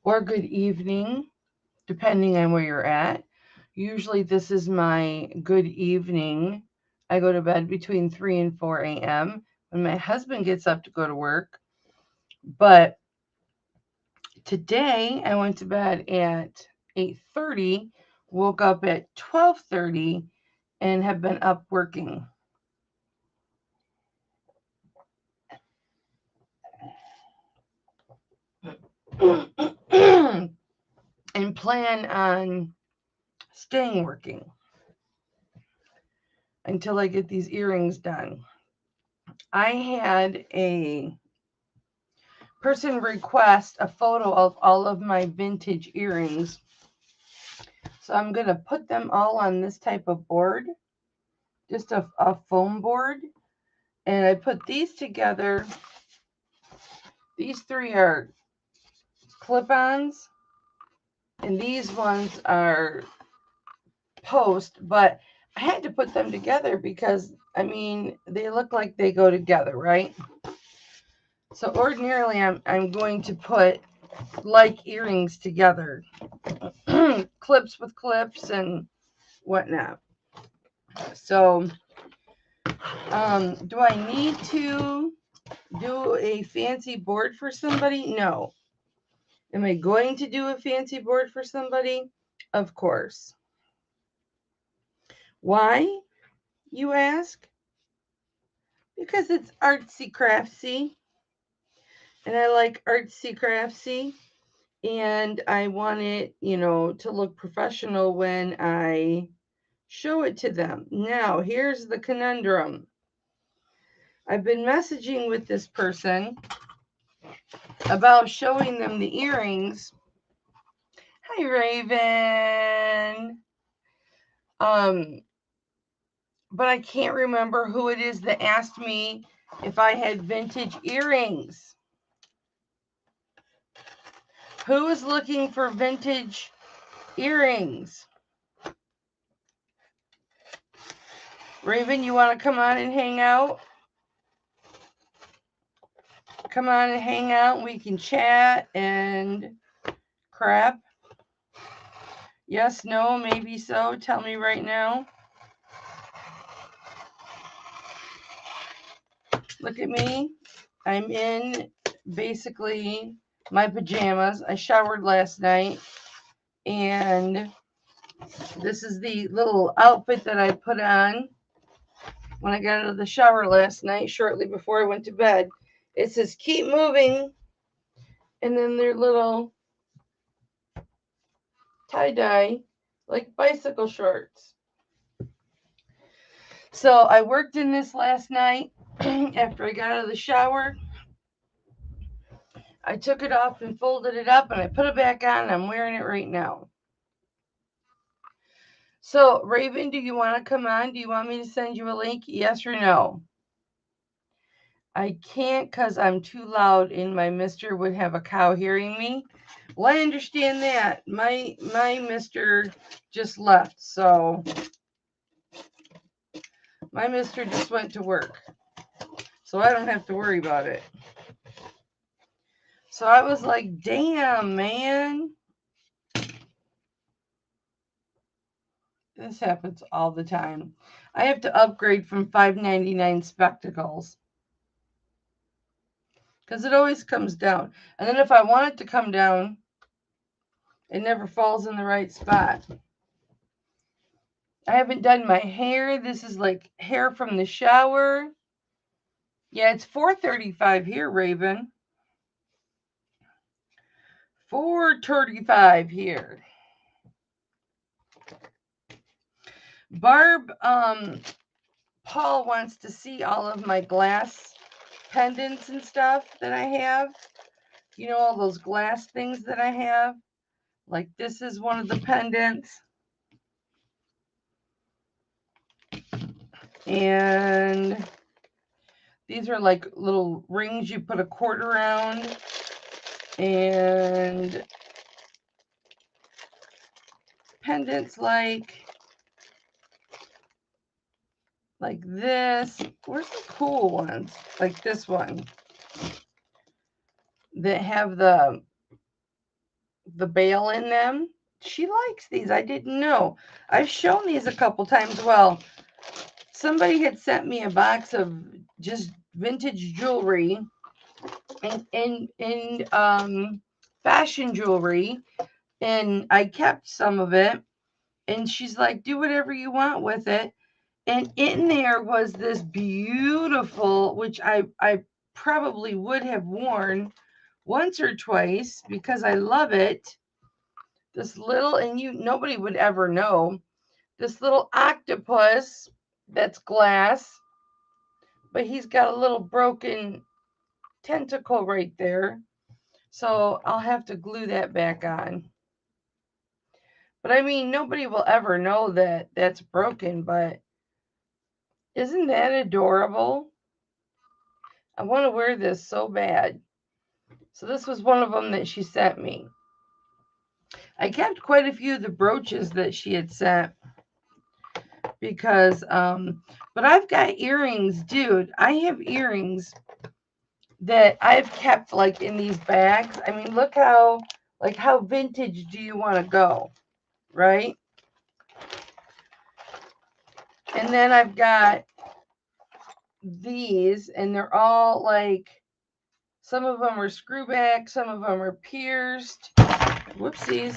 or good evening, depending on where you're at. Usually, this is my good evening. I go to bed between 3 and 4 a.m. when my husband gets up to go to work. But today, I went to bed at 8:30, woke up at 12:30, and have been up working. And plan on staying working until I get these earrings done. I had a person request a photo of all of my vintage earrings. So I'm going to put them all on this type of board, just a foam board. And I put these together. These three are clip-ons, and these ones are post, but I had to put them together because, I mean, they look like they go together, right? So ordinarily I'm going to put like earrings together, clips with clips and whatnot. So, do I need to do a fancy board for somebody? No. Am I going to do a fancy board for somebody? Of course. Why, you ask? Because it's artsy craftsy, and I like artsy craftsy, and I want it, to look professional when I show it to them. Now, here's the conundrum. I've been messaging with this person about showing them the earrings. Hi, Raven. But I can't remember who it is that asked me if I had vintage earrings. Who is looking for vintage earrings? Raven, you want to come on and hang out? Come on and hang out. We can chat and crap. Yes, no, maybe so. Tell me right now. Look at me. I'm in basically my pajamas. I showered last night, and this is the little outfit that I put on when I got out of the shower last night, shortly before I went to bed. It says keep moving, and then their little tie-dye, like bicycle shorts. So I worked in this last night after I got out of the shower. I took it off and folded it up, and I put it back on, and I'm wearing it right now. So, Raven, do you want to come on? Do you want me to send you a link? Yes or no? I can't because I'm too loud and my mister would have a cow hearing me. Well, I understand that. My mister just left, so my mister just went to work. So I don't have to worry about it. So I was like, damn, man. This happens all the time. I have to upgrade from $5.99 spectacles, because it always comes down. And then if I want it to come down, it never falls in the right spot. I haven't done my hair. This is like hair from the shower. Yeah, it's 4:35 here, Raven. 4:35 here. Barb, Paul wants to see all of my glass pendants and stuff that I have. You know, all those glass things that I have. Like this is one of the pendants. And these are like little rings you put a cord around. And pendants like this. Where's the cool ones? Like this one. that have the bail in them. She likes these. I didn't know. I've shown these a couple times. Well, somebody had sent me a box of just vintage jewelry and fashion jewelry, and I kept some of it. And she's like, do whatever you want with it. And in there was this beautiful, which I probably would have worn once or twice because I love it. This little, and nobody would ever know, this little octopus that's glass, but he's got a little broken tentacle right there. So I'll have to glue that back on. But I mean, nobody will ever know that that's broken, but isn't that adorable? I want to wear this so bad. So this was one of them that she sent me. I kept quite a few of the brooches that she had sent because, but I've got earrings, dude. I have earrings that I've kept like in these bags. I mean, look how vintage do you want to go, right? And then I've got these, and they're all like, some of them are screw back, some of them are pierced. Whoopsies.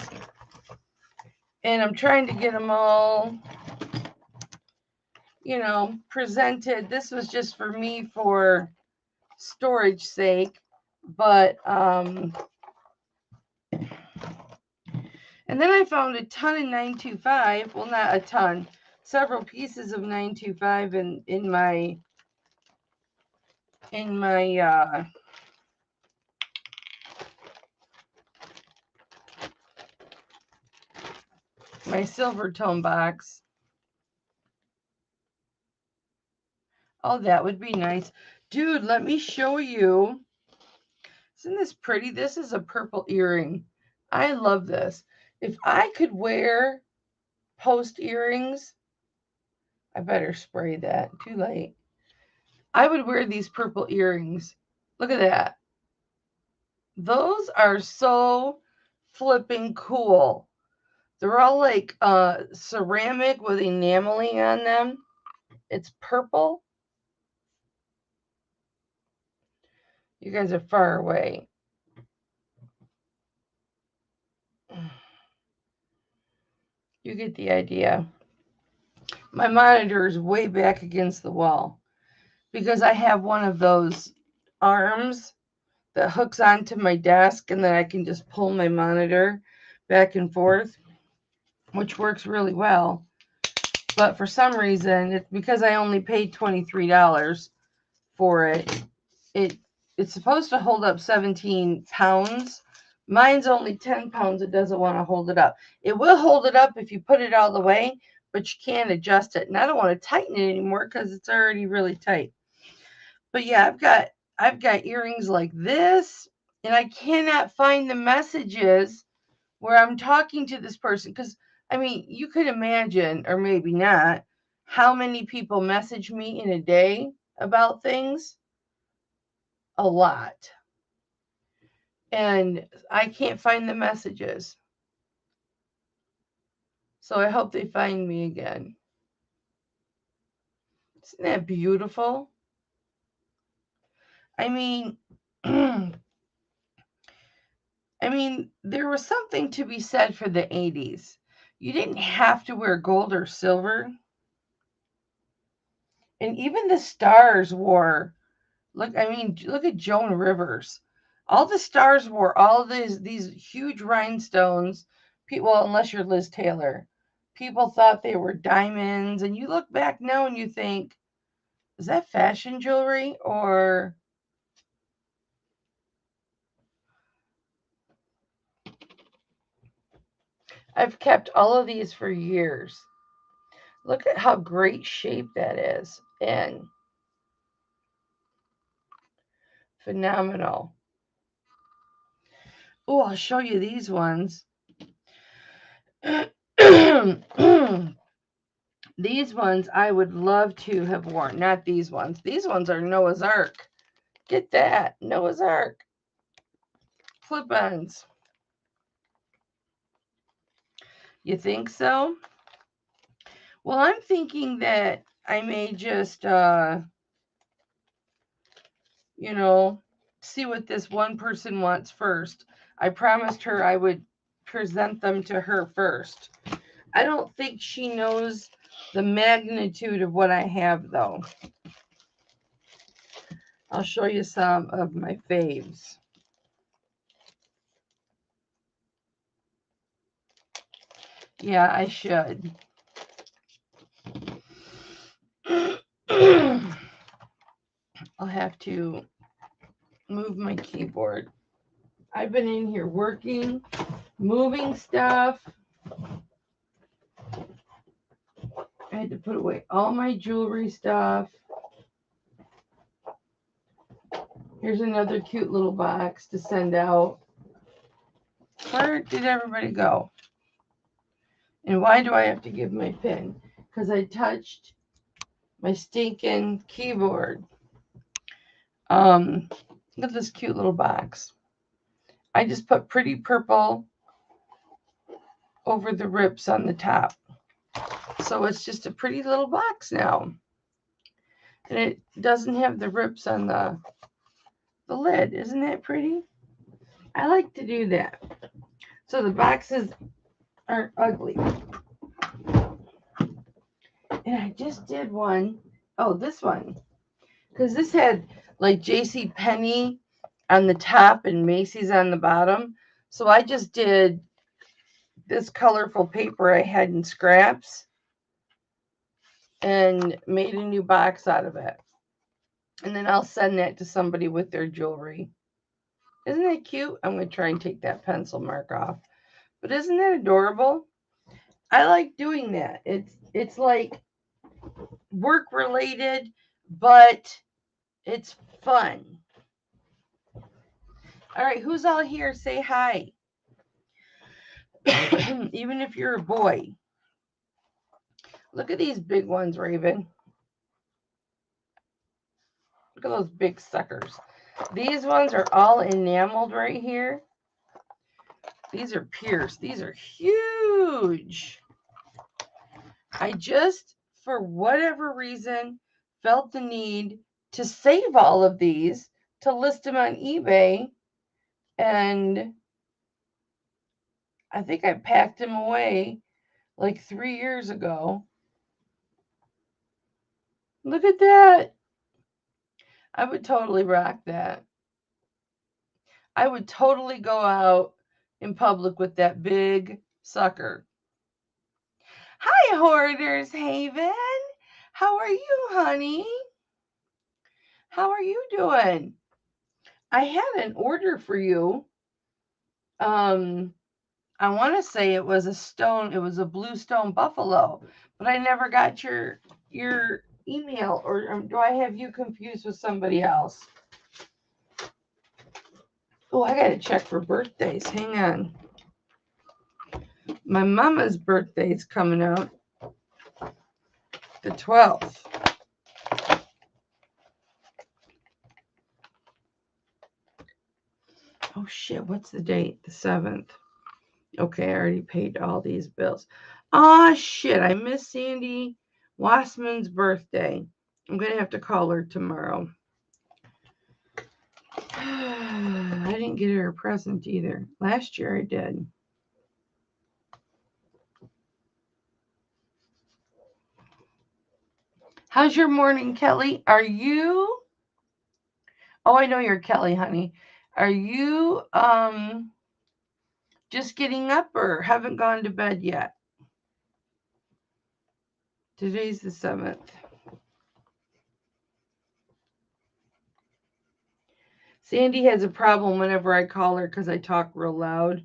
And I'm trying to get them all, presented. This was just for me for storage sake. But, and then I found a ton of 925. Well, not a ton. Several pieces of 925 in my my silver tone box. Oh, that would be nice. Dude, let me show you. Isn't this pretty? This is a purple earring. I love this. If I could wear post earrings, I better spray that. Too late. I would wear these purple earrings. Look at that. Those are so flipping cool. They're all like ceramic with enameling on them. It's purple. You guys are far away. You get the idea. My monitor is way back against the wall because I have one of those arms that hooks onto my desk, and then I can just pull my monitor back and forth, which works really well. But for some reason, it's because I only paid $23 for it. It's supposed to hold up 17 pounds. Mine's only 10 pounds. It doesn't want to hold it up. It will hold it up if you put it all the way, but you can't adjust it. And I don't want to tighten it anymore because it's already really tight. But yeah, I've got earrings like this, and I cannot find the messages where I'm talking to this person, because I mean, you could imagine, or maybe not, how many people message me in a day about things. A lot. And I can't find the messages. So I hope they find me again. Isn't that beautiful? I mean, there was something to be said for the 80s. You didn't have to wear gold or silver. And even the stars wore, look at Joan Rivers. All the stars wore all these huge rhinestones. Well, unless you're Liz Taylor. People thought they were diamonds. And you look back now and you think, is that fashion jewelry or... I've kept all of these for years. Look at how great shape that is. And phenomenal. Oh, I'll show you these ones. These ones I would love to have worn. Not these ones. These ones are Noah's Ark. Get that. Noah's Ark. clip-ons. You think so? Well, I'm thinking that I may just, you know, see what this one person wants first. I promised her I would present them to her first. I don't think she knows the magnitude of what I have, though. I'll show you some of my faves. Yeah, I should. I'll have to move my keyboard. I've been in here working, moving stuff. I had to put away all my jewelry stuff. Here's another cute little box to send out. Where did everybody go? And why do I have to give my pin? Because I touched my stinking keyboard. Look at this cute little box. I just put pretty purple over the rips on the top. So it's just a pretty little box now. And it doesn't have the rips on the lid. Isn't that pretty? I like to do that. So the boxes aren't ugly. And I just did one. Oh, this one. Because this had like JCPenney on the top and Macy's on the bottom. So I just did this colorful paper I had in scraps and made a new box out of it. And then I'll send that to somebody with their jewelry. Isn't that cute? I'm going to try and take that pencil mark off. But isn't that adorable? I like doing that. It's like work related, but it's fun. All right, who's all here? Say hi. Even if you're a boy. Look at these big ones, Raven. Look at those big suckers. These ones are all enameled right here. These are pierced. These are huge. I just, for whatever reason, felt the need to save all of these to list them on eBay. And I think I packed them away like 3 years ago. Look at that. I would totally rock that. I would totally go out in public with that big sucker. Hi, Hoarders Haven. How are you, honey? How are you doing? I had an order for you. I want to say it was a blue stone buffalo, but I never got your email, or do I have you confused with somebody else? Oh, I got to check for birthdays. Hang on. My mama's birthday's coming up. The 12th. Oh, shit. What's the date? The 7th. Okay, I already paid all these bills. Oh, shit. I missed Sandy Wassman's birthday. I'm going to have to call her tomorrow. I didn't get her a present either. Last year I did. How's your morning, Kelly? Are you... Oh, I know you're Kelly, honey. Are you just getting up or haven't gone to bed yet? Today's the 7th. Sandy has a problem whenever I call her because I talk real loud.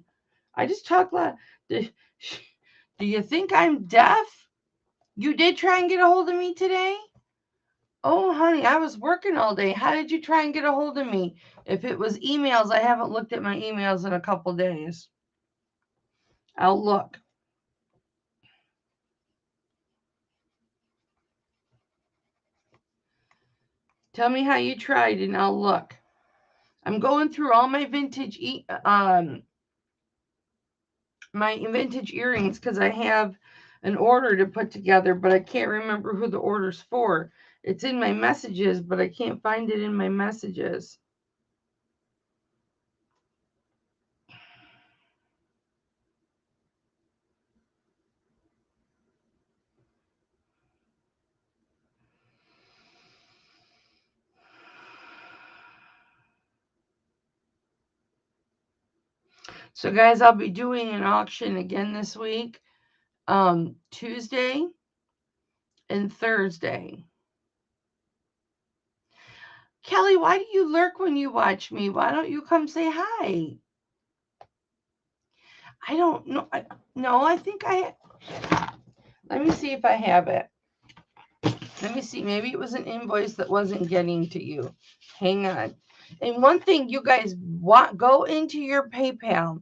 I just talk loud. Do you think I'm deaf? You did try and get a hold of me today? Oh, honey, I was working all day. How did you try and get a hold of me? If it was emails, I haven't looked at my emails in a couple days. I'll look. Tell me how you tried and I'll look. I'm going through all my vintage earrings because I have an order to put together, but I can't remember who the order's for. It's in my messages, but I can't find it in my messages. So guys, I'll be doing an auction again this week, Tuesday and Thursday. Kelly, why do you lurk when you watch me? Why don't you come say hi? I don't know. No, I think let me see if I have it. Let me see. Maybe it was an invoice that wasn't getting to you. Hang on. And one thing, you guys, go into your PayPal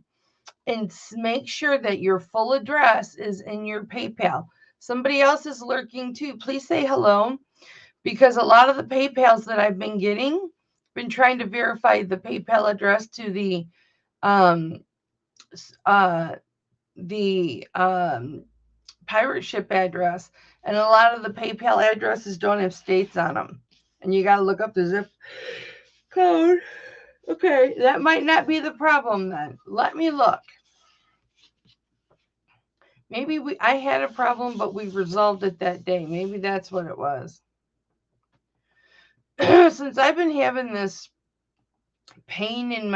and make sure that your full address is in your PayPal. Somebody else is lurking too. Please say hello, because a lot of the PayPals that I've been getting, been trying to verify the PayPal address to the pirate ship address, and a lot of the PayPal addresses don't have states on them, and you got to look up the zip code. Okay, that might not be the problem then. Let me look. Maybe I had a problem, but we resolved it that day. Maybe that's what it was. Since I've been having this pain in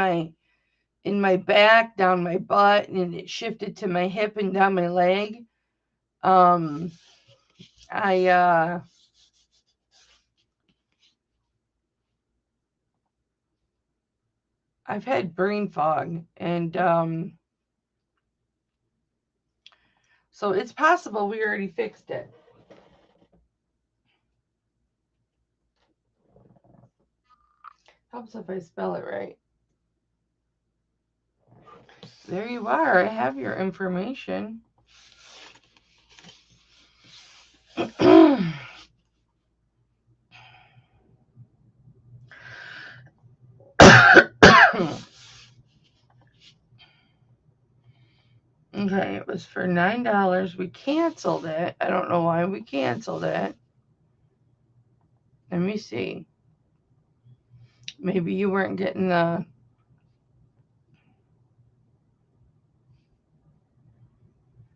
my back, down my butt, and it shifted to my hip and down my leg, I've had brain fog, and so it's possible we already fixed it. Helps if I spell it right. There you are. I have your information. Okay, it was for $9. We canceled it. I don't know why we canceled it. Let me see. Maybe you weren't getting the...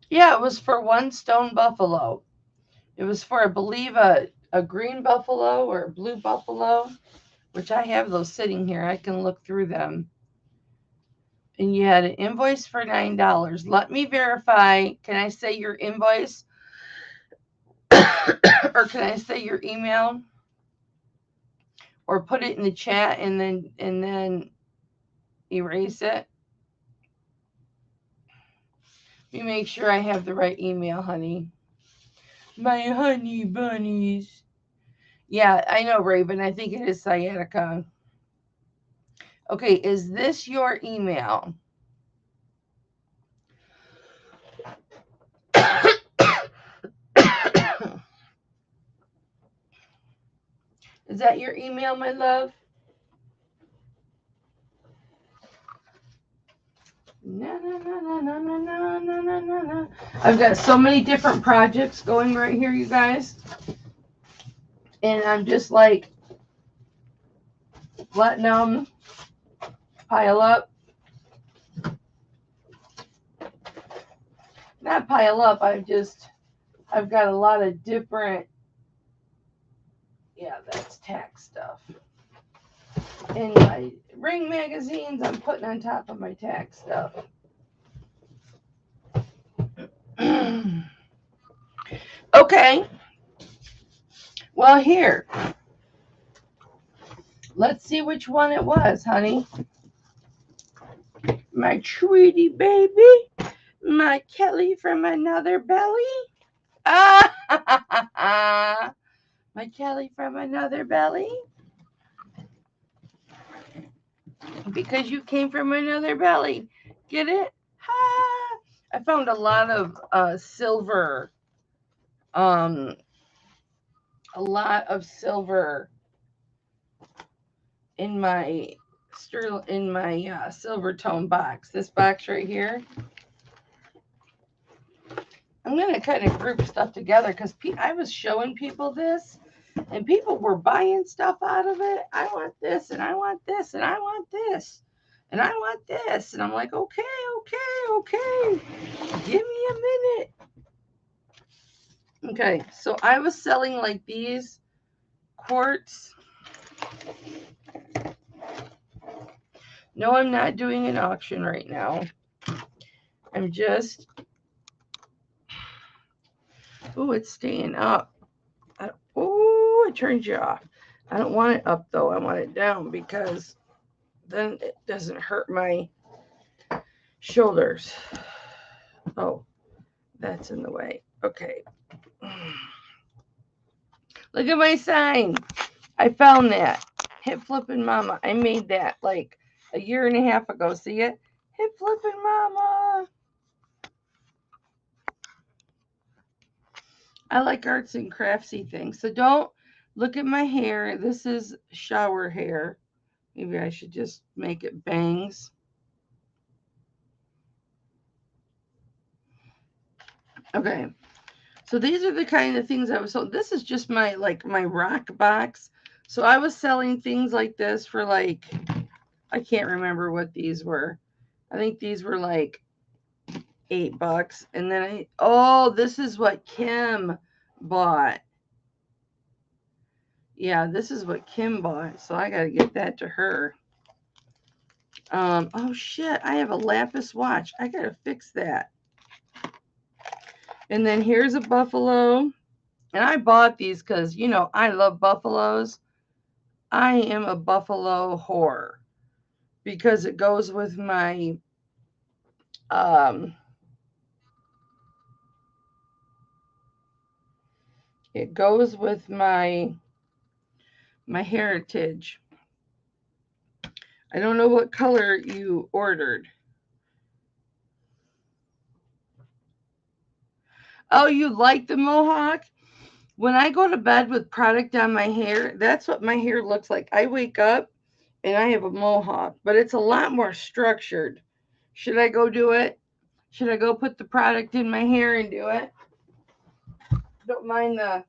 Yeah, it was for one stone buffalo. It was for, I believe, a green buffalo or a blue buffalo, which I have those sitting here. I can look through them. And you had an invoice for $9. Let me verify. Can I say your invoice? Or can I say your email? Or put it in the chat and then erase it? Let me make sure I have the right email, honey. My honey bunnies. Yeah, I know, Raven. I think it is sciatica. Okay, is this your email? Is that your email, my love? No, no, no, no, no, no, no, no, no, no, no. I've got so many different projects going right here, you guys. And I'm just like letting them pile up. Not pile up, I've got a lot of different, yeah, that's tax stuff. In my ring magazines, I'm putting on top of my tax stuff. Okay. Well, here. Let's see which one it was, honey. My Tweety baby. My Kelly from another belly. Ah, my Kelly from another belly. Because you came from another belly. Get it? Ha! I found a lot of silver. A lot of silver in my silver tone box. This box right here. I'm going to kind of group stuff together because I was showing people this and people were buying stuff out of it. I want this and I want this and I want this and I want this. And I'm like, okay. Give me a minute. Okay, so I was selling like these quartz. No, I'm not doing an auction right now. I'm just... Oh, it's staying up. Oh, it turns you off. I don't want it up though. I want it down because then it doesn't hurt my shoulders. Oh, that's in the way. Okay. Look at my sign. I found that. Hip Flippin' Mama. I made that like a year and a half ago. See it? Hip Flippin' Mama. I like arts and craftsy things. So don't look at my hair. This is shower hair. Maybe I should just make it bangs. Okay. So these are the kind of things I was sold. This is just my rock box. So I was selling things like this for like, I can't remember what these were. I think these were like $8. And then this is what Kim bought. Yeah, this is what Kim bought. So I got to get that to her. Oh shit, I have a lapis watch. I got to fix that. And then here's a buffalo. And I bought these because, you know, I love buffaloes. I am a buffalo whore because it goes with my my heritage. I don't know what color you ordered. Oh, you like the mohawk? When I go to bed with product on my hair, that's what my hair looks like. I wake up and I have a mohawk, but it's a lot more structured. Should I go do it? Should I go put the product in my hair and do it? Don't mind the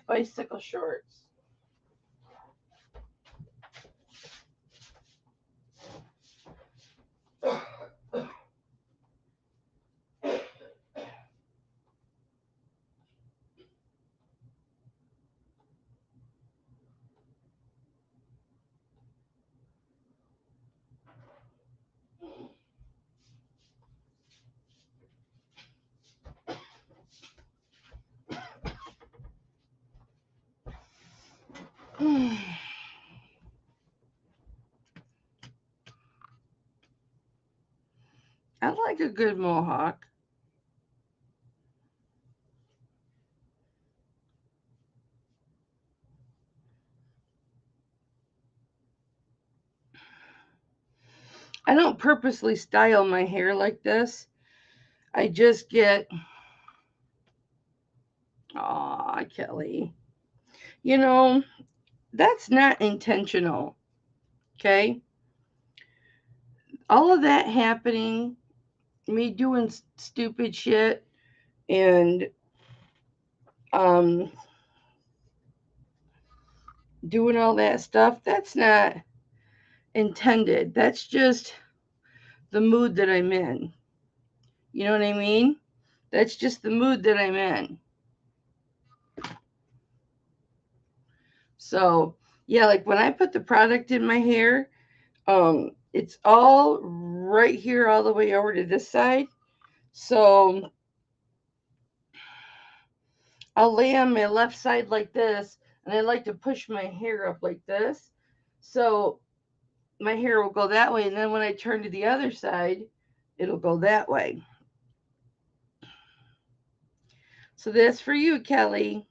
bicycle shorts. I like a good mohawk. I don't purposely style my hair like this. I just get... Aw, Kelly. You know, that's not intentional. Okay? All of that happening, me doing stupid shit and doing all that stuff, that's not intended. That's just the mood that I'm in. You know what I mean? That's just the mood that I'm in. So, yeah, like when I put the product in my hair, it's all right here all the way over to this side. So I'll lay on my left side like this, and I like to push my hair up like this. So my hair will go that way, and then when I turn to the other side, it'll go that way. So that's for you, Kelly.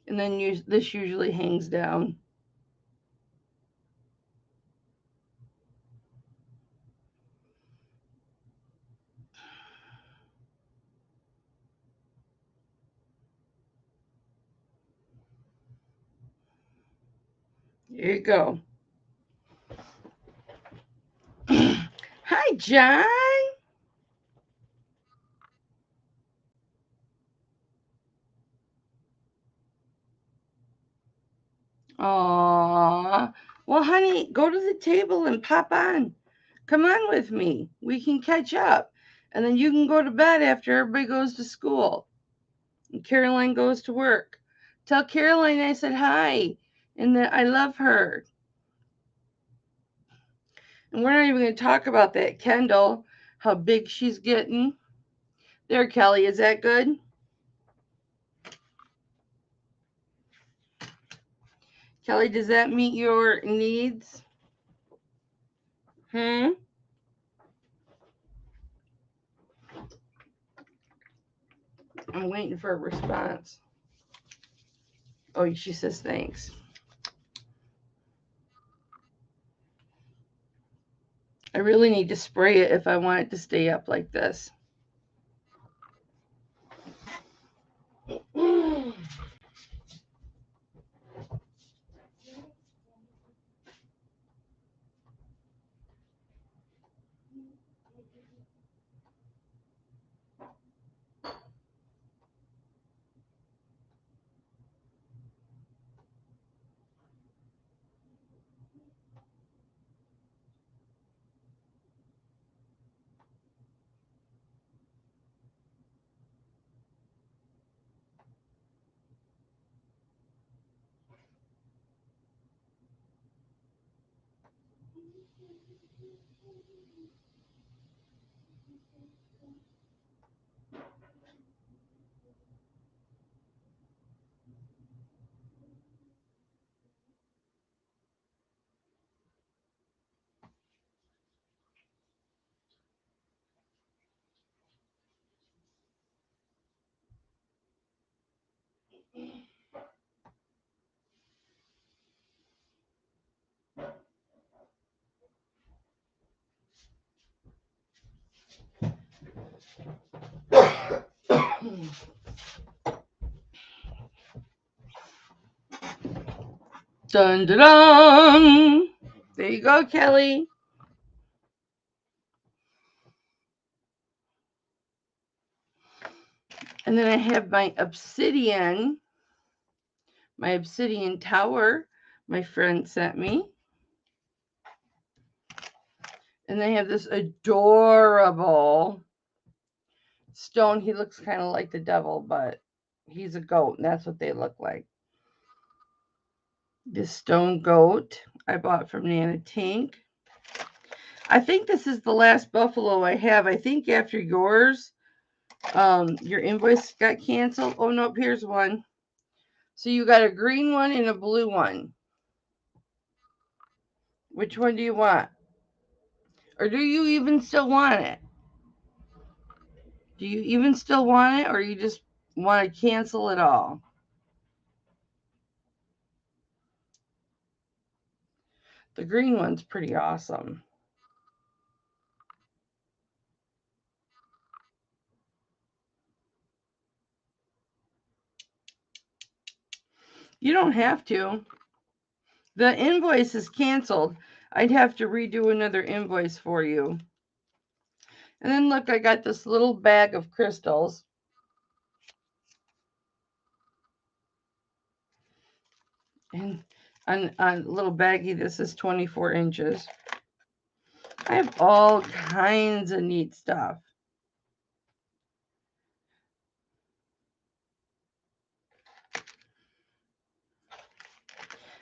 And then this usually hangs down. There you go. Hi, John. Aw. Well, honey, go to the table and pop on. Come on with me. We can catch up. And then you can go to bed after everybody goes to school. And Caroline goes to work. Tell Caroline I said hi and that I love her. And we're not even going to talk about that Kendall, how big she's getting. There, Kelly, is that good? Kelly, does that meet your needs? I'm waiting for a response. Oh, she says thanks. I really need to spray it if I want it to stay up like this. Dun dun dun! There you go, Kelly. And then I have my obsidian tower my friend sent me. And they have this adorable stone. He looks kind of like the devil, but he's a goat, and that's what they look like. This stone goat I bought from Nana Tink. I think this is the last buffalo I have. I think after yours, your invoice got canceled. Oh, no, here's one. So you got a green one and a blue one. Which one do you want? Or do you even still want it? Do you even still want it, or you just want to cancel it all? The green one's pretty awesome. You don't have to. The invoice is canceled. I'd have to redo another invoice for you. And then look, I got this little bag of crystals. And on little baggie, this is 24 inches. I have all kinds of neat stuff.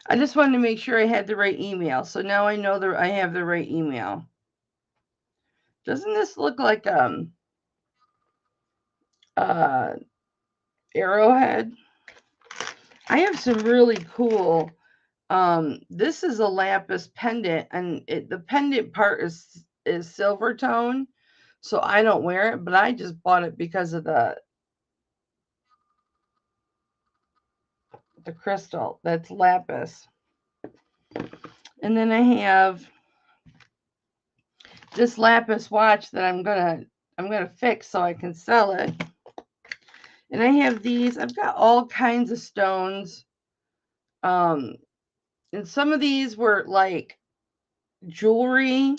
I just wanted to make sure I had the right email. So now I know that I have the right email. Doesn't this look like arrowhead? I have some really cool. This is a lapis pendant, and the pendant part is silver tone, so I don't wear it, but I just bought it because of the crystal. That's lapis. And then I have this lapis watch that I'm gonna fix so I can sell it. And I have these. I've got all kinds of stones. And And some of these were like jewelry.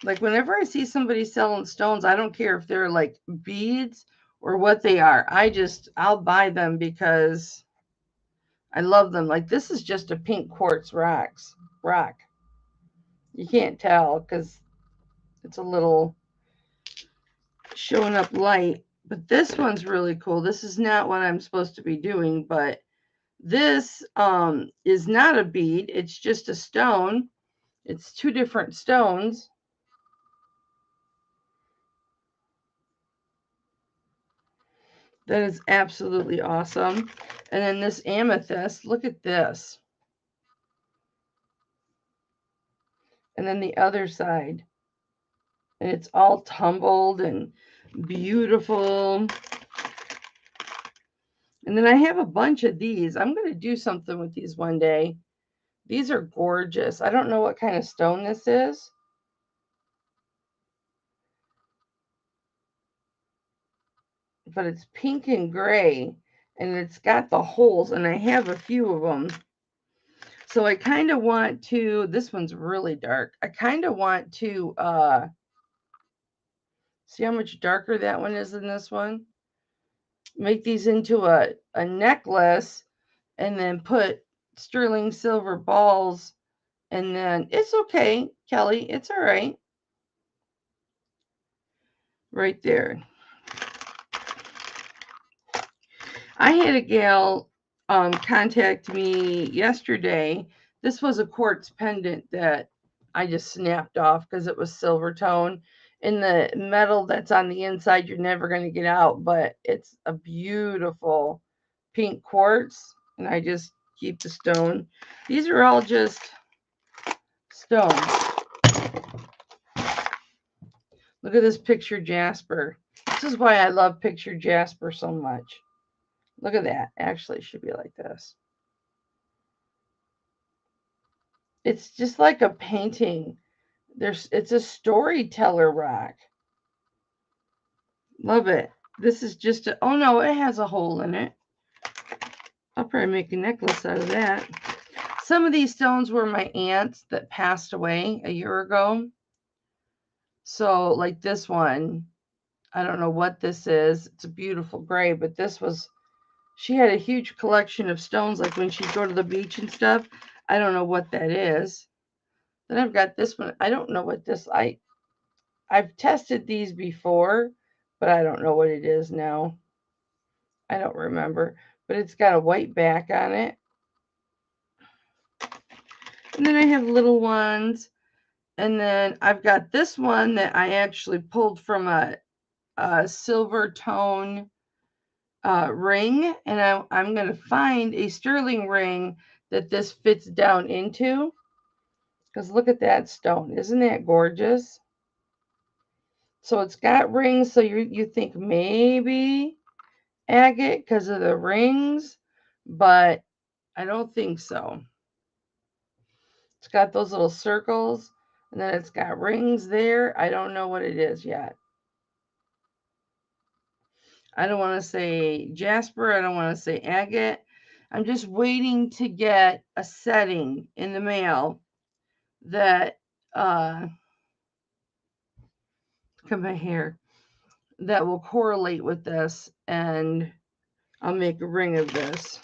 Like whenever I see somebody selling stones, I don't care if they're like beads or what they are. I'll buy them because I love them. Like this is just a pink quartz rock. You can't tell because it's a little showing up light. But this one's really cool. This is not what I'm supposed to be doing, but this is not a bead. It's just a stone. It's two different stones. That is absolutely awesome. And then this amethyst, look at this. And then the other side. And it's all tumbled and beautiful. And then I have a bunch of these. I'm going to do something with these one day. These are gorgeous. I don't know what kind of stone this is. But it's pink and gray. And it's got the holes. And I have a few of them. So I kind of want to, this one's really dark. I kind of want to, see how much darker that one is than this one? Make these into a necklace and then put sterling silver balls. And then it's okay, Kelly. It's all right. Right there. I had a gal contact me yesterday. This was a quartz pendant that I just snapped off because it was silver tone. And the metal that's on the inside, you're never going to get out, but it's a beautiful pink quartz. And I just keep the stone. These are all just stones. Look at this picture jasper. This is why I love picture jasper so much. Look at that. Actually, it should be like this. It's just like a painting. It's a storyteller rock. Love it. This is just a, oh no, it has a hole in it. I'll probably make a necklace out of that. Some of these stones were my aunt's that passed away a year ago. So like this one, I don't know what this is. It's a beautiful gray, but this was, she had a huge collection of stones like when she'd go to the beach and stuff. I don't know what that is. Then I've got this one. I don't know what this, I've tested these before, but I don't know what it is now. I don't remember, but it's got a white back on it. And then I have little ones. And then I've got this one that I actually pulled from a silver tone ring. And I'm going to find a sterling ring that this fits down into. Because look at that stone. Isn't that gorgeous? So it's got rings. So you think maybe agate because of the rings. But I don't think so. It's got those little circles. And then it's got rings there. I don't know what it is yet. I don't want to say jasper. I don't want to say agate. I'm just waiting to get a setting in the mail that, come my hair, that will correlate with this. And I'll make a ring of this.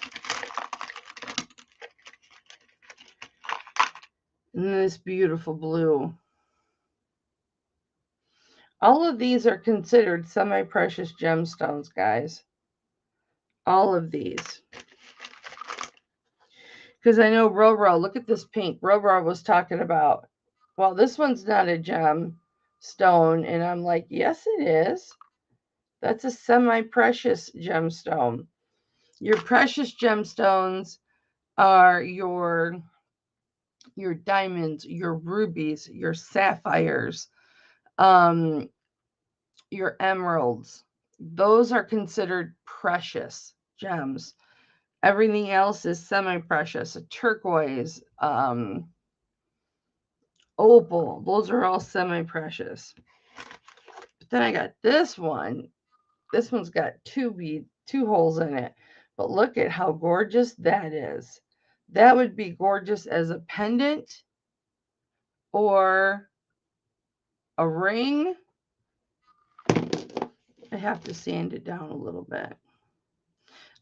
And this beautiful blue. All of these are considered semi-precious gemstones, guys. All of these. Because I know Roro, look at this pink. Roro was talking about, well, this one's not a gem stone. And I'm like, yes, it is. That's a semi-precious gemstone. Your precious gemstones are your diamonds, your rubies, your sapphires, your emeralds. Those are considered precious gems. Everything else is semi-precious. A turquoise, opal. Those are all semi-precious. But then I got this one. This one's got two holes in it. But look at how gorgeous that is. That would be gorgeous as a pendant or a ring. I have to sand it down a little bit.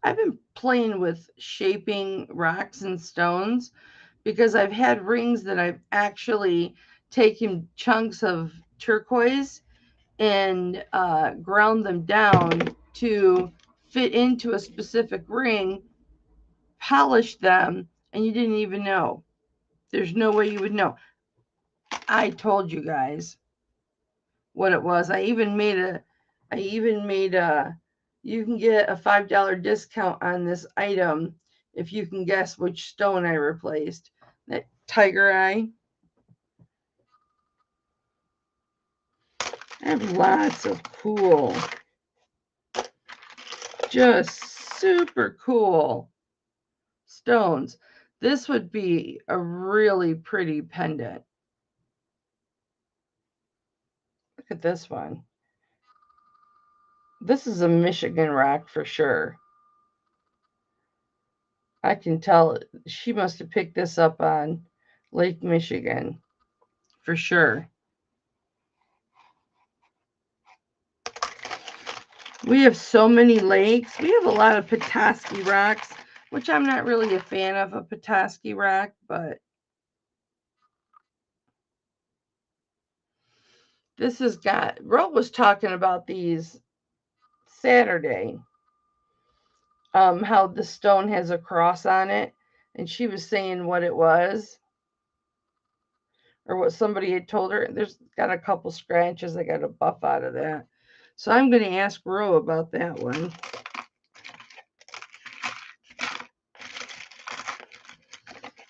I've been playing with shaping rocks and stones because I've had rings that I've actually taken chunks of turquoise and ground them down to fit into a specific ring, polished them, and you didn't even know. There's no way you would know. I told you guys what it was. I even made a you can get a $5 discount on this item if you can guess which stone I replaced. That tiger eye. I have lots of cool, just super cool stones. This would be a really pretty pendant. Look at this one. This is a Michigan rock for sure. I can tell she must have picked this up on Lake Michigan for sure. We have so many lakes. We have a lot of Petoskey rocks, which I'm not really a fan of a Petoskey rock, but this has got, Ro was talking about these Saturday, how the stone has a cross on it, and she was saying what it was, or what somebody had told her. There's got a couple scratches. I got a buff out of that. So I'm going to ask Ro about that one.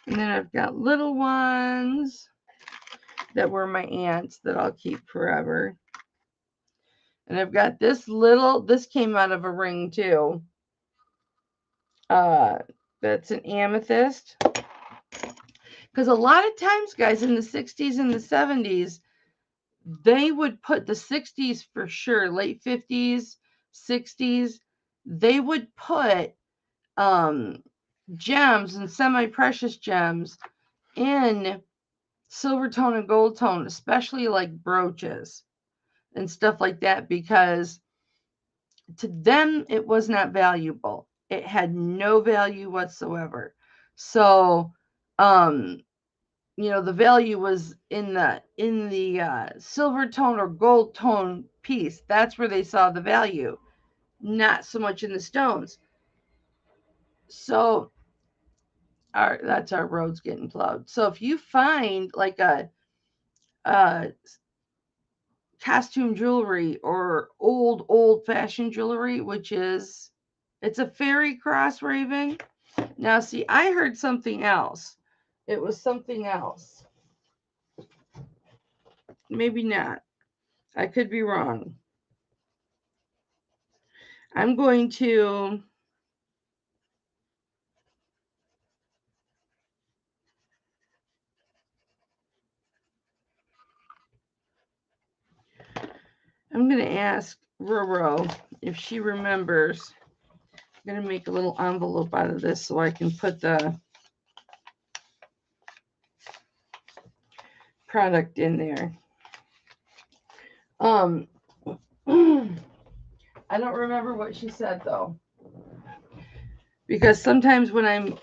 And then I've got little ones that were my aunt's that I'll keep forever. And I've got this little, this came out of a ring too. That's an amethyst. Because a lot of times, guys, in the 60s and the 70s, they would put the 60s for sure, late 50s, 60s, they would put gems and semi-precious gems in silver tone and gold tone, especially like brooches and stuff like that, because to them it was not valuable. It had no value whatsoever. So the value was in the silver tone or gold tone piece. That's where they saw the value, not so much in the stones. So that's our roads getting plowed. So if you find like a costume jewelry or old fashioned jewelry, which is, it's a fairy cross, Raven. Now see, I heard something else. It was something else. Maybe not. I could be wrong. I'm going to ask Roro if she remembers. I'm going to make a little envelope out of this so I can put the product in there. I don't remember what she said though, because sometimes when I'm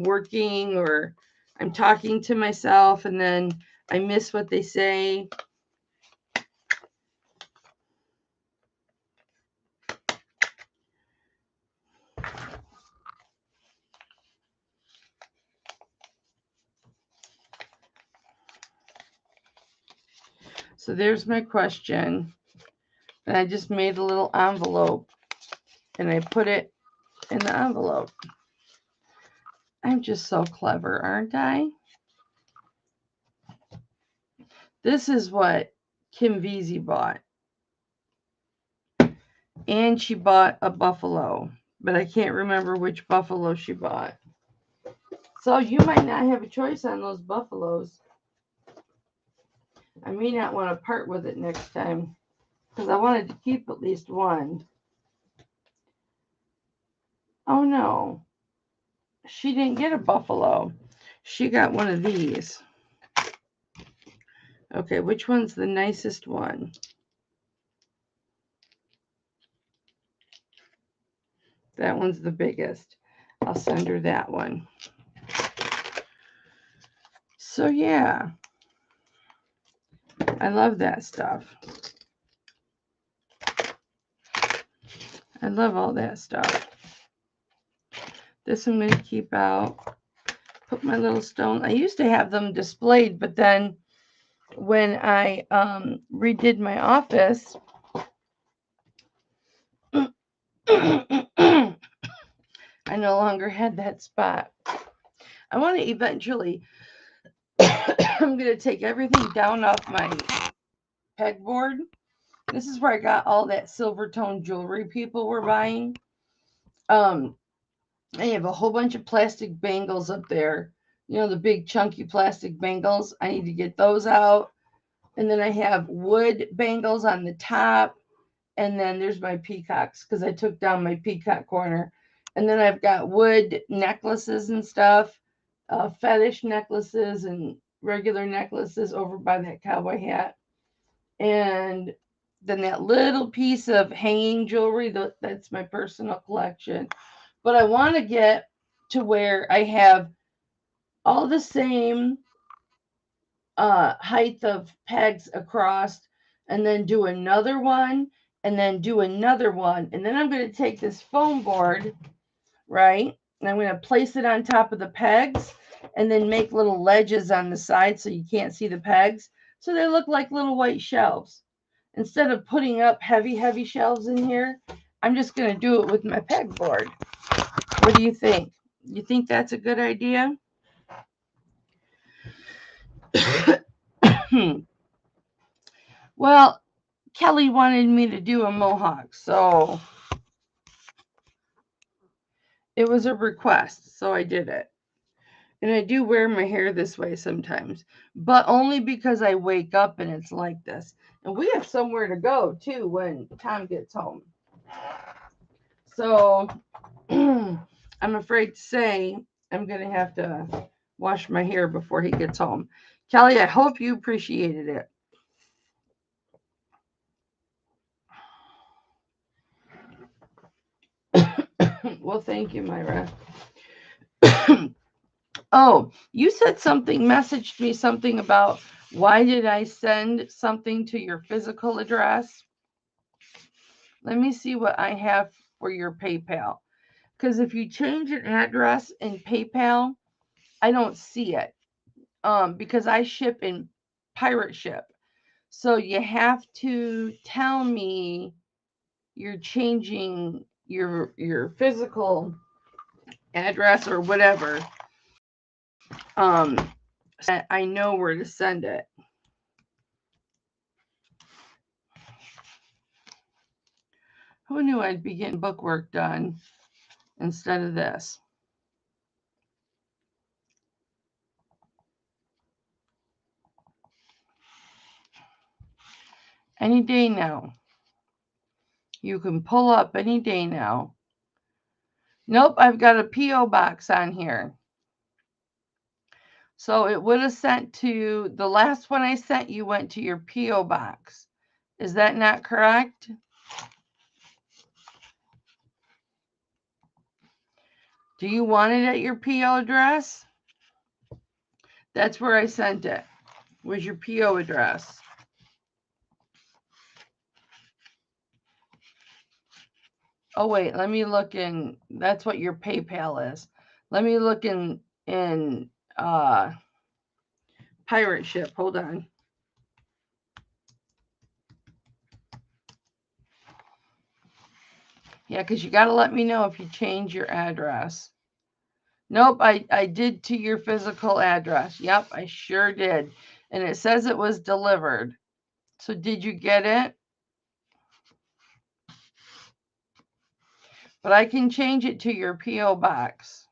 working or I'm talking to myself and then I miss what they say. So there's my question. And I just made a little envelope and I put it in the envelope. I'm just so clever, aren't I? This is what Kim Veazey bought. And she bought a buffalo, but I can't remember which buffalo she bought. So you might not have a choice on those buffaloes. I may not want to part with it next time because I wanted to keep at least one. Oh no, she didn't get a buffalo. She got one of these. Okay, which one's the nicest one? That one's the biggest. I'll send her that one. So yeah, I love that stuff. I love all that stuff. This I'm going to keep out. Put my little stone. I used to have them displayed, but then when I redid my office, I no longer had that spot. I want to eventually, I'm going to take everything down off my pegboard. This is where I got all that silver tone jewelry people were buying. I have a whole bunch of plastic bangles up there. You know, the big chunky plastic bangles. I need to get those out. And then I have wood bangles on the top. And then there's my peacocks because I took down my peacock corner. And then I've got wood necklaces and stuff, fetish necklaces and regular necklaces over by that cowboy hat. And then that little piece of hanging jewelry, that's my personal collection. But I want to get to where I have all the same height of pegs across, and then do another one, and then do another one. And then I'm going to take this foam board, right? And I'm going to place it on top of the pegs and then make little ledges on the side so you can't see the pegs. So they look like little white shelves. Instead of putting up heavy, heavy shelves in here, I'm just going to do it with my pegboard. What do you think? You think that's a good idea? Well, Kelly wanted me to do a mohawk, so it was a request, so I did it. And I do wear my hair this way sometimes, but only because I wake up and it's like this. And we have somewhere to go too when Tom gets home. So I'm afraid to say I'm going to have to wash my hair before he gets home. Kelly, I hope you appreciated it. Well, thank you, Myra. Oh, you said something, messaged me something about why did I send something to your physical address? Let me see what I have for your PayPal. Because if you change an address in PayPal, I don't see it. Because I ship in pirate ship. So you have to tell me you're changing your physical address or whatever. I know where to send it. Who knew I'd be getting bookwork done instead of this? Any day now. You can pull up any day now. Nope, I've got a P.O. box on here. So it would have sent to, the last one I sent you went to your P.O. box. Is that not correct? Do you want it at your P.O. address? That's where I sent it, was your P.O. address. Oh, wait, let me look in, that's what your PayPal is. Let me look in pirate ship. Hold on. Yeah, because you got to let me know if you change your address. Nope, I did to your physical address. Yep, I sure did. And it says it was delivered. So did you get it? But I can change it to your P.O. box.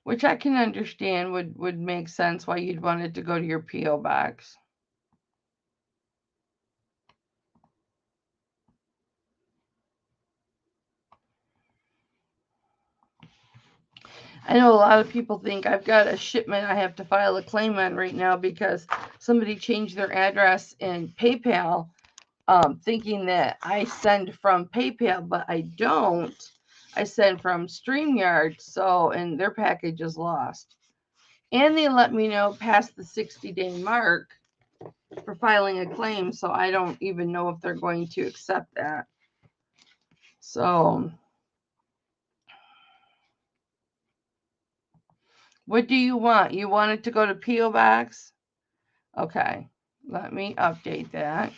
which I can understand would make sense why you'd want it to go to your P.O. box. I know a lot of people think I've got a shipment I have to file a claim on right now because somebody changed their address in PayPal, thinking that I send from PayPal, but I don't. I send from StreamYard, and their package is lost. And they let me know past the 60-day mark for filing a claim, so I don't even know if they're going to accept that. So, what do you want? You want it to go to P.O. Box? Okay, let me update that.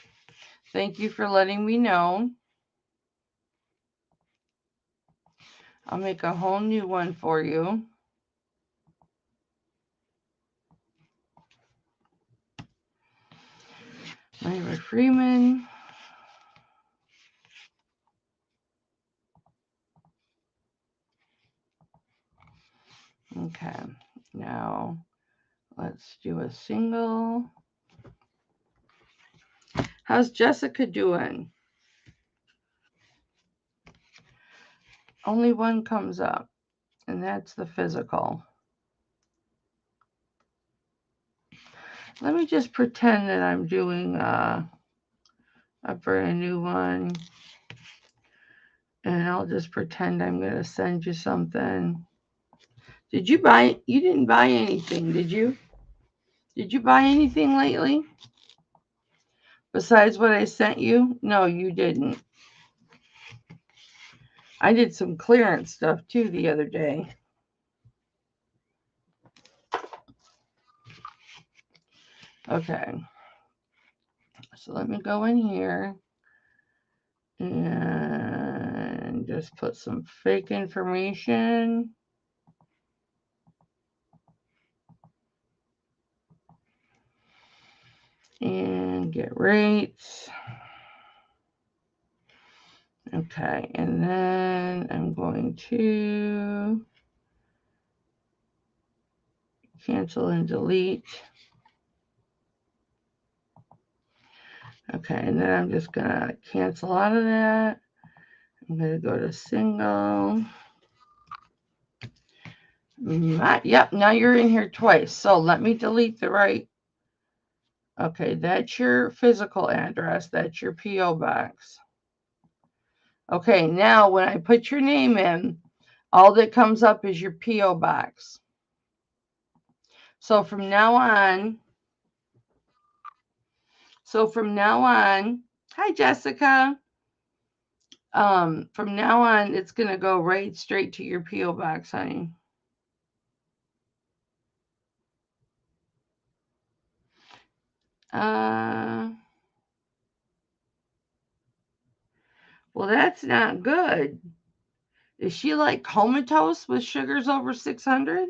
Thank you for letting me know. I'll make a whole new one for you. Myra Freeman. Okay, now let's do a single. How's Jessica doing? Only one comes up, and that's the physical. Let me just pretend that I'm doing a brand new one. And I'll just pretend I'm going to send you something. Did you buy? You didn't buy anything, did you? Did you buy anything lately? Besides what I sent you? No, you didn't. I did some clearance stuff too the other day. Okay. So let me go in here and just put some fake information. And get rates. Okay, and then I'm going to cancel and delete. Okay, and then I'm just going to cancel out of that. I'm going to go to single. Yep, now you're in here twice. So let me delete the right. Okay, that's your physical address. That's your P.O. box. Okay, now when I put your name in, all that comes up is your P.O. box. So from now on, hi Jessica. From now on, it's going to go right straight to your P.O. box, honey. Well, that's not good. Is she like comatose with sugars over 600?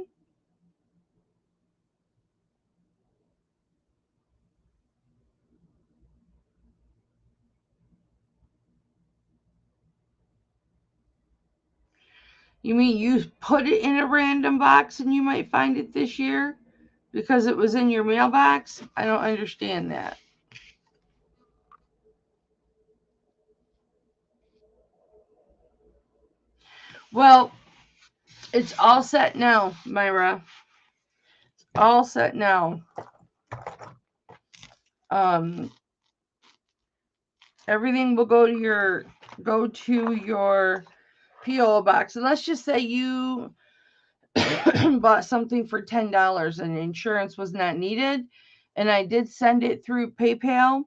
You mean you put it in a random box and you might find it this year because it was in your mailbox? I don't understand that. Well, it's all set now, Myra. It's all set now. Everything will go to your P.O. box. And let's just say you bought something for $10 and insurance was not needed, and I did send it through PayPal.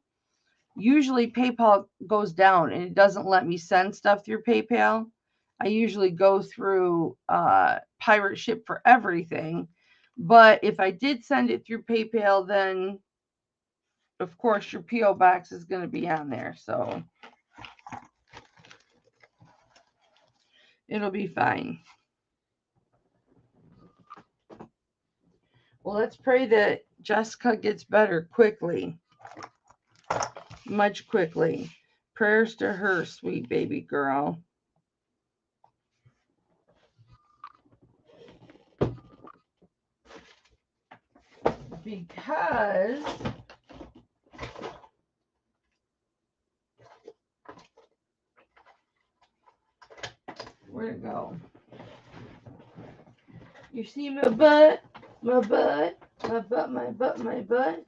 Usually PayPal goes down and it doesn't let me send stuff through PayPal. I usually go through Pirate Ship for everything. But if I did send it through PayPal, then of course your P.O. box is going to be on there. So it'll be fine. Well, let's pray that Jessica gets better quickly. Much quickly. Prayers to her, sweet baby girl. because where'd it go? You see my butt, my butt, my butt, my butt, my butt.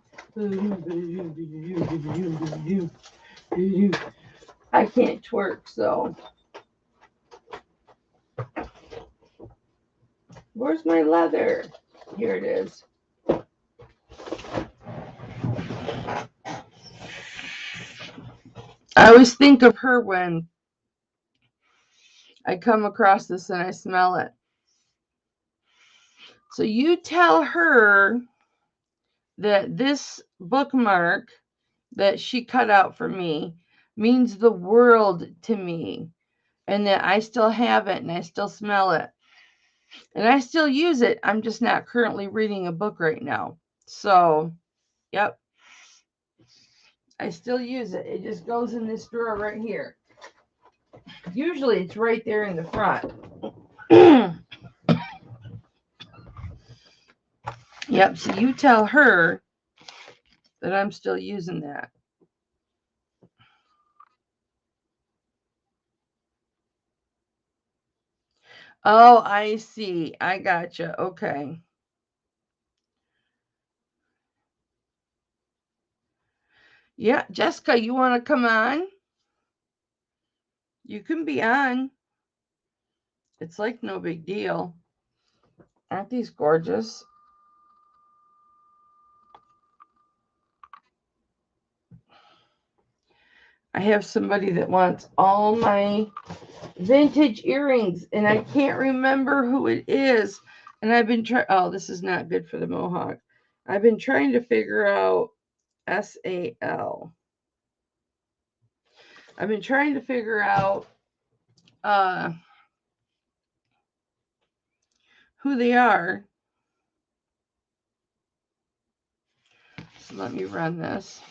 I can't twerk, so. Where's my leather? Here it is. I always think of her when I come across this and I smell it. So you tell her that this bookmark that she cut out for me means the world to me, and that I still have it and I still smell it and I still use it. I'm just not currently reading a book right now. So, yep, I still use it. It just goes in this drawer right here. Usually it's right there in the front. Yep, so you tell her that I'm still using that. Oh, I see. I gotcha. Okay. Yeah, Jessica, you want to come on? You can be on. It's like no big deal. Aren't these gorgeous? I have somebody that wants all my vintage earrings, and I can't remember who it is. And I've been trying. Oh, this is not good for the mohawk. I've been trying to figure out SAL. I've been trying to figure out who they are. So let me run this.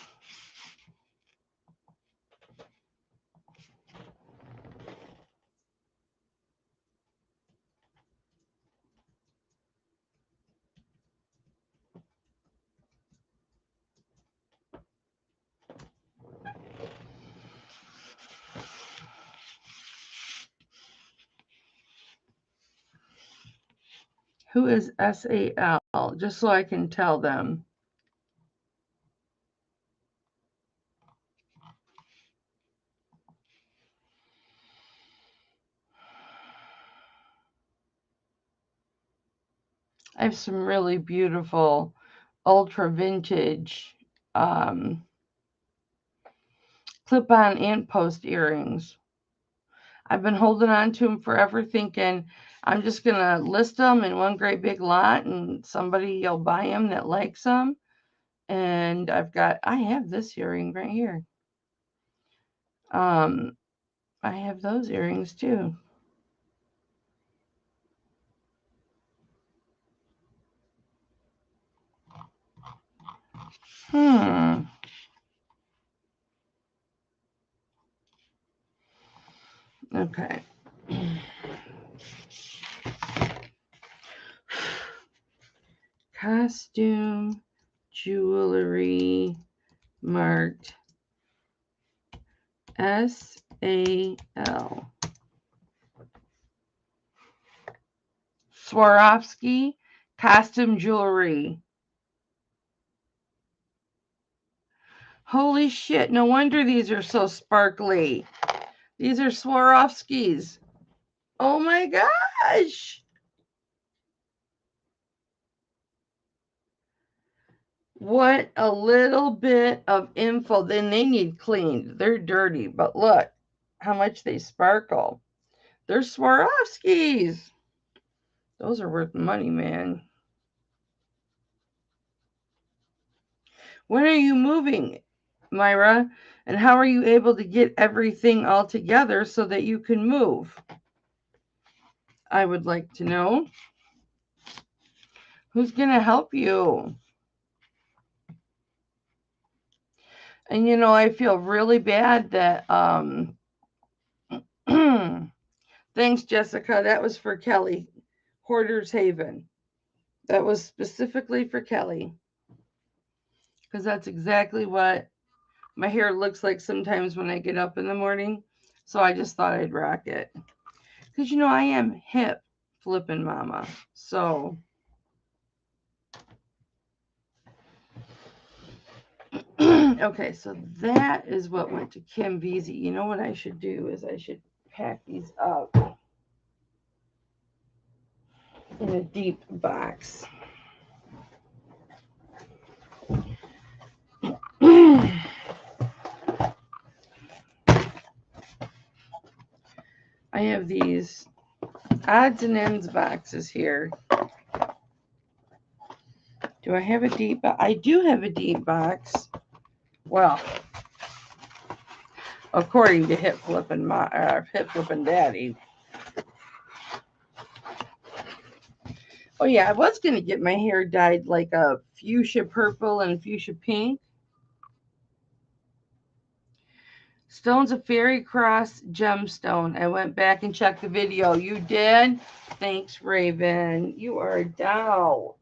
Who is SAL? Just so I can tell them. I have some really beautiful ultra vintage clip-on and post earrings. I've been holding on to them forever, thinking I'm just going to list them in one great big lot and somebody will buy them that likes them. And I have this earring right here. I have those earrings too. Okay. Costume, jewelry, marked SAL. Swarovski, costume jewelry. Holy shit, no wonder these are so sparkly. These are Swarovskis. Oh my gosh. What a little bit of info. Then they need cleaned. They're dirty, but look how much they sparkle. They're Swarovskis. Those are worth money, man. When are you moving, Myra? And how are you able to get everything all together so that you can move? I would like to know. Who's going to help you? And you know, I feel really bad that thanks, Jessica. That was for Kelly. Hoarder's Haven. That was specifically for Kelly. because that's exactly what my hair looks like sometimes when I get up in the morning. So I just thought I'd rock it. Because, you know, I am hip flipping mama. So okay, so that is what went to Kim Veazey. You know what I should do is I should pack these up in a deep box. I have these odds and ends boxes here. Do I have a deep box? I do have a deep box. Well, according to Hip Flippin' Daddy. Oh yeah, I was gonna get my hair dyed like a fuchsia purple and fuchsia pink. Stone's a fairy cross gemstone. I went back and checked the video. You did? Thanks, Raven. You are a doll.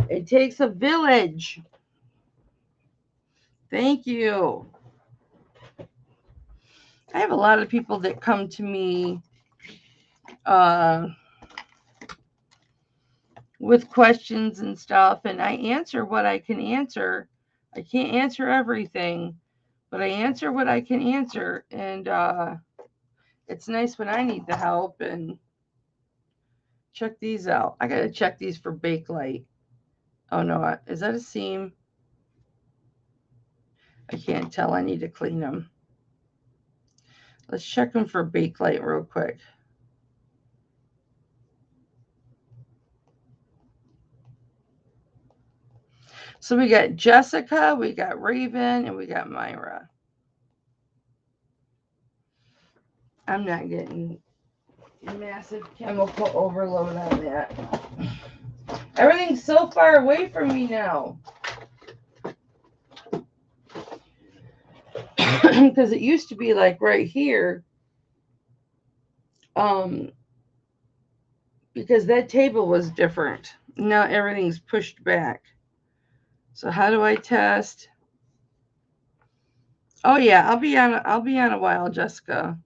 It takes a village. Thank you. I have a lot of people that come to me with questions and stuff, and I answer what I can answer. I can't answer everything, but I answer what I can answer, and it's nice when I need the help. And check these out. I gotta check these for bakelite. Oh no, is that a seam? I can't tell. I need to clean them. Let's check them for bakelite real quick. So we got Jessica, we got Raven, and we got Myra. I'm not getting massive chemical overload on that. Everything's so far away from me now. Because it used to be like right here. Because that table was different. Now everything's pushed back. So how do I test? Oh yeah, I'll be on a while, Jessica.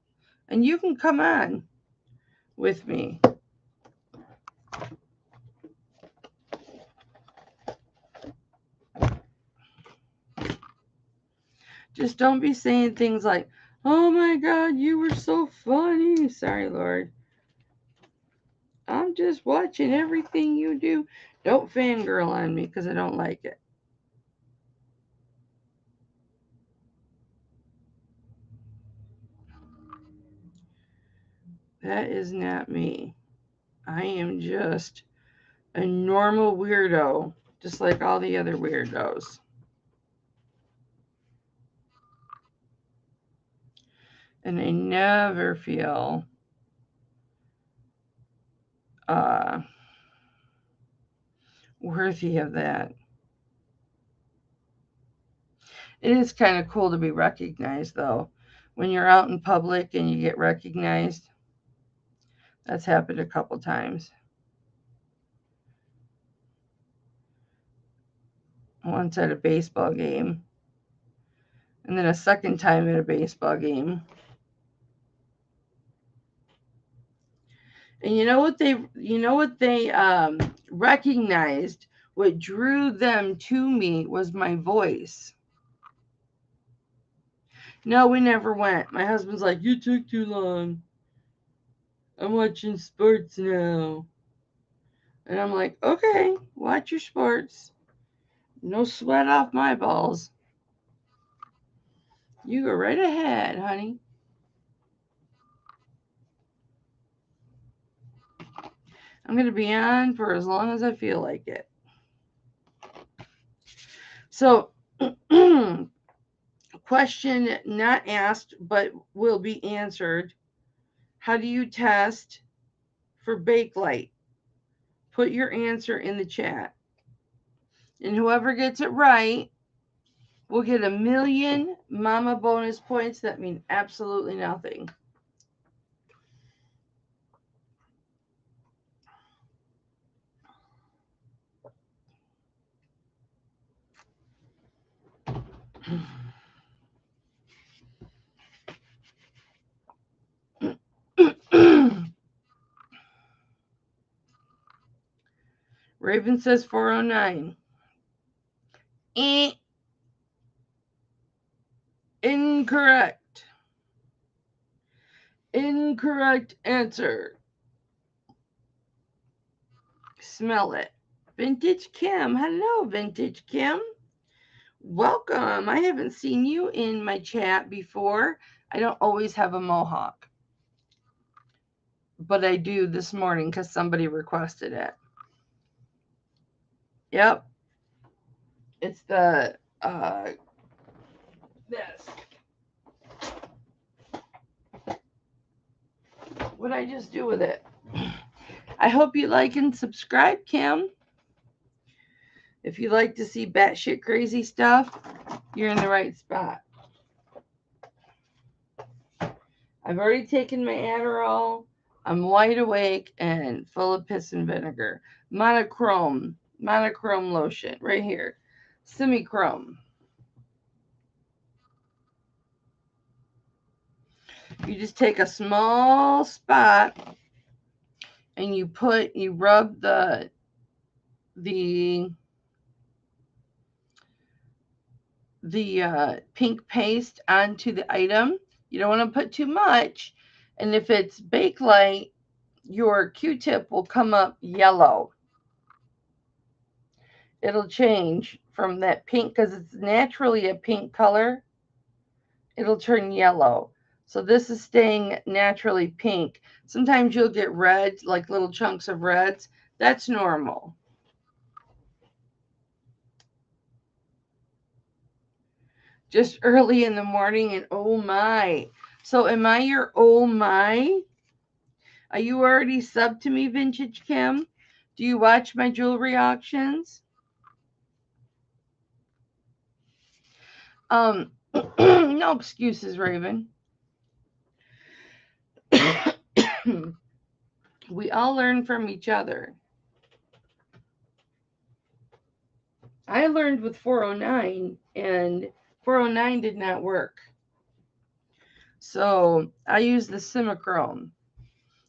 And you can come on with me. Just don't be saying things like, oh my God, you were so funny. Sorry, Lord. I'm just watching everything you do. Don't fangirl on me because I don't like it. That is not me. I am just a normal weirdo, just like all the other weirdos. And I never feel worthy of that. It is kind of cool to be recognized, though. When you're out in public and you get recognized, that's happened a couple times. Once at a baseball game, and then a second time at a baseball game. And you know what they recognized? What drew them to me was my voice. No, we never went. My husband's like, you took too long. I'm watching sports now. And I'm like, okay, watch your sports. No sweat off my balls. You go right ahead, honey. I'm going to be on for as long as I feel like it. So, question not asked, but will be answered. How do you test for bakelite? Put your answer in the chat. And whoever gets it right will get 1,000,000 mama bonus points that mean absolutely nothing. Raven says 409. Incorrect. Incorrect answer. Smell it. Vintage Kim. Hello, Vintage Kim. Welcome. I haven't seen you in my chat before. I don't always have a mohawk, but I do this morning because somebody requested it. Yep. It's the this. What'd I just do with it? I hope you like and subscribe, Kim. If you like to see batshit crazy stuff, you're in the right spot. I've already taken my Adderall. I'm wide awake and full of piss and vinegar. Monochrome lotion right here. Semichrome. You just take a small spot and you rub the pink paste onto the item. You don't want to put too much. And if it's Bakelite, your Q-tip will come up yellow. It'll change from that pink because it's naturally a pink color. It'll turn yellow. So this is staying naturally pink. Sometimes you'll get red, like little chunks of reds. That's normal. Just early in the morning and oh my. So am I your oh my? Are you already subbed to me, Vintage Kim? Do you watch my jewelry auctions? No excuses, Raven. We all learn from each other. I learned with 409 and 409 did not work. So I use the Semichrome.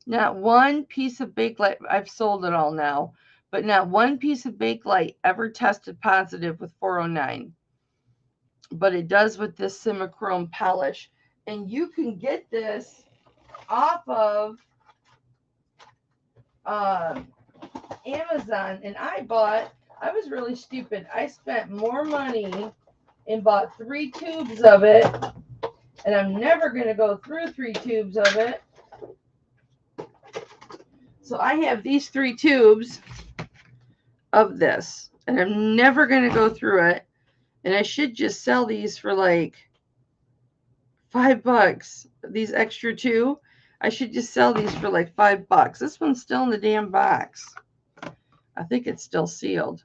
Not one piece of Bakelite, I've sold it all now, but not one piece of Bakelite ever tested positive with 409. But it does with this Semichrome polish. And you can get this off of Amazon. And I was really stupid. I spent more money and bought 3 tubes of it. And I'm never going to go through 3 tubes of it. So I have these 3 tubes of this. And I'm never going to go through it. And I should just sell these for like $5. These extra 2. I should just sell these for like $5. This one's still in the damn box. I think it's still sealed.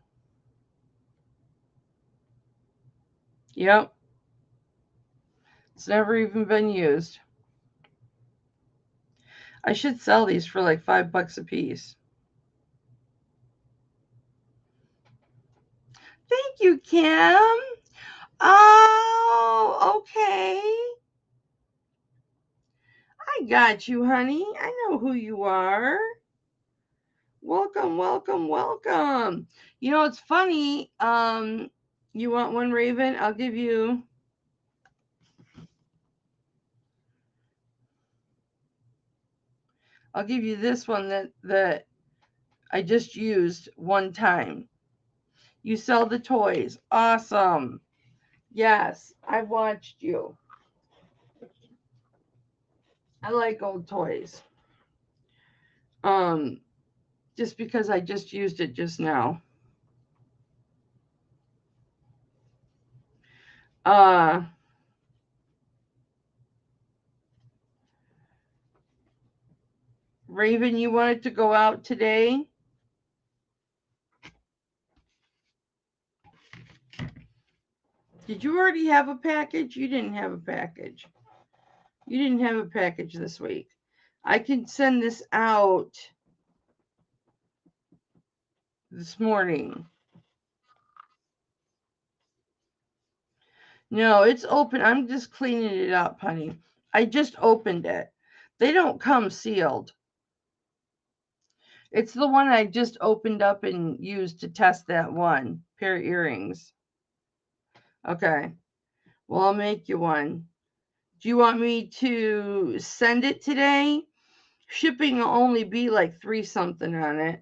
Yep. It's never even been used. I should sell these for like $5 a piece. Thank you, Kim. Oh, okay. I got you, honey. I know who you are. Welcome, welcome, welcome. You know, it's funny. You want one, Raven? I'll give you this one that I just used one time. You sell the toys. Awesome. Yes, I've watched you. I like old toys. Just because I just used it just now. Raven, you wanted to go out today? Did you already have a package? You didn't have a package. You didn't have a package this week. I can send this out this morning. No, it's open. I'm just cleaning it up, honey. I just opened it. They don't come sealed. It's the one I just opened up and used to test that one pair of earrings. Okay. Well, I'll make you one. Do you want me to send it today? Shipping will only be like $3 something on it.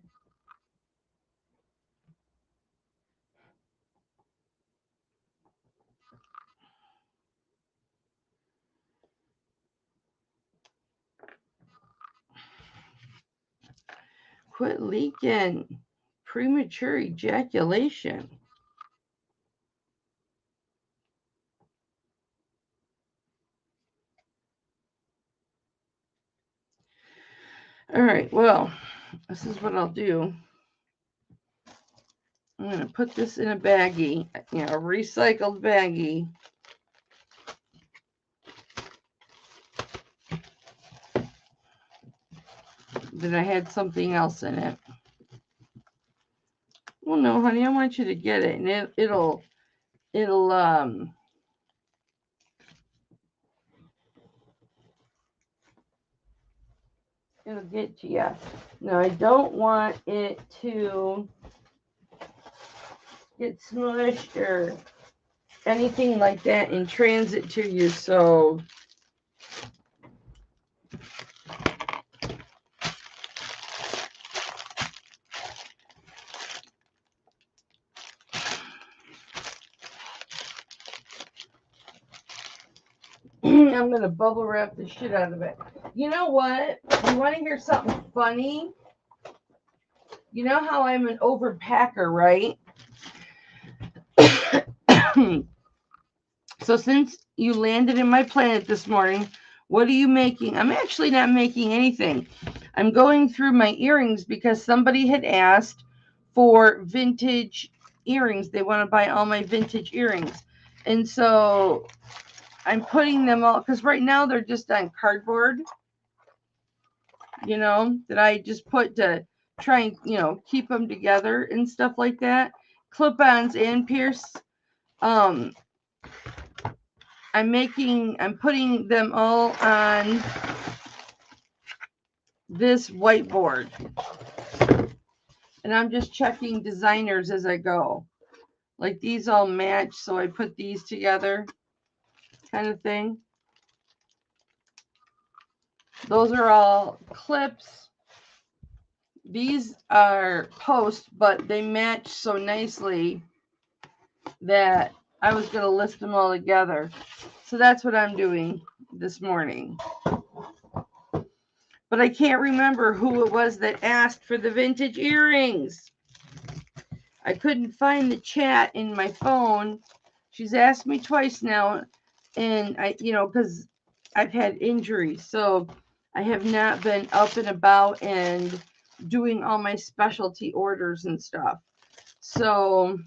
Quit leaking. Premature ejaculation. All right, well, this is what I'll do. I'm going to put this in a baggie, a recycled baggie. That I had something else in it. Well, no, honey, I want you to get it, and it'll get to you. Now, I don't want it to get smushed or anything like that in transit to you, so I'm going to bubble wrap the shit out of it. You know what? You want to hear something funny? You know how I'm an overpacker, right? So since you landed in my planet this morning, what are you making? I'm actually not making anything. I'm going through my earrings because somebody had asked for vintage earrings. They want to buy all my vintage earrings. And so I'm putting them all, because right now they're just on cardboard, that I just put to try and, keep them together and stuff like that. Clip-ons and pierce. I'm putting them all on this whiteboard. And I'm just checking designers as I go. Like these all match, so I put these together, kind of thing. Those are all clips. These are posts, but they match so nicely that I was going to list them all together. So that's what I'm doing this morning. But I can't remember who it was that asked for the vintage earrings. I couldn't find the chat in my phone. She's asked me twice now, and because I've had injuries, so I have not been up and about and doing all my specialty orders and stuff. So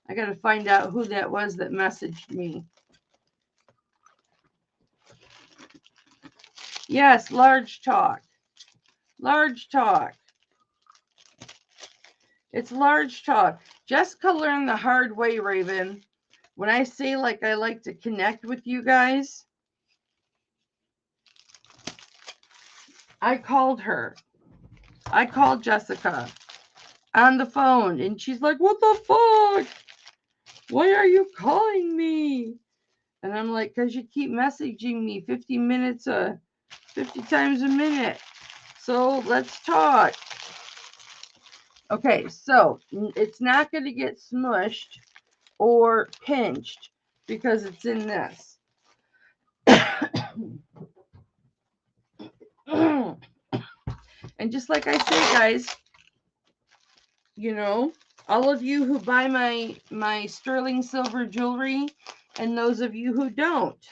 I got to find out who that was that messaged me. Yes, large talk. Large talk. It's large talk. Jessica learned the hard way, Raven. When I say like I like to connect with you guys, I called her. I called Jessica on the phone, and she's like, "What the fuck? Why are you calling me?" And I'm like, "Because you keep messaging me 50 times a minute. So let's talk." Okay, so it's not going to get smushed or pinched because it's in this. And just like I say, guys, all of you who buy my sterling silver jewelry and those of you who don't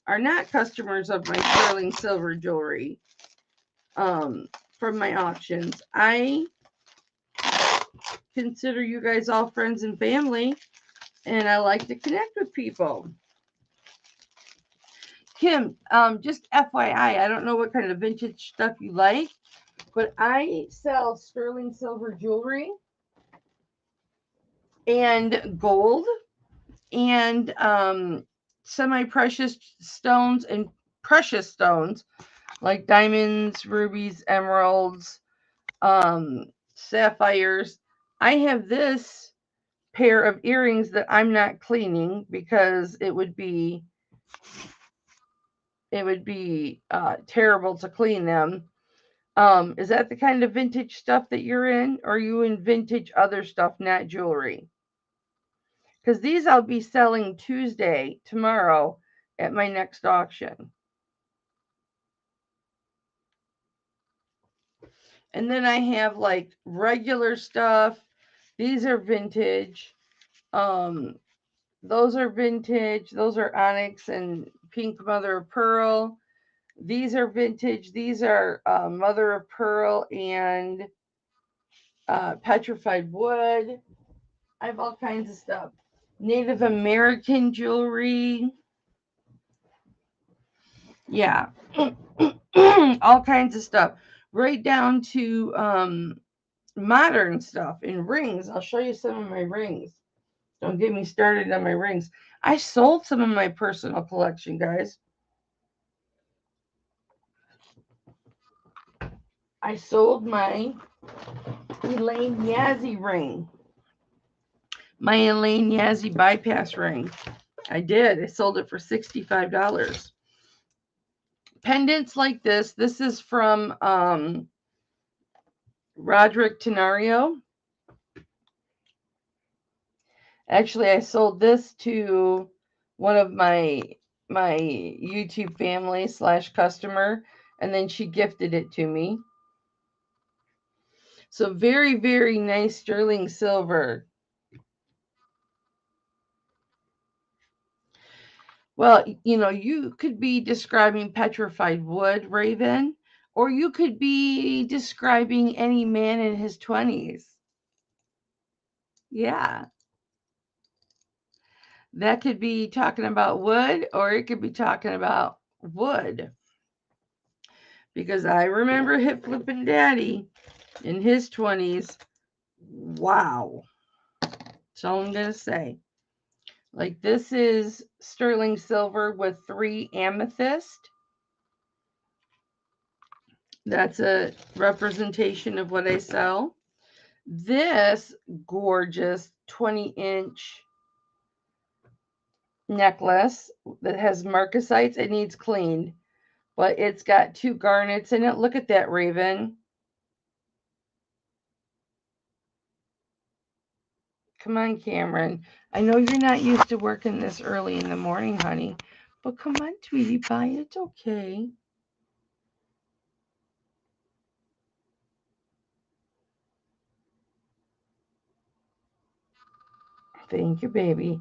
are not customers of my sterling silver jewelry from my auctions. I consider you guys all friends and family, and I like to connect with people. Kim, just FYI, I don't know what kind of vintage stuff you like, but I sell sterling silver jewelry and gold and semi-precious stones and precious stones like diamonds, rubies, emeralds, sapphires. I have this pair of earrings that I'm not cleaning because it would be terrible to clean them. Is that the kind of vintage stuff that you're in, or are you in vintage other stuff, not jewelry? Because these I'll be selling Tuesday, tomorrow, at my next auction. And then I have like regular stuff. These are vintage. Those are vintage. Those are onyx and pink mother of pearl. These are vintage. These are mother of pearl and petrified wood. I have all kinds of stuff. Native American jewelry. Yeah. All kinds of stuff. Right down to modern stuff in rings. I'll show you some of my rings. Don't get me started on my rings. I sold some of my personal collection, guys. I sold my Elaine Yazzie ring. My Elaine Yazzie bypass ring. I did. I sold it for $65. Pendants like this. This is from Roderick Tenario. Actually, I sold this to one of my YouTube family / customer, and then she gifted it to me. So very, very nice sterling silver. Well, you could be describing petrified wood, Raven, or you could be describing any man in his 20s. Yeah. That could be talking about wood, or it could be talking about wood. Because I remember hip flipping daddy in his 20s. Wow. That's all I'm going to say. Like, this is sterling silver with 3 amethyst. That's a representation of what I sell. This gorgeous 20-inch necklace that has marcasites, it needs cleaned, but it's got 2 garnets in it. Look at that, Raven. Come on, Cameron. I know you're not used to working this early in the morning, honey, but come on, Tweety Pie, it's okay. Thank you, baby.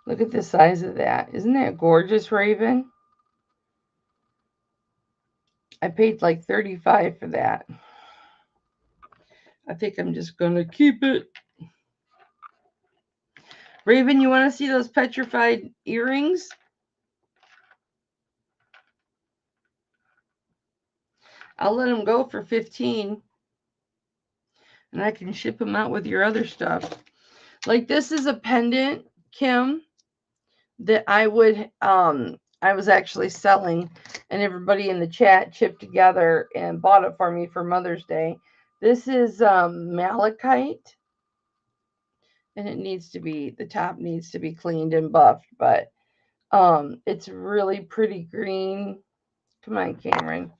Look at the size of that. Isn't that gorgeous, Raven? I paid like $35 for that. I think I'm just going to keep it. Raven, you want to see those petrified earrings? I'll let them go for $15. And I can ship them out with your other stuff. Like, this is a pendant, Kim, that I was actually selling, and everybody in the chat chipped together and bought it for me for Mother's Day. This is malachite, and the top needs to be cleaned and buffed, but it's really pretty green. Come on, Cameron.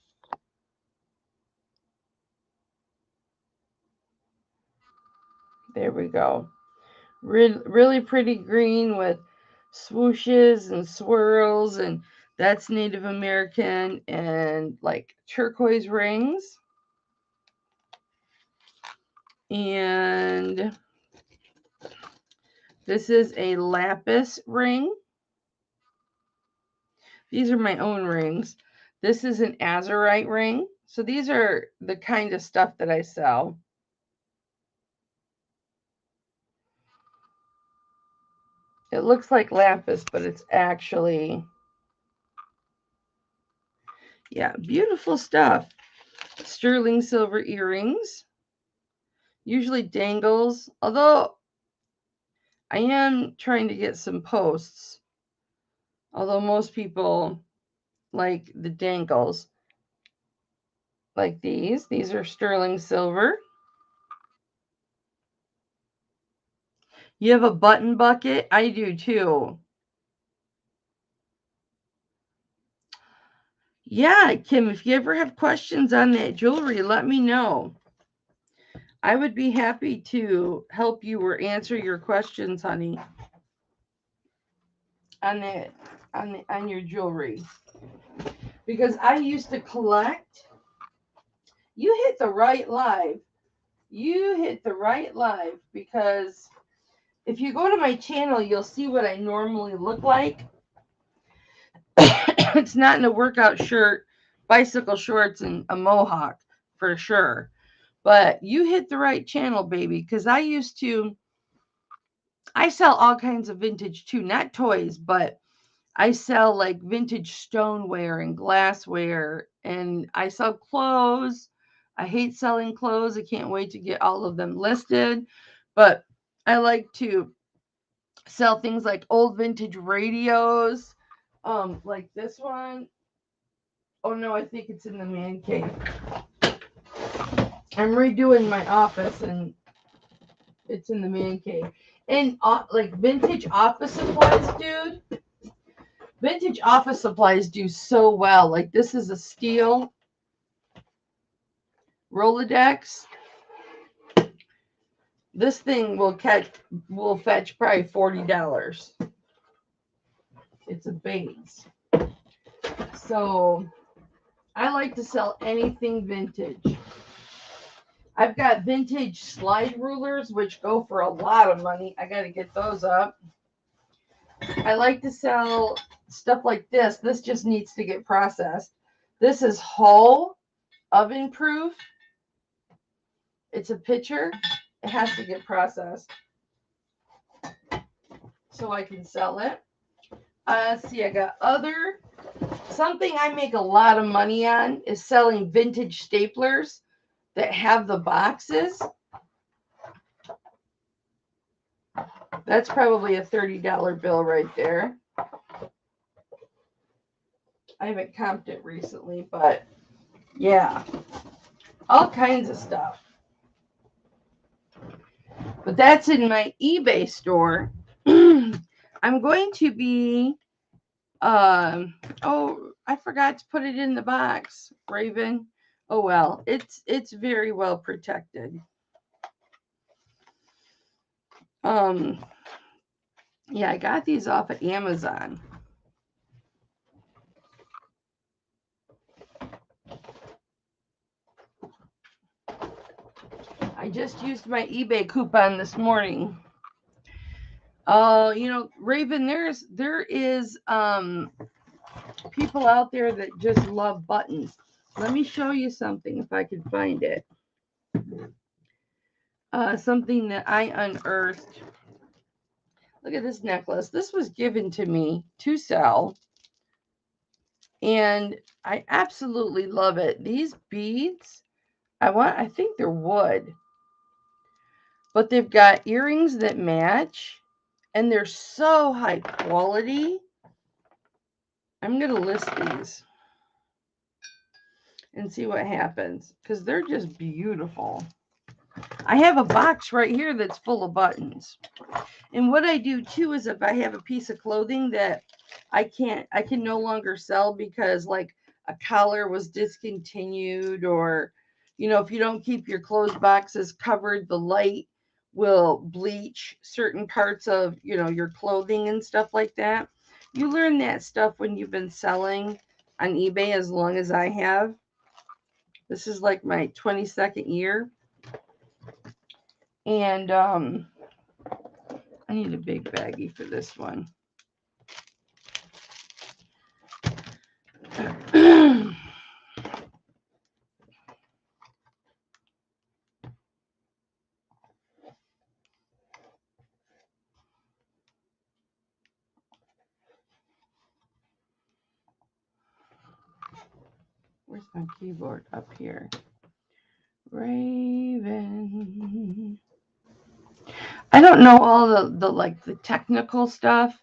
There we go. Really pretty green with swooshes and swirls, and that's Native American and like turquoise rings. And this is a lapis ring. These are my own rings. This is an azurite ring. So these are the kind of stuff that I sell. It looks like lapis, but it's actually, yeah, beautiful stuff. Sterling silver earrings. Usually dangles, although I am trying to get some posts. Although most people like the dangles. like these. These are sterling silver. You have a button bucket? I do too. Yeah, Kim, if you ever have questions on that jewelry, let me know. I would be happy to help you or answer your questions, honey, on that on your jewelry. Because I used to collect. You hit the right live. You hit the right live because if you go to my channel, you'll see what I normally look like. It's not in a workout shirt, bicycle shorts, and a mohawk for sure. But you hit the right channel, baby, because I sell all kinds of vintage too, not toys, but I sell like vintage stoneware and glassware, and I sell clothes. I hate selling clothes. I can't wait to get all of them listed, but I like to sell things like old vintage radios, like this one. Oh no, I think it's in the man cave. I'm redoing my office and it's in the man cave. And like vintage office supplies, dude. Vintage office supplies do so well. Like this is a steel Rolodex. This thing will fetch probably $40. It's a Bates. So I like to sell anything vintage. I've got vintage slide rulers, which go for a lot of money. I got to get those up. I like to sell stuff like this. This just needs to get processed. This is Hull oven proof. It's a pitcher. It has to get processed so I can sell it. See, I got something I make a lot of money on is selling vintage staplers that have the boxes. That's probably a $30 bill right there. I haven't comped it recently, but yeah, all kinds of stuff. But that's in my eBay store. I'm going to be, oh, I forgot to put it in the box, Raven. Oh well, it's very well protected. Yeah, I got these off of Amazon. I just used my eBay coupon this morning. Raven, there is people out there that just love buttons. Let me show you something if I can find it. Something that I unearthed. Look at this necklace. This was given to me to sell. And I absolutely love it. These beads, I think they're wood. But they've got earrings that match. And they're so high quality. I'm going to list these and see what happens. Because they're just beautiful. I have a box right here that's full of buttons. And what I do too is if I have a piece of clothing that I can no longer sell because like a collar was discontinued, or if you don't keep your clothes boxes covered, the light will bleach certain parts of your clothing and stuff like that. You learn that stuff when you've been selling on eBay as long as I have. This is like my 22nd year. And I need a big baggie for this one. Where's my keyboard? Up here. Raven. I don't know all the technical stuff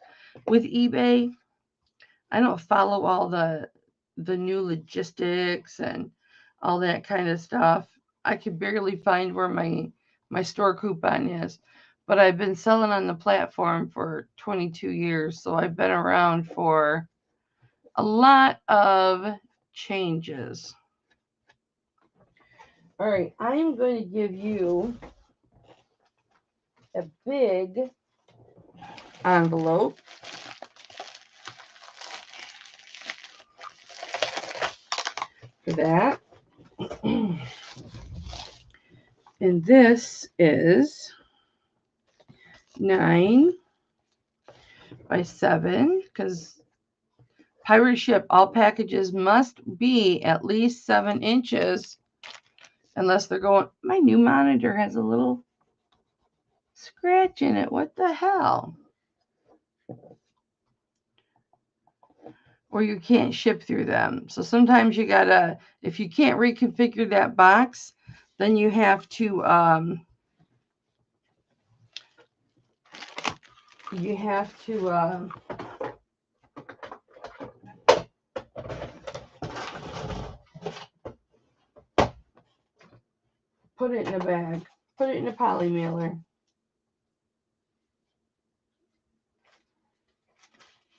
with eBay. I don't follow all the new logistics and all that kind of stuff. I could barely find where my store coupon is. But I've been selling on the platform for 22 years, so I've been around for a lot of changes. All right, I'm going to give you a big envelope. For that. And this is 9 by 7 because pirate ship, all packages must be at least 7 inches unless they're going. My new monitor has a little scratch in it. What the hell? Or you can't ship through them. So sometimes you gotta, if you can't reconfigure that box, then you have to put it in a bag, put it in a poly mailer.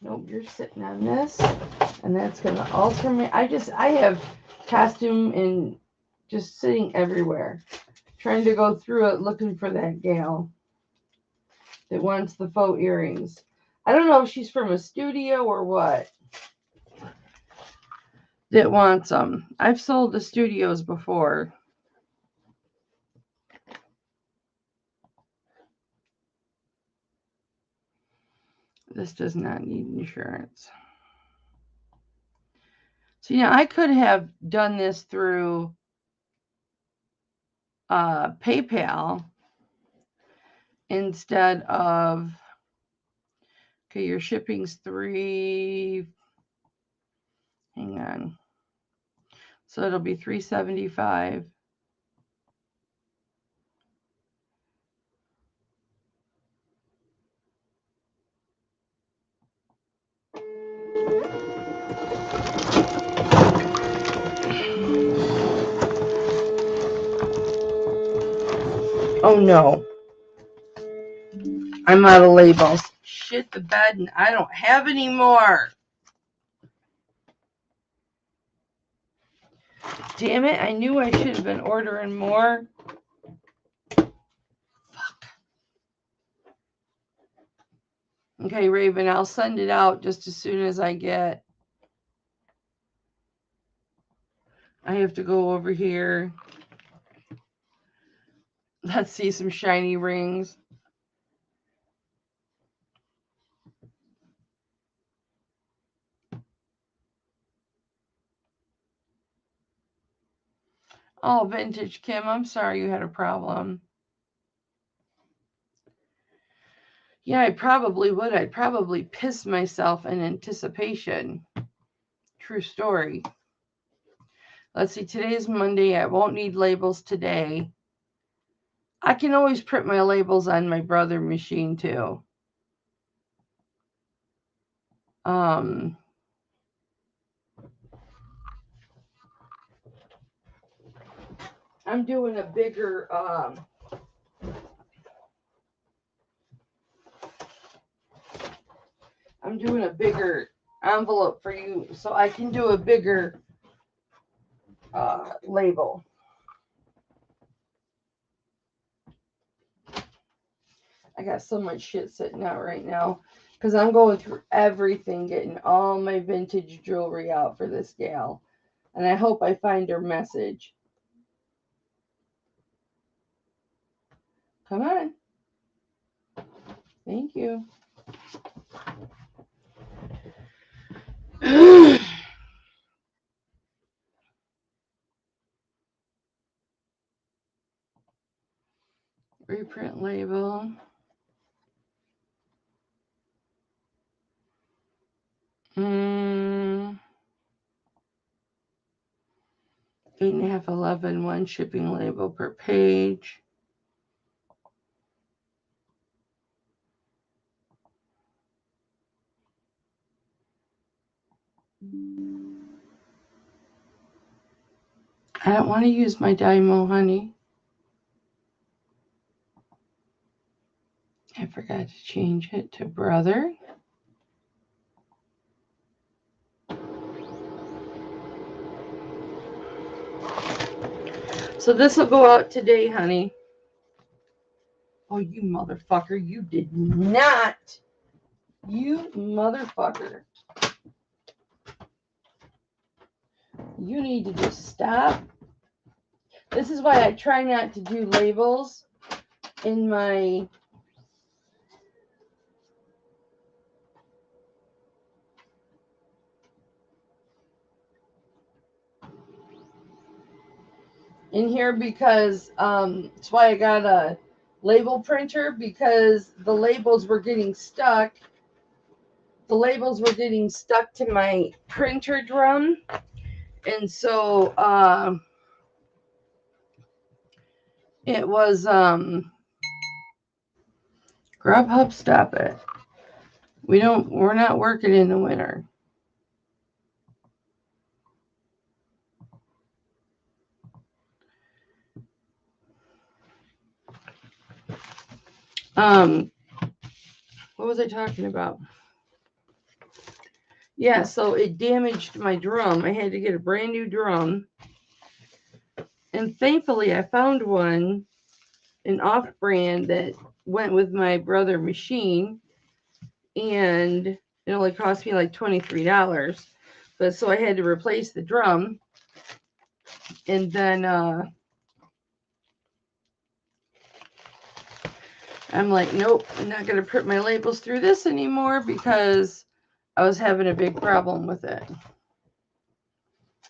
Nope, you're sitting on this, and that's gonna alter me. I have costume and just sitting everywhere, trying to go through it looking for that gal that wants the faux earrings. I don't know if she's from a studio or what that wants them. I've sold to studios before. This does not need insurance. So, I could have done this through PayPal instead of, okay, your shipping's $3. Hang on. So it'll be $3.75. Oh no. I'm out of labels. Shit the bed and I don't have any more. Damn it, I knew I should have been ordering more. Fuck. Okay, Raven, I'll send it out just as soon as I get. I have to go over here. Let's see some shiny rings. Oh, vintage Kim, I'm sorry you had a problem. Yeah, I probably would. I'd probably piss myself in anticipation. True story. Let's see, today's Monday. I won't need labels today. I can always print my labels on my brother machine too. I'm doing a bigger envelope for you so I can do a bigger label. I got so much shit sitting out right now because I'm going through everything, getting all my vintage jewelry out for this gal. And I hope I find her message. Come on. Thank you. Reprint label. 8.5, 11, 1 shipping label per page. I don't want to use my Dymo, honey. I forgot to change it to brother. So this will go out today, honey. Oh, you motherfucker. You did not. You motherfucker. You need to just stop. This is why I try not to do labels in my... in here, because that's why I got a label printer, because the labels were getting stuck. The labels were getting stuck to my printer drum. And so it was Grubhub, stop it. We're not working in the winter. What was I talking about? Yeah, so it damaged my drum. I had to get a brand new drum. And thankfully I found one, an off-brand that went with my brother machine, and it only cost me like $23. But so I had to replace the drum, and then I'm like, nope, I'm not gonna print my labels through this anymore because I was having a big problem with it.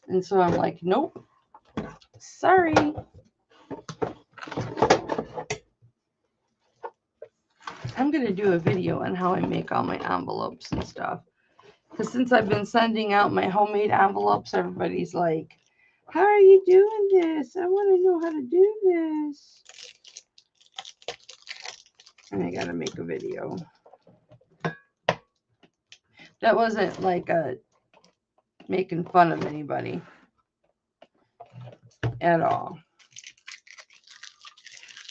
And so I'm like, nope, sorry. I'm gonna do a video on how I make all my envelopes and stuff. Because since I've been sending out my homemade envelopes, everybody's like, how are you doing this? I want to know how to do this. And I gotta make a video. That wasn't like making fun of anybody at all.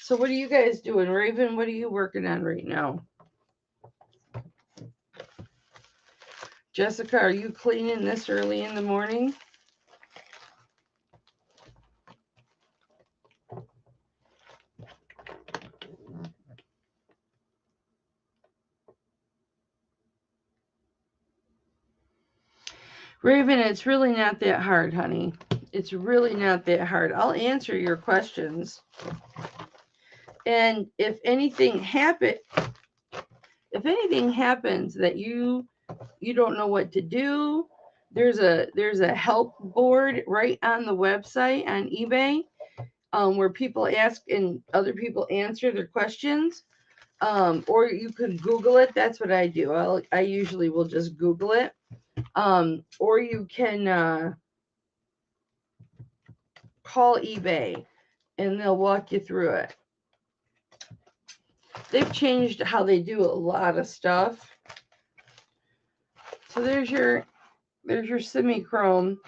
So what are you guys doing? Raven, what are you working on right now? Jessica, are you cleaning this early in the morning? Raven, it's really not that hard, honey. It's really not that hard. I'll answer your questions. And if anything happens that you don't know what to do, there's a help board right on the website on eBay, where people ask and other people answer their questions. Or you could Google it. That's what I do. I usually will just Google it. Or you can call eBay and they'll walk you through it. They've changed how they do a lot of stuff. So there's your semi-chrome.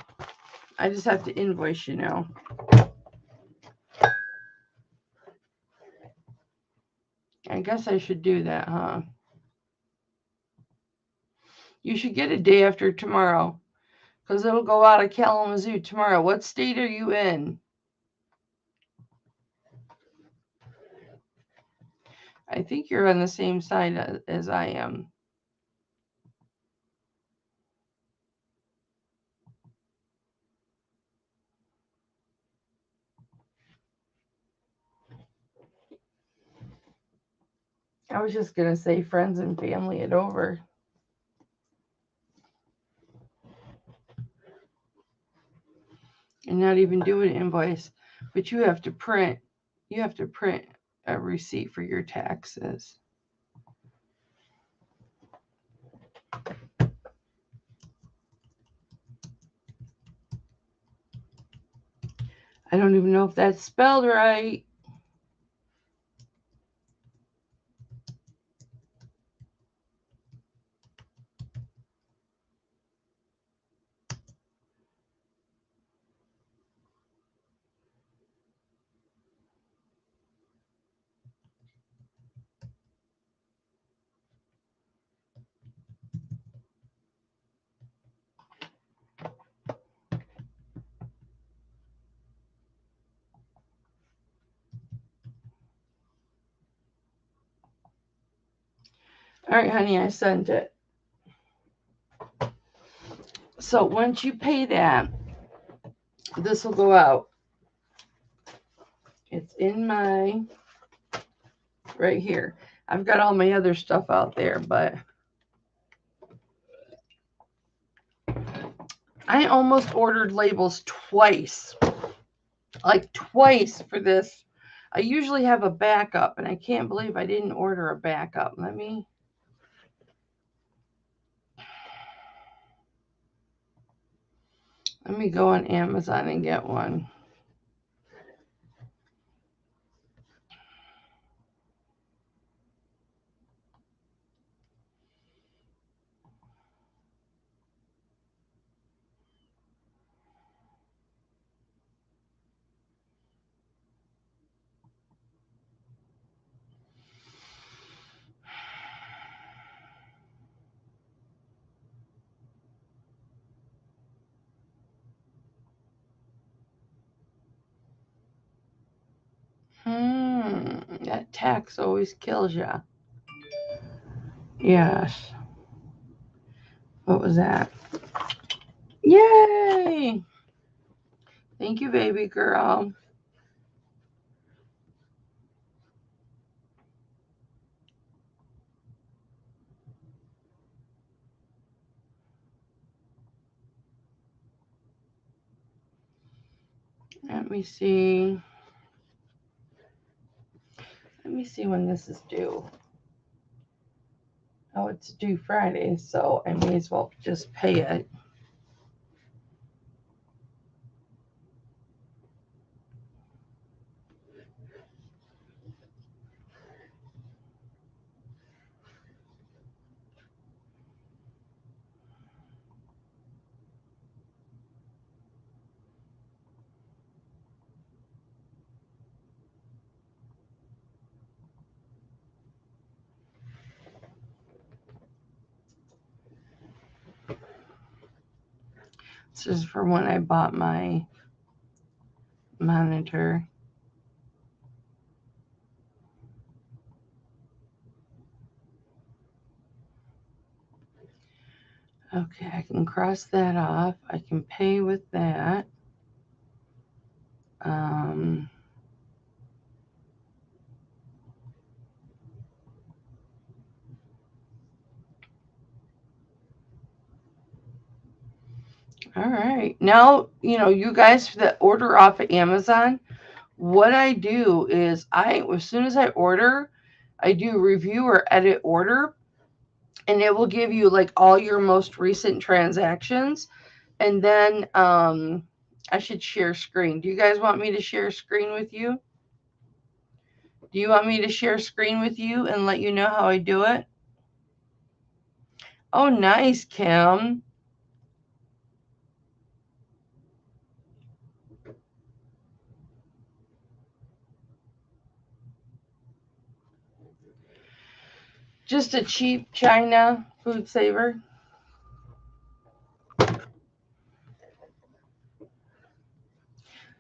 I just have to invoice you now. I guess I should do that, huh? You should get a day after tomorrow, because it'll go out of Kalamazoo tomorrow. What state are you in? I think you're on the same side as I am. I was just going to say friends and family it over. And not even do an invoice. But you have to print a receipt for your taxes. I don't even know if that's spelled right. All right, honey, I sent it. So once you pay that, this will go out. It's in my, right here. I've got all my other stuff out there, but I almost ordered labels twice. Like twice for this. I usually have a backup, and I can't believe I didn't order a backup. Let me go on Amazon and get one. That tax always kills ya. Yes. What was that? Yay! Thank you, baby girl. Let me see. Let me see when this is due. Oh, it's due Friday, so I may as well just pay it. This is for when I bought my monitor. Okay, I can cross that off. I can pay with that. All right. Now, you guys that order off of Amazon, what I do is as soon as I order, I do review or edit order, and it will give you like all your most recent transactions. And then I should share screen. Do you guys want me to share screen with you? Do you want me to share screen with you and let you know how I do it? Oh, nice, Kim. Just a cheap China food saver.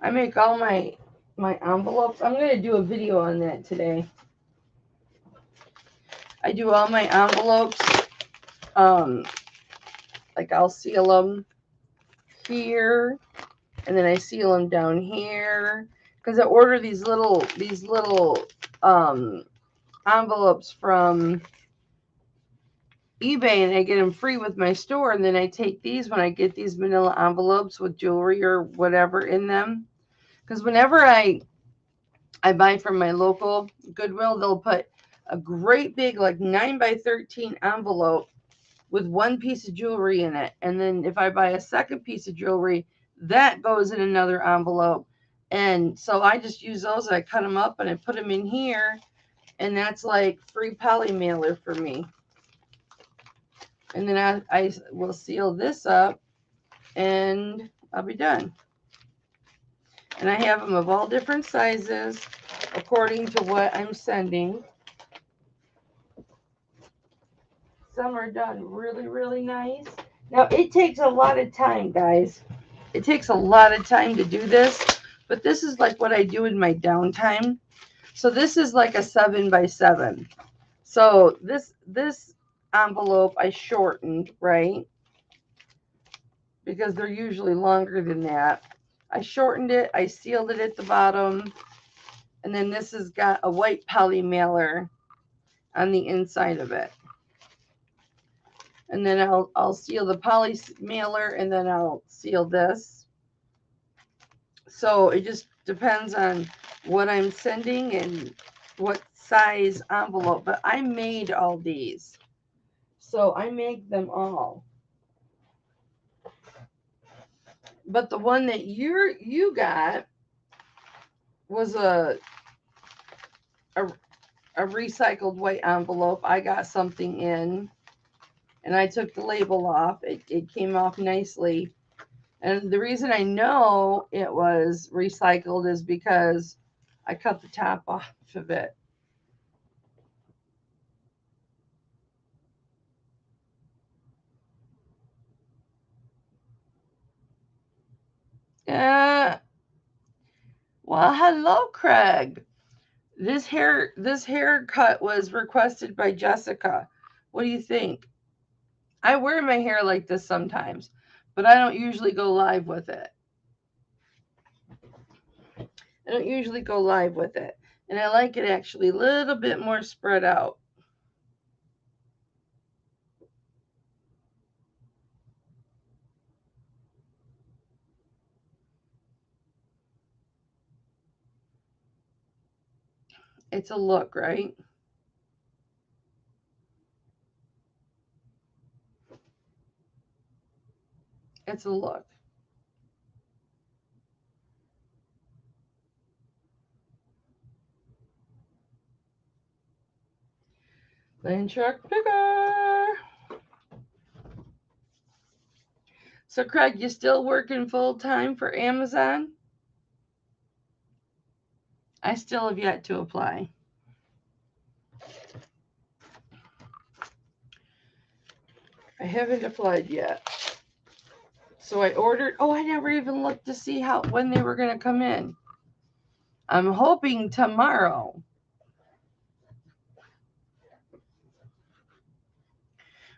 I make all my envelopes. I'm going to do a video on that today. I do all my envelopes. Like I'll seal them here, and then I seal them down here, because I order these little envelopes from eBay, and I get them free with my store. And then I take these when I get these manila envelopes with jewelry or whatever in them, because whenever I buy from my local Goodwill, they'll put a great big like 9x13 envelope with one piece of jewelry in it. And then if I buy a second piece of jewelry, that goes in another envelope. And so I just use those. I cut them up and I put them in here. And that's like free poly mailer for me. And then I will seal this up and I'll be done. And I have them of all different sizes according to what I'm sending. Some are done really, really nice. Now, it takes a lot of time, guys. It takes a lot of time to do this, but this is like what I do in my downtime. So this is like a 7x7. So this envelope I shortened, right? Because they're usually longer than that. I shortened it, I sealed it at the bottom, and then this has got a white poly mailer on the inside of it. And then I'll seal the poly mailer, and then I'll seal this. So it just depends on what I'm sending and what size envelope. But I made all these. So I make them all. But the one that you got was a recycled white envelope. I got something in, and I took the label off. It came off nicely. And the reason I know it was recycled is because I cut the top off of it. Well, hello, Craig. This haircut was requested by Jessica. What do you think? I wear my hair like this sometimes, but I don't usually go live with it. I don't usually go live with it. And I like it actually a little bit more spread out. It's a look, right? It's a look. Land Shark Picker. So, Craig, you still working full time for Amazon? I still have yet to apply. I haven't applied yet. So I ordered. Oh, I never even looked to see when they were going to come in. I'm hoping tomorrow.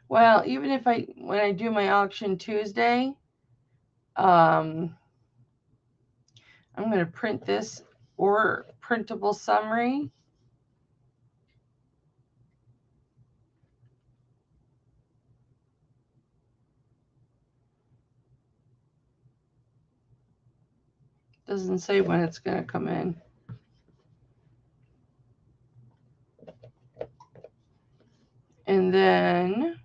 Well, even if when I do my auction Tuesday, I'm going to print this or printable summary. Doesn't say when it's going to come in. And then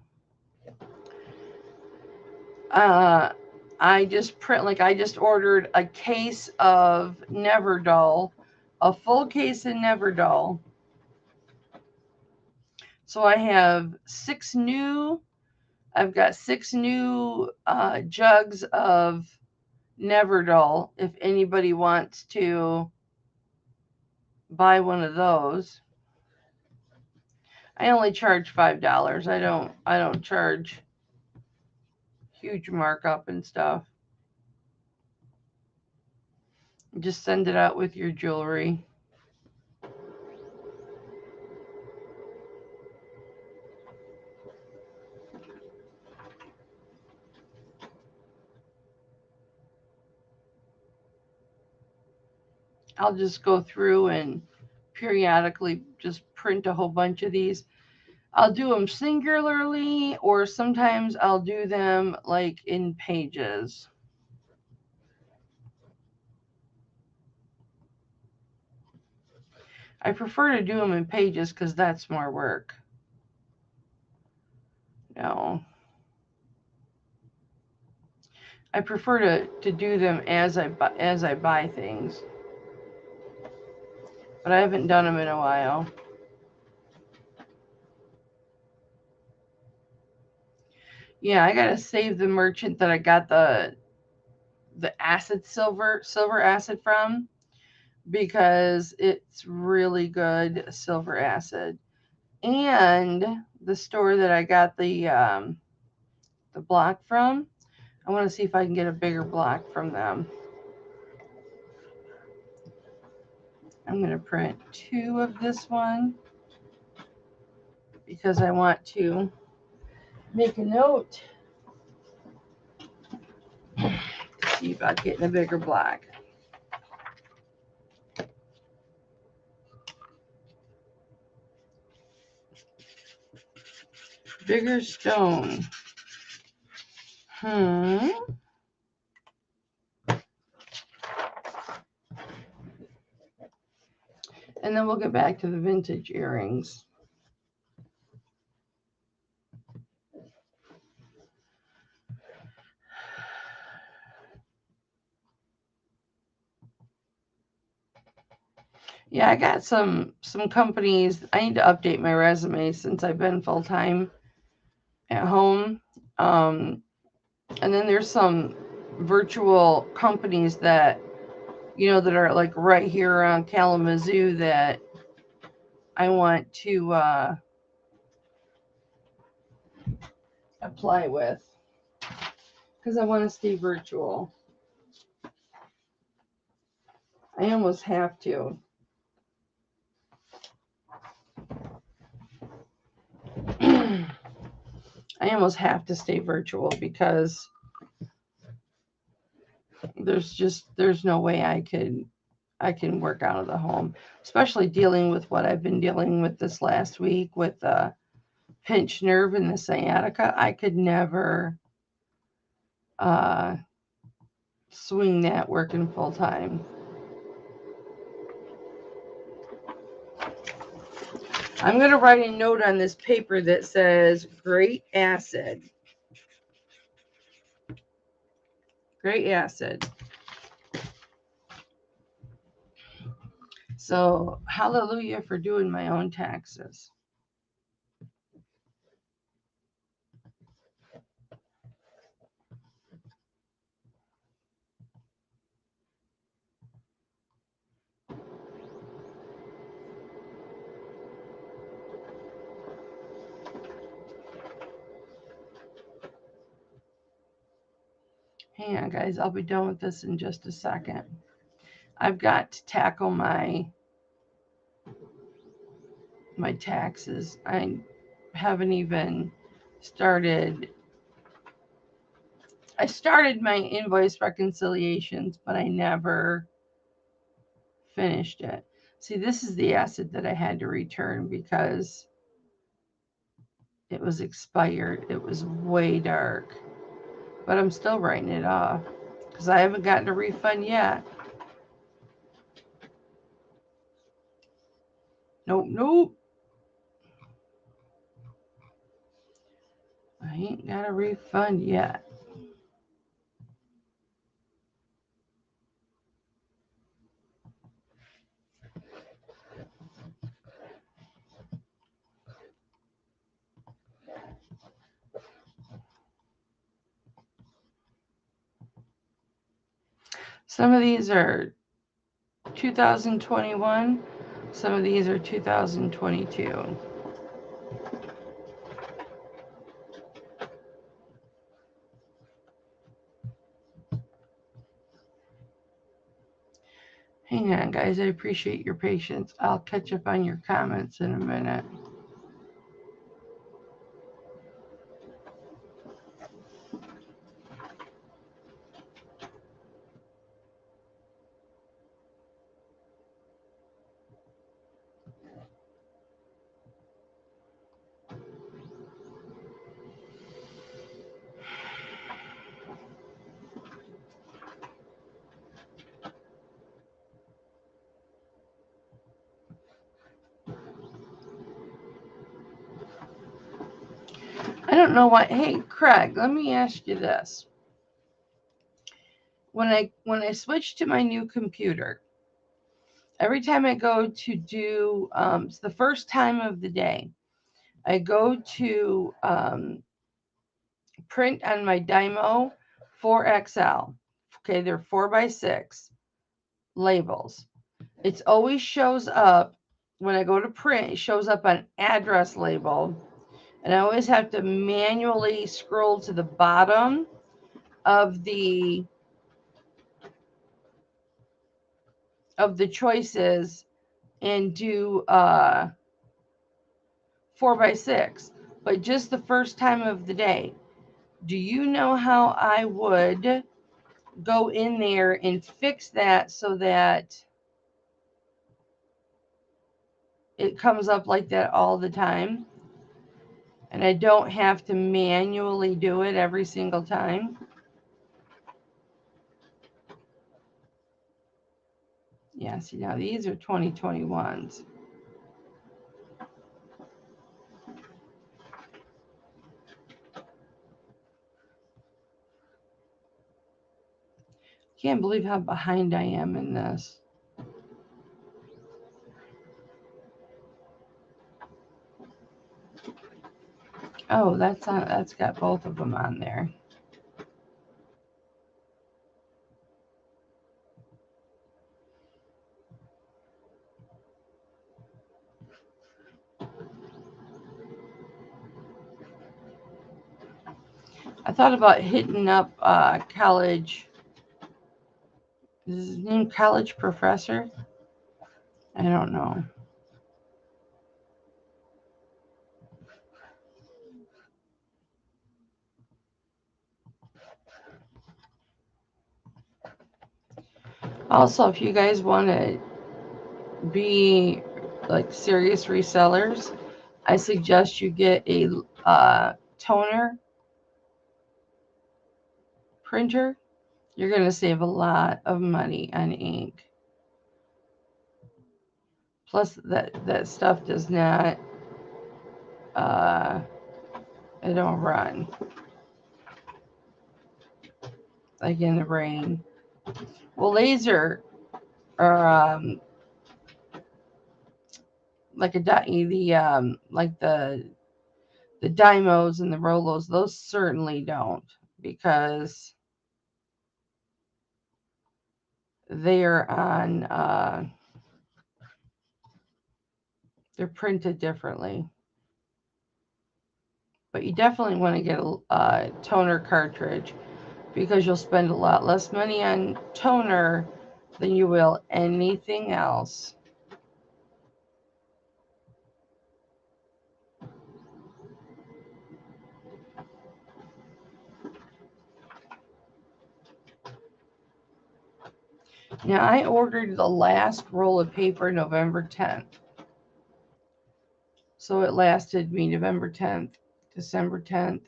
I just ordered a case of Neverdull, a full case of Neverdull. So I've got 6 new jugs of Neverdull if anybody wants to buy one of those. I only charge $5. I don't charge huge markup and stuff. Just send it out with your jewelry. I'll just go through and periodically just print a whole bunch of these. I'll do them singularly, or sometimes I'll do them like in pages. I prefer to do them in pages because that's more work. No. I prefer to do them as I buy things. But I haven't done them in a while. Yeah, I gotta save the merchant that I got the acid silver acid from, because it's really good silver acid. And the store that I got the block from, I want to see if I can get a bigger block from them. I'm going to print 2 of this one. because I want to make a note to see about getting a bigger block. Bigger stone. And then we'll get back to the vintage earrings. Yeah, I got some companies. I need to update my resume since I've been full-time at home. And then there's some virtual companies that, that are like right here around Kalamazoo that I want to apply with because I want to stay virtual. I almost have to. I almost have to stay virtual because there's no way I can work out of the home, especially dealing with what I've been dealing with this last week with the pinched nerve and the sciatica. I could never swing that working full time. I'm going to write a note on this paper that says great acid. Great acid. So, hallelujah for doing my own taxes. Hang on, guys. I'll be done with this in just a second. I've got to tackle my taxes. I haven't even started. I started my invoice reconciliations, but I never finished it. See, this is the acid that I had to return because it was expired. It was way dark. But I'm still writing it off because I haven't gotten a refund yet. Nope. I ain't got a refund yet. Some of these are 2021. Some of these are 2022. Hang on, guys. I appreciate your patience. I'll catch up on your comments in a minute. I don't know why. Hey, Craig, let me ask you this. When I switch to my new computer, every time I go to do, it's the first time of the day, I go to print on my Dymo 4XL. Okay, they're 4x6 labels. It always shows up when I go to print, it shows up on address label. And I always have to manually scroll to the bottom of the choices and do 4x6, but just the first time of the day. Do you know how I would go in there and fix that so that it comes up like that all the time? And I don't have to manually do it every single time. Yeah, see, now these are 2021s. Can't believe how behind I am in this. Oh, that's got both of them on there. I thought about hitting up college. Is his name College Professor? I don't know. Also, if you guys want to be like serious resellers, I suggest you get a toner printer. You're going to save a lot of money on ink. Plus, that stuff does not, it don't run like in the rain. Well, laser or like the Dymos and the Rolos, those certainly don't, because they are on they're printed differently. But you definitely want to get a toner cartridge, because you'll spend a lot less money on toner than you will anything else. Now, I ordered the last roll of paper November 10th. So it lasted me November 10th, December 10th,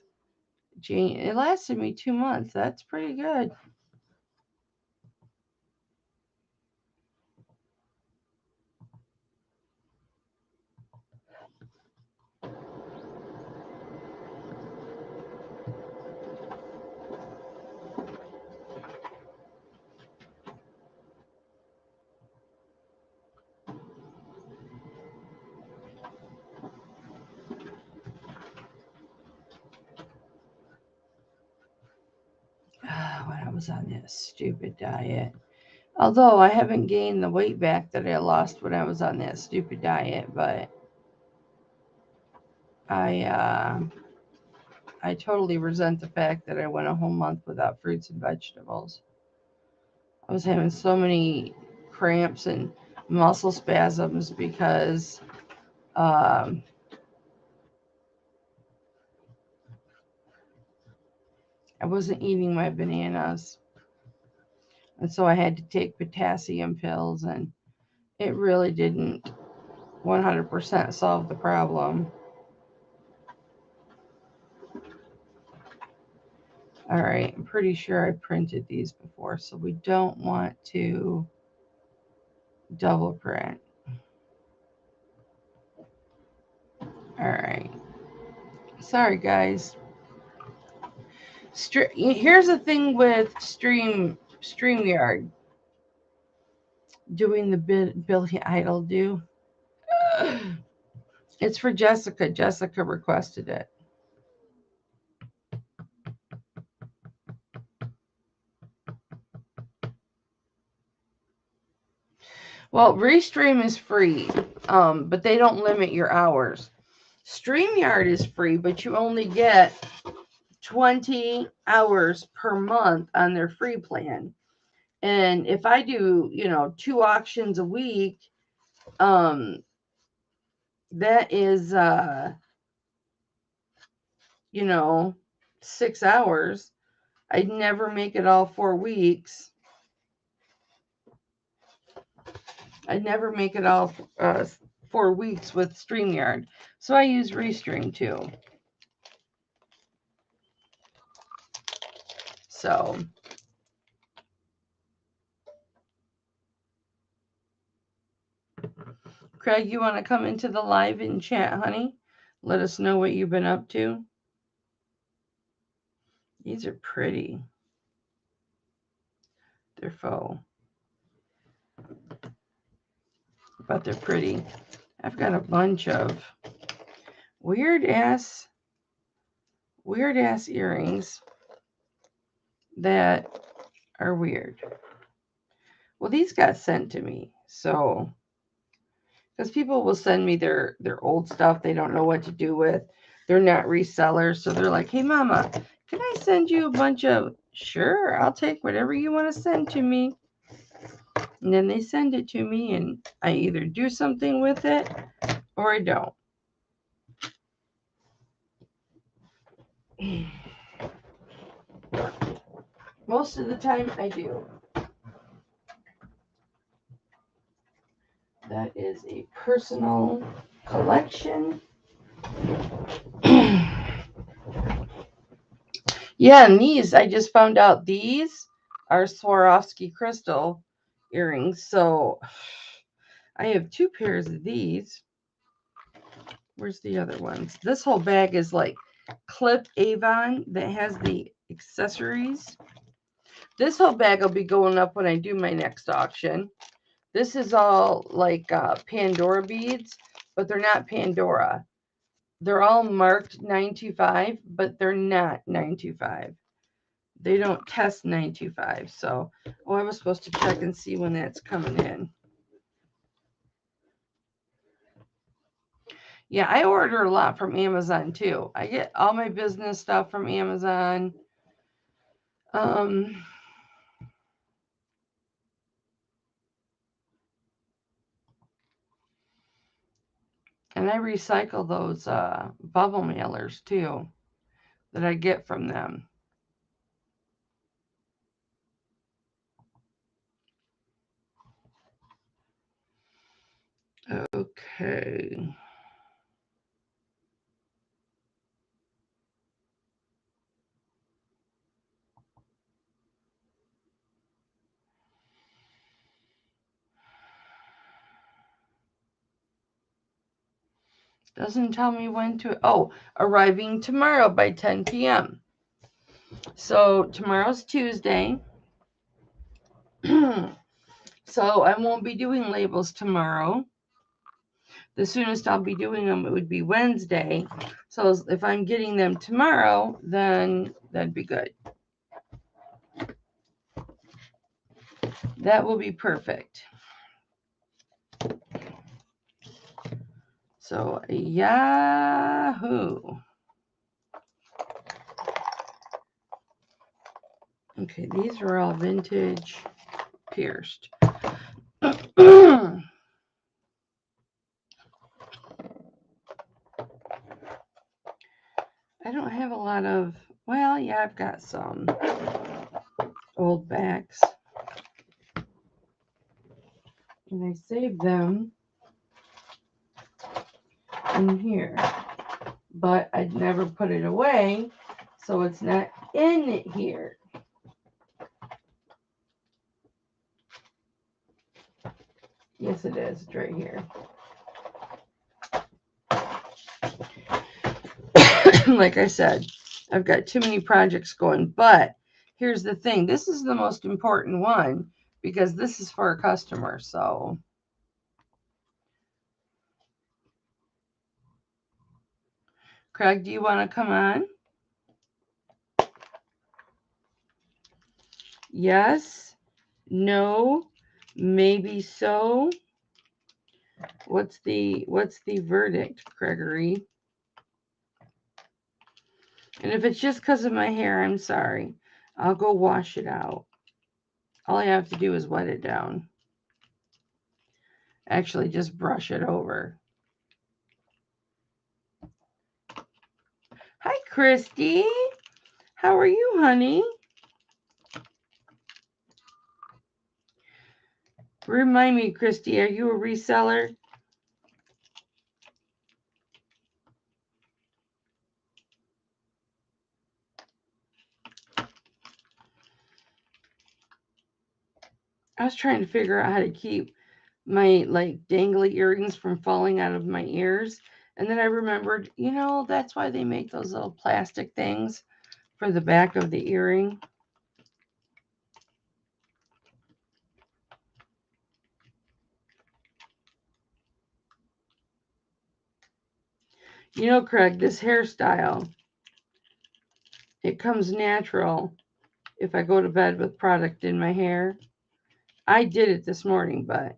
it lasted me 2 months. That's pretty good. When I was on this stupid diet. Although I haven't gained the weight back that I lost when I was on that stupid diet, but I totally resent the fact that I went a whole month without fruits and vegetables. I was having so many cramps and muscle spasms because I wasn't eating my bananas. And so I had to take potassium pills, and it really didn't 100% solve the problem. All right, I'm pretty sure I printed these before, so we don't want to double print. All right. Sorry, guys. Here's the thing with StreamYard doing the Billy Idol do. It's for Jessica. Jessica requested it. Well, Restream is free, but they don't limit your hours. StreamYard is free, but you only get 20 hours per month on their free plan. And if I do, 2 auctions a week, that is, 6 hours. I'd never make it all 4 weeks. I'd never make it all 4 weeks with StreamYard. So I use Restream too. So Craig, you want to come into the live and chat, honey? Let us know what you've been up to. These are pretty. They're faux. But they're pretty. I've got a bunch of weird ass earrings that are weird. Well, these got sent to me. So, because people will send me their old stuff they don't know what to do with. They're not resellers. So they're like, hey, mama, can I send you a bunch of, sure, I'll take whatever you want to send to me. And then they send it to me and I either do something with it or I don't. Most of the time I do. That is a personal collection. Yeah, and these, I just found out these are Swarovski crystal earrings. So I have 2 pairs of these. Where's the other ones? This whole bag is like clipped Avon that has the accessories. This whole bag will be going up when I do my next auction. This is all like Pandora beads, but they're not Pandora. They're all marked 925, but they're not 925. They don't test 925. So, I was supposed to check and see when that's coming in. Yeah, I order a lot from Amazon too. I get all my business stuff from Amazon. And I recycle those bubble mailers too that I get from them. Okay. Doesn't tell me when to. Oh, arriving tomorrow by 10 p.m. So tomorrow's Tuesday. So I won't be doing labels tomorrow. The soonest I'll be doing them, it would be Wednesday. So if I'm getting them tomorrow, then that'd be good. That will be perfect. So, Yahoo. Okay, these are all vintage pierced. I don't have a lot of, well, yeah, I've got some old backs. And I saved them in here. But I'd never put it away, so it's not in here. Yes, it is. It's right here. Like I said, I've got too many projects going, but here's the thing. This is the most important one because this is for a customer. So Craig, do you want to come on? Yes, no, maybe so. What's the verdict, Gregory? And if it's just because of my hair, I'm sorry. I'll go wash it out. All I have to do is wet it down. Actually, just brush it over. Christy. How are you, honey? Remind me, Christy, are you a reseller? I was trying to figure out how to keep my like dangly earrings from falling out of my ears. And then I remembered, you know, that's why they make those little plastic things for the back of the earring. You know, Craig, this hairstyle, it comes natural if I go to bed with product in my hair. I did it this morning, but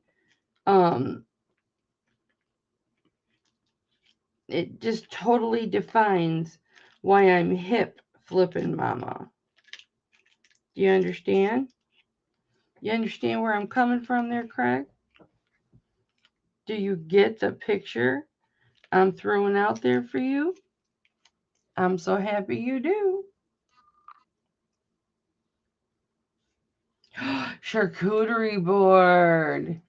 it just totally defines why I'm hip flipping mama. Do you understand? You understand where I'm coming from there, Craig? Do you get the picture I'm throwing out there for you? I'm so happy you do. Charcuterie board.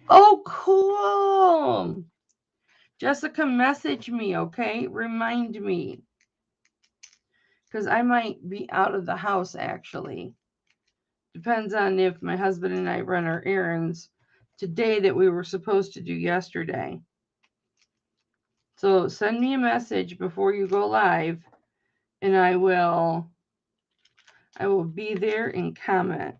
Oh, cool. Jessica, message me, okay? Remind me. Because I might be out of the house, actually. Depends on if my husband and I run our errands today that we were supposed to do yesterday. So send me a message before you go live, and I will be there and comment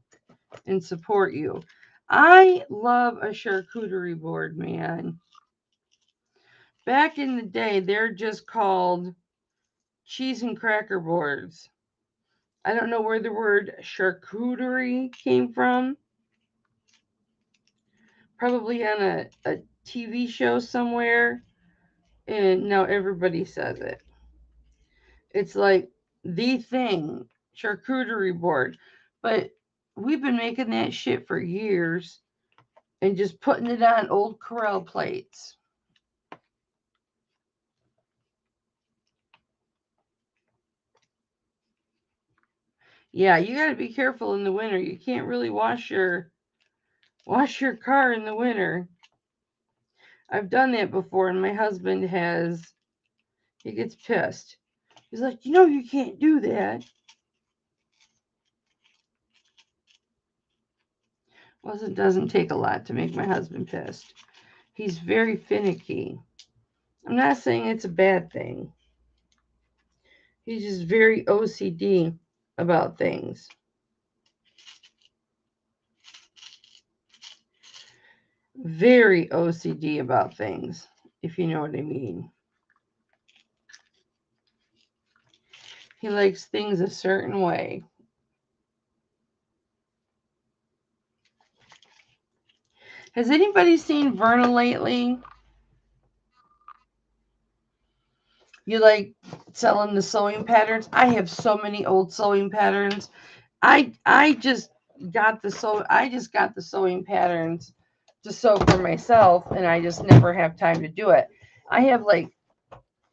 and support you. I love a charcuterie board, man. Back in the day, they're just called cheese and cracker boards. I don't know where the word charcuterie came from. Probably on a TV show somewhere, and now everybody says it. It's like the thing, charcuterie board. But we've been making that shit for years and just putting it on old Corel plates. Yeah, you got to be careful in the winter. You can't really wash your car in the winter. I've done that before, and my husband he gets pissed. He's like, you know, you can't do that. Well, it doesn't take a lot to make my husband pissed. He's very finicky. I'm not saying it's a bad thing. He's just very OCD about things. Very OCD about things, if you know what I mean. He likes things a certain way. Has anybody seen Verna lately? You like selling the sewing patterns? I have so many old sewing patterns. I just got the sewing patterns to sew for myself, and I just never have time to do it. I have like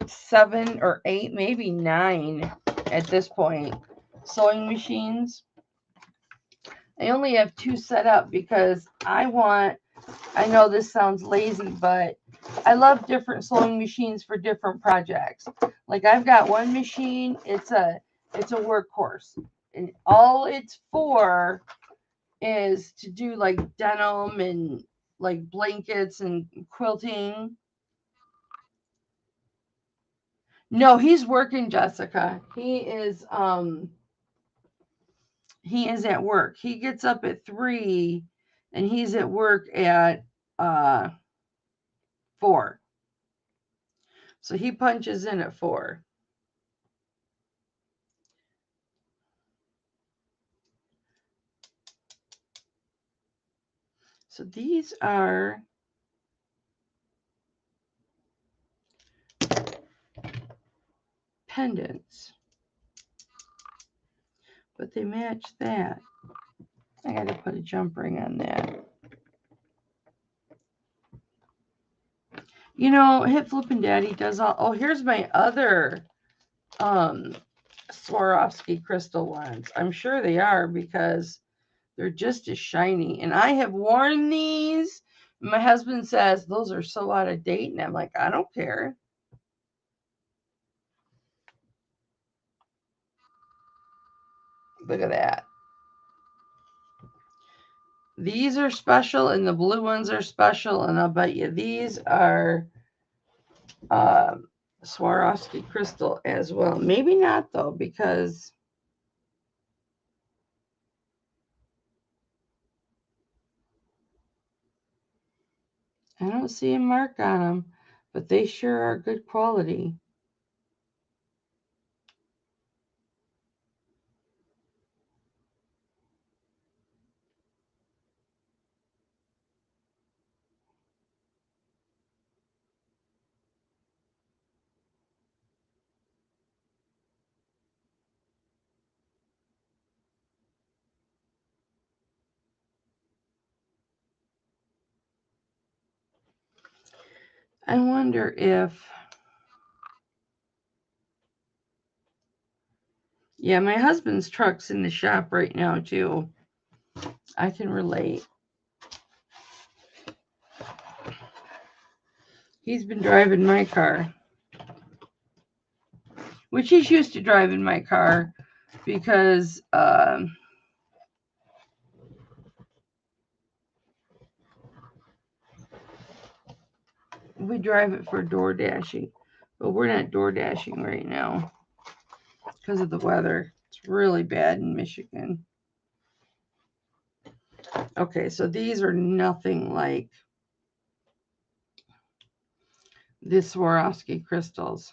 7 or 8, maybe 9 at this point sewing machines. I only have 2 set up because I know this sounds lazy, but I love different sewing machines for different projects. Like I've got one machine, it's a workhorse, and all it's for is to do like denim and like blankets and quilting. No, he's working, Jessica. He is at work. He gets up at 3 and he's at work at 4. So he punches in at 4. So these are pendants, but they match that. I got to put a jump ring on that. You know, Hip Flippin' Daddy does all. Oh, here's my other Swarovski crystal ones. I'm sure they are because they're just as shiny. And I have worn these. My husband says those are so out of date. And I'm like, I don't care. Look at that. These are special and the blue ones are special. And I'll bet you these are Swarovski crystal as well. Maybe not though, because I don't see a mark on them, but they sure are good quality. I wonder if, yeah, my husband's truck's in the shop right now too. I can relate. He's been driving my car, which he's used to driving my car because we drive it for door dashing, but we're not door dashing right now because of the weather. It's really bad in Michigan. Okay, so these are nothing like the Swarovski crystals.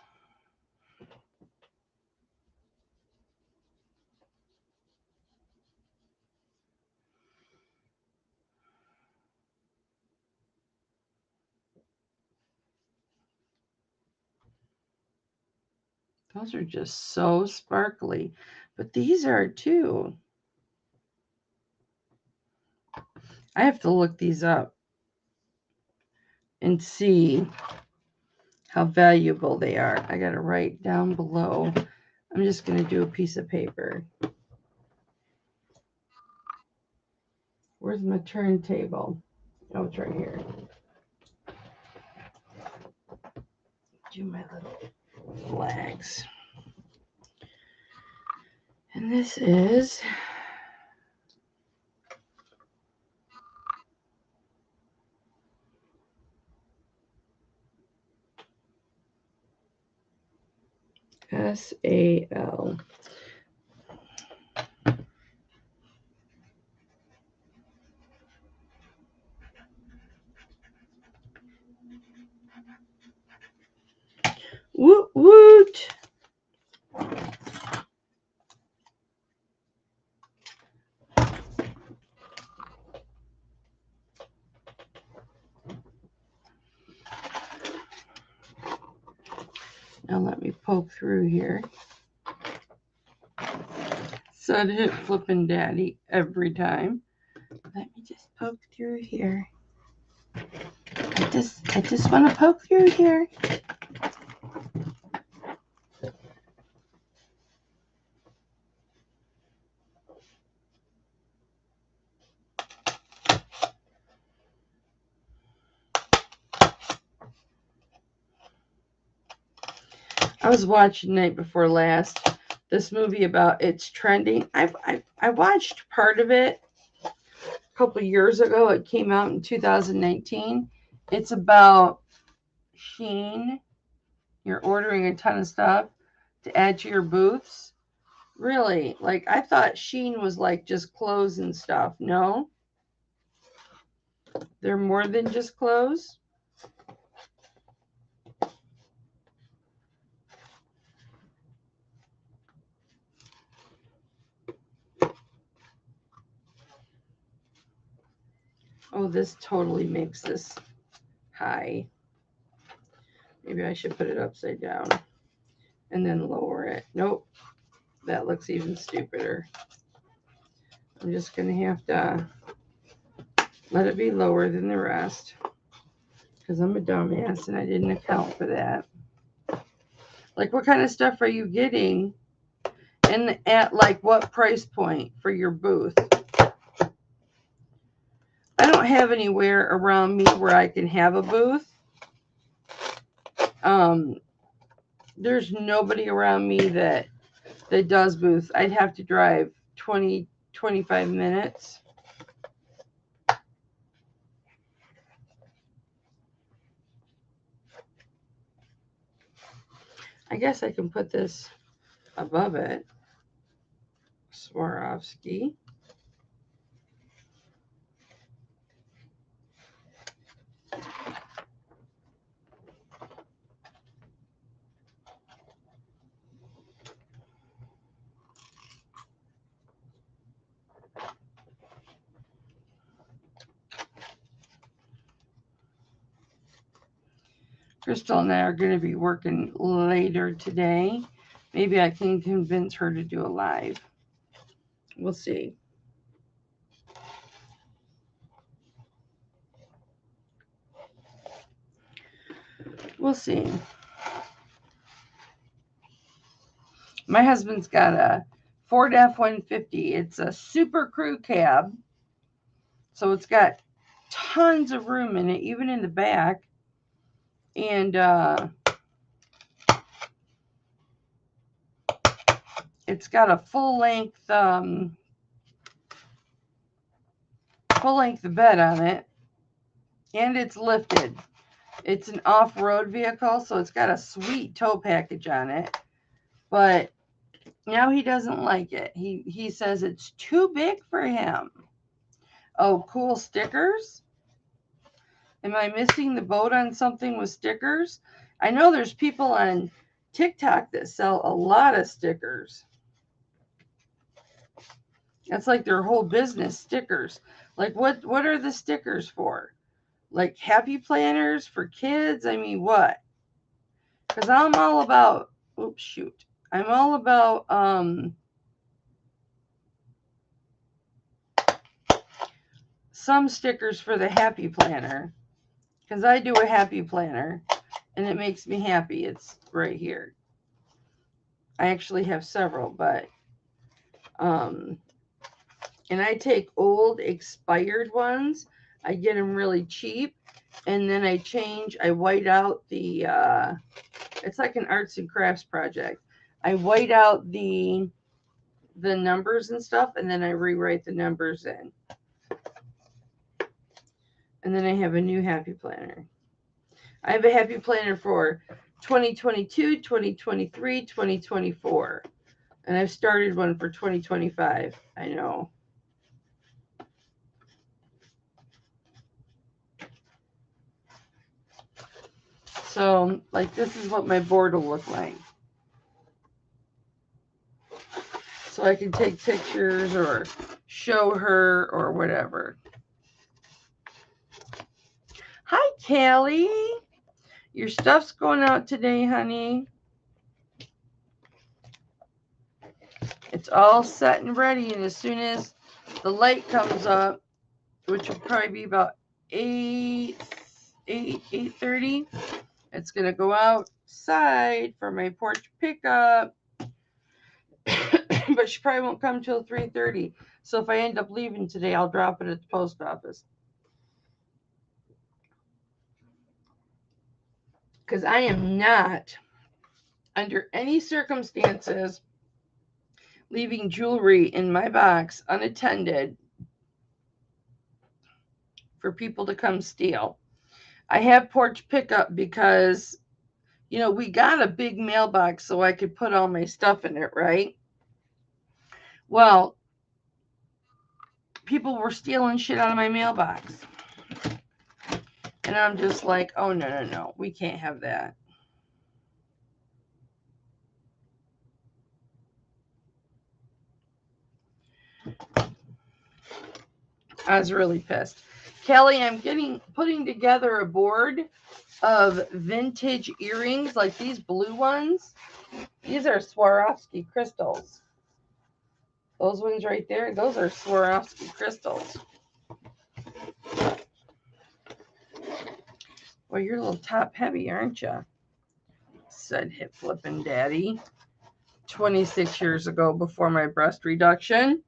Those are just so sparkly, but these are too. I have to look these up and see how valuable they are. I got to write down below. I'm just going to do a piece of paper. Where's my turntable? Oh, it's right here. Do my little flags. And this is SAL. Woot woot. Now let me poke through here. So to hit flippin' daddy every time. Let me just poke through here. I just want to poke through here. I was watching night before last this movie about It's Trending. I watched part of it a couple years ago. It came out in 2019. It's about Shein. You're ordering a ton of stuff to add to your booths. Really? Like, I thought Shein was like just clothes and stuff. No? They're more than just clothes? Oh, this totally makes this high. Maybe I should put it upside down and then lower it. Nope. That looks even stupider. I'm just going to have to let it be lower than the rest because I'm a dumbass and I didn't account for that. Like, what kind of stuff are you getting? And at like what price point for your booth? I don't have anywhere around me where I can have a booth. There's nobody around me that does booths. I'd have to drive 20-25 minutes. I guess I can put this above it. Swarovski. Crystal and I are going to be working later today. Maybe I can convince her to do a live. We'll see. We'll see. My husband's got a Ford F-150. It's a super crew cab. So it's got tons of room in it, even in the back. And it's got a full-length bed on it. And it's lifted. It's an off-road vehicle, so it's got a sweet tow package on it. But now he doesn't like it. He says it's too big for him. Oh, cool stickers? Am I missing the boat on something with stickers? I know there's people on TikTok that sell a lot of stickers. That's like their whole business, stickers. Like what are the stickers for? Like happy planners for kids? I mean, what? Because I'm all about, oops, shoot. I'm all about some stickers for the happy planner. Because I do a happy planner and it makes me happy. It's right here. I actually have several, but and I take old expired ones. I get them really cheap, and then I white out the it's like an arts and crafts project. I white out the numbers and stuff, and then I rewrite the numbers in. And then I have a new happy planner. I have a happy planner for 2022, 2023, 2024. And I've started one for 2025. I know. So, like, this is what my board will look like. So I can take pictures or show her or whatever. Hi, Callie. Your stuff's going out today, honey. It's all set and ready, and as soon as the light comes up, which will probably be about 8:30, it's going to go outside for my porch pickup. But she probably won't come till 3:30. So if I end up leaving today, I'll drop it at the post office. Because I am not, under any circumstances, leaving jewelry in my box unattended for people to come steal. I have porch pickup because, you know, we got a big mailbox so I could put all my stuff in it, right? Well, people were stealing shit out of my mailbox. And I'm just like, oh, no, we can't have that. I was really pissed. Kelly, I'm putting together a board of vintage earrings, like these blue ones. These are Swarovski crystals. Those ones right there, those are Swarovski crystals. Well, you're a little top heavy, aren't you? said hip flipping daddy 26 years ago before my breast reduction.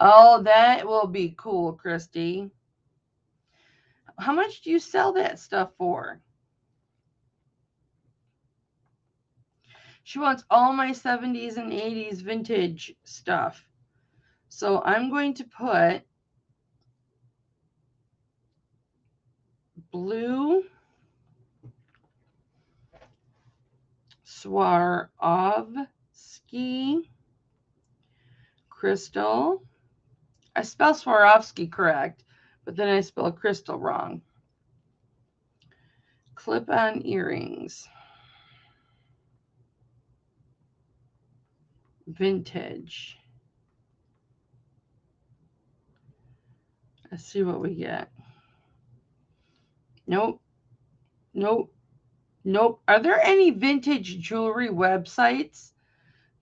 Oh, that will be cool, Christy. How much do you sell that stuff for? She wants all my 70s and 80s vintage stuff. So I'm going to put blue Swarovski crystal. I spell Swarovski correct, but then I spell crystal wrong. Clip-on earrings. Vintage. Let's see what we get. Nope. Nope. Nope. Are there any vintage jewelry websites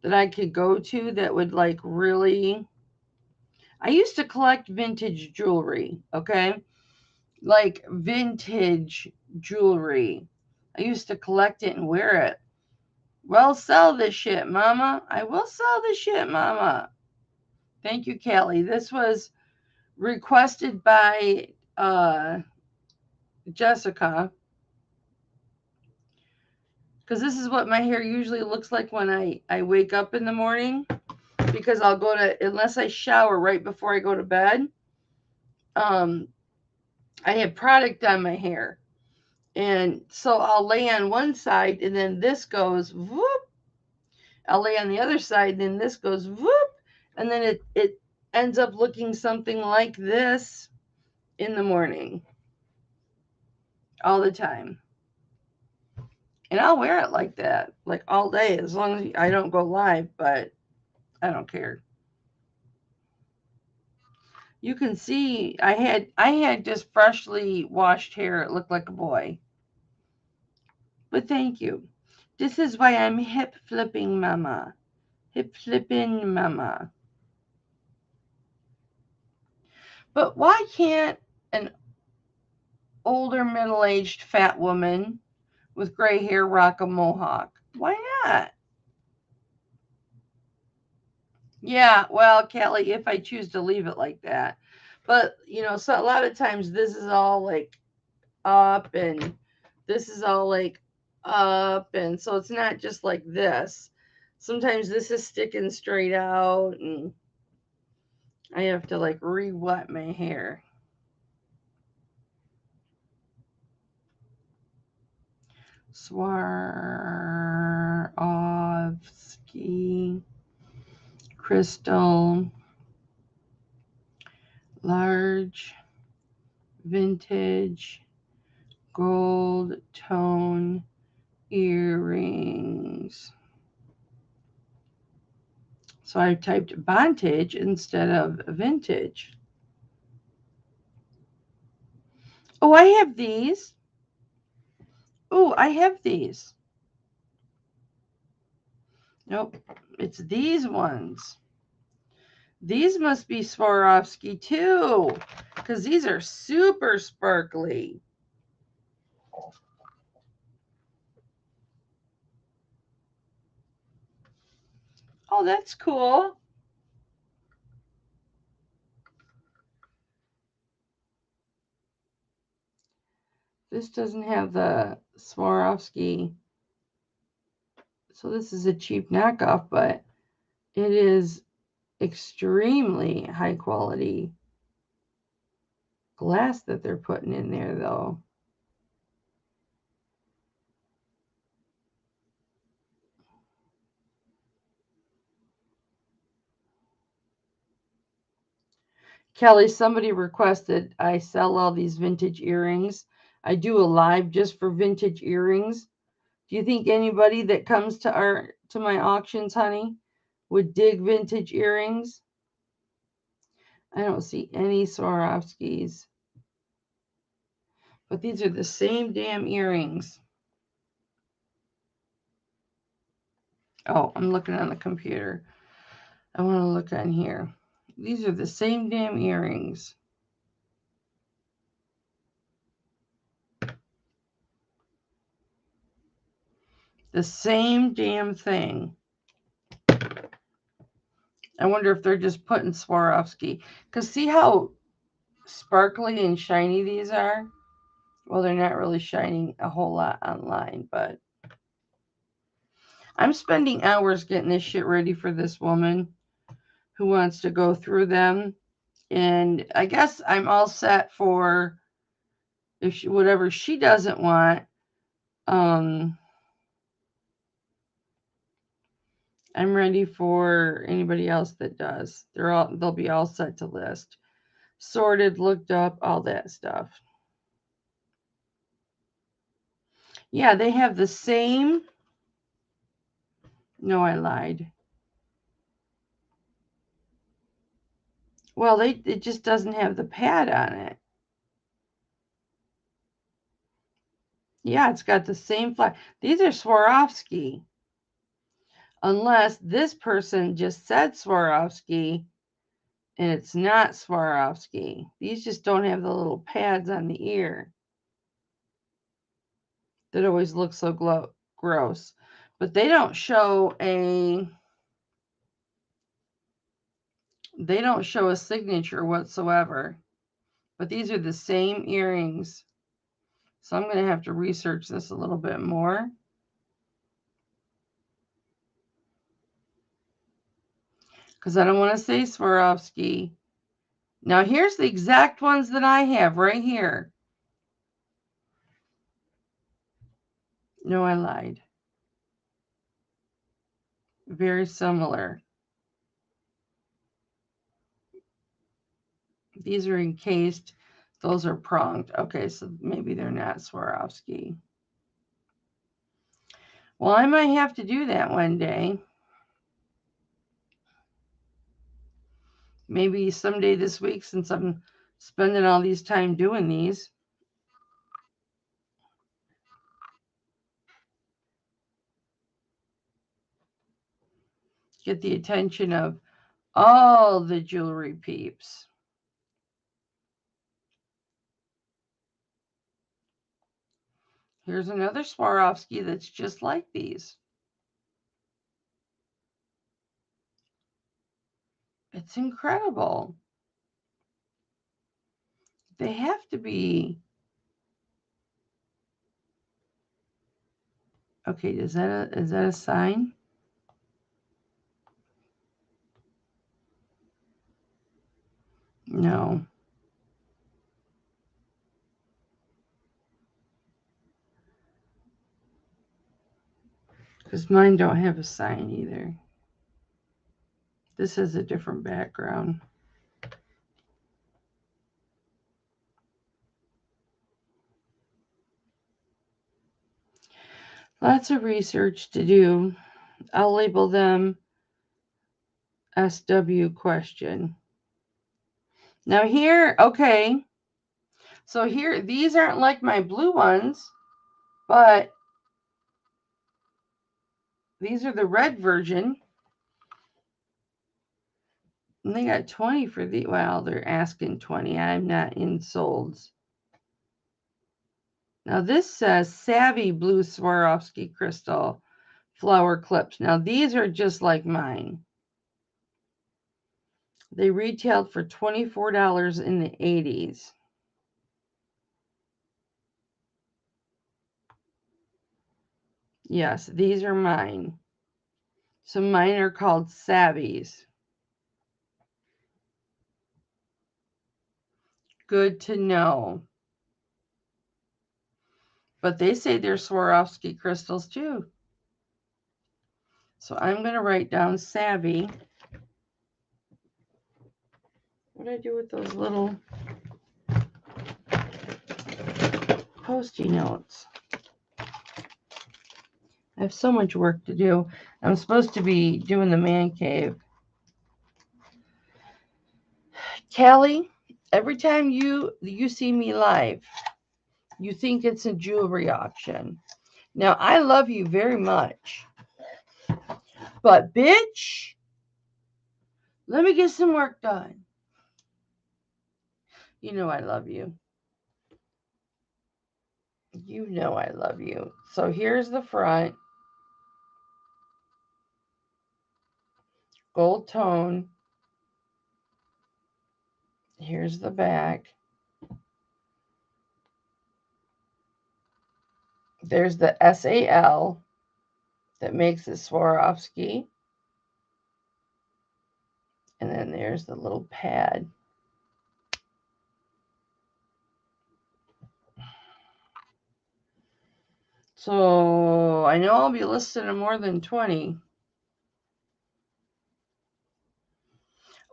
that I could go to that would like really... I used to collect vintage jewelry, okay? Like vintage jewelry. I used to collect it and wear it. Well, sell this shit, mama. I will sell this shit, mama. Thank you, Kelly. This was requested by Jessica. Because this is what my hair usually looks like when I wake up in the morning. Because I'll go to, unless I shower right before I go to bed, I have product on my hair. And so I'll lay on one side and then this goes whoop. I'll lay on the other side and then this goes whoop. And then it ends up looking something like this in the morning. All the time. And I'll wear it like that, like all day, as long as I don't go live, but I don't care. You can see I had just freshly washed hair. It looked like a boy. But thank you. This is why I'm hip flipping mama. Hip flipping mama. But why can't an older middle-aged fat woman with gray hair rock a mohawk? Why not? Yeah, well, Kelly, if I choose to leave it like that. But, you know, so a lot of times this is all like up and this is all like up. And so it's not just like this. Sometimes this is sticking straight out and I have to like re-wet my hair. Swarovski crystal large vintage gold tone earrings. So I typed bondage instead of vintage. Oh, I have these. Oh, I have these. Nope, it's these ones. These must be Swarovski too, because these are super sparkly. Oh, that's cool. This doesn't have the Swarovski. So this is a cheap knockoff, but it is extremely high quality glass that they're putting in there though. Kelly, somebody requested I sell all these vintage earrings. I do a live just for vintage earrings. Do you think anybody that comes to my auctions, honey, would dig vintage earrings? I don't see any Swarovskis. But these are the same damn earrings. Oh, I'm looking on the computer. I want to look on here. These are the same damn earrings. The same damn thing. I wonder if they're just putting Swarovski. Because see how sparkly and shiny these are? Well, they're not really shining a whole lot online, but I'm spending hours getting this shit ready for this woman who wants to go through them. And I guess I'm all set for if she, whatever she doesn't want. I'm ready for anybody else that does. They'll be all set to list. Sorted, looked up, all that stuff. Yeah, they have the same. No, I lied. Well, it just doesn't have the pad on it. Yeah, it's got the same flag. These are Swarovski. Unless this person just said Swarovski and it's not Swarovski. These just don't have the little pads on the ear. That always look so gross. But they don't show a signature whatsoever. But these are the same earrings. So I'm going to have to research this a little bit more. Because I don't want to say Swarovski. Now here's the exact ones that I have right here. No, I lied. Very similar. These are encased. Those are pronged. Okay, so maybe they're not Swarovski. Well, I might have to do that one day. Maybe someday this week, since I'm spending all these time doing these. Get the attention of all the jewelry peeps. Here's another Swarovski that's just like these. It's incredible. They have to be. Okay, is that a sign? No. Because mine don't have a sign either. This has a different background. Lots of research to do. I'll label them SW question. Now here, okay. So here, these aren't like my blue ones, but these are the red version. And they got 20 for the, well, they're asking 20. I'm not in solds. Now this says Savvy Blue Swarovski Crystal Flower Clips. Now these are just like mine. They retailed for $24 in the 80s. Yes, these are mine. So mine are called Savvies. Good to know. But they say they're Swarovski crystals too. So I'm going to write down Savvy. What do I do with those little Post-it notes? I have so much work to do. I'm supposed to be doing the man cave. Callie, every time you see me live, you think it's a jewelry auction. Now, I love you very much. But, bitch, Let me get some work done. You know I love you. You know I love you. So here's the front. Gold tone. Here's the back. There's the SAL that makes it Swarovski. And then there's the little pad. So I know I'll be listed in more than 20.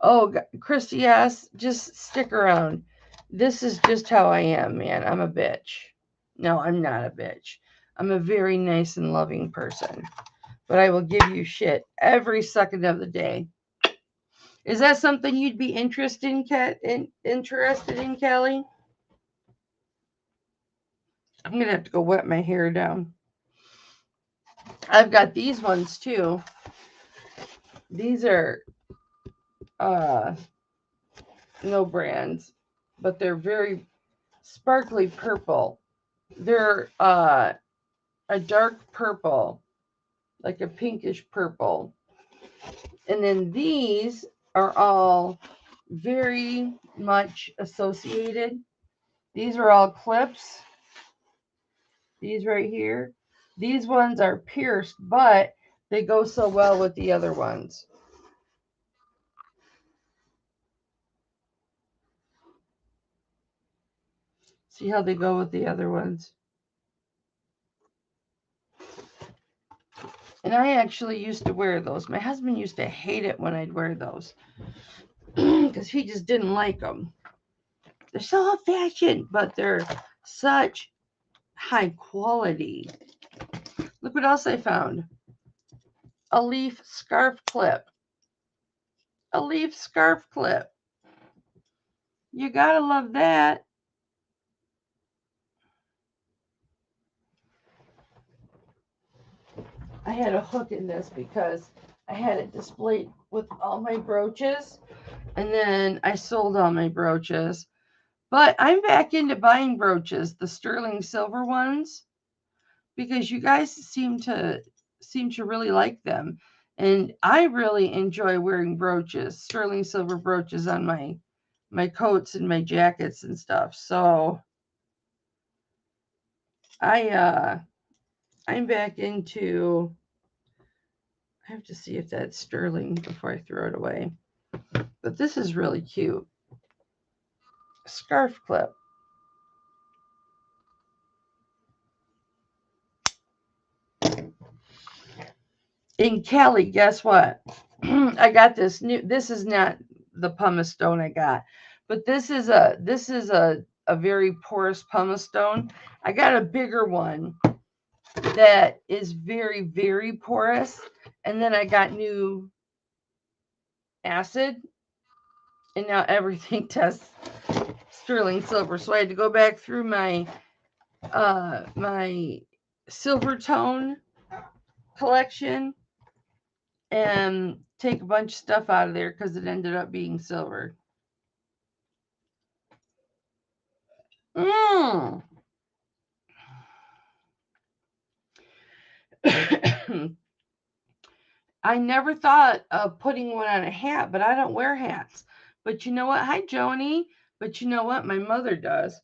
Oh, Christy, yes, just stick around. This is just how I am, man. I'm a bitch. No, I'm not a bitch. I'm a very nice and loving person. But I will give you shit every second of the day. Is that something you'd be interested in, Kelly? I'm going to have to go wet my hair down. I've got these ones too. These are no brands, but they're very sparkly purple. They're a dark purple, like a pinkish purple. And then these are all very much associated. These are all clips. These right here. These ones are pierced, but they go so well with the other ones. See how they go with the other ones? And I actually used to wear those. My husband used to hate it when I'd wear those because he just didn't like them. They're so old-fashioned, but they're such high quality. Look what else I found. A leaf scarf clip. A leaf scarf clip. You gotta love that. I had a hook in this because I had it displayed with all my brooches, and then I sold all my brooches. But I'm back into buying brooches, the sterling silver ones, because you guys seem to really like them. And I really enjoy wearing brooches, sterling silver brooches on my coats and my jackets and stuff. So I'm back into, I have to see if that's sterling before I throw it away. But this is really cute. Scarf clip. In Cali, guess what? I got this new, this is not the pumice stone I got, but this is a very porous pumice stone. I got a bigger one that is very, very porous. And then I got new acid, and now everything tests sterling silver. So I had to go back through my my silver tone collection and take a bunch of stuff out of there because it ended up being silver. I never thought of putting one on a hat, but I don't wear hats. But you know what? Hi, Joni. But you know what? My mother does.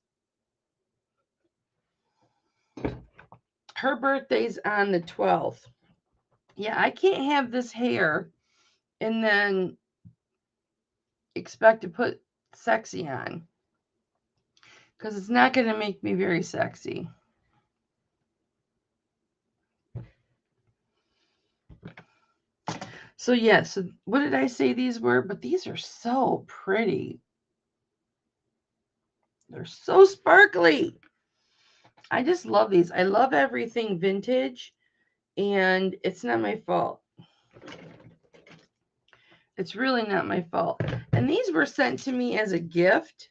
Her birthday's on the 12th. Yeah, I can't have this hair and then expect to put sexy on, because it's not going to make me very sexy. So yeah, so what did I say these were? But these are so pretty. They're so sparkly. I just love these. I love everything vintage, and it's not my fault. It's really not my fault. And these were sent to me as a gift.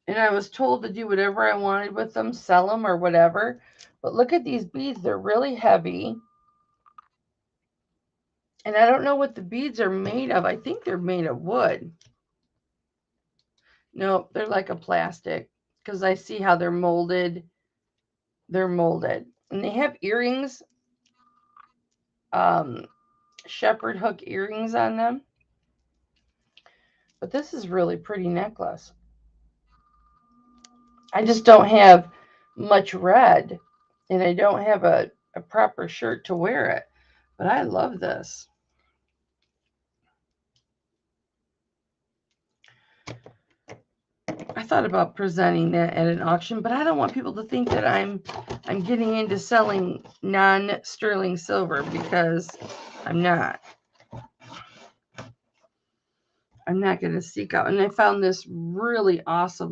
And I was told to do whatever I wanted with them, sell them or whatever. But look at these beads. They're really heavy. And I don't know what the beads are made of. I think they're made of wood. No, they're like a plastic because I see how they're molded. They're molded. And they have earrings, shepherd hook earrings on them. But this is really pretty necklace. I just don't have much red, and I don't have a proper shirt to wear it. But I love this. I thought about presenting that at an auction, but I don't want people to think that I'm getting into selling non-sterling silver, because I'm not. I'm not going to seek out. And I found this really awesome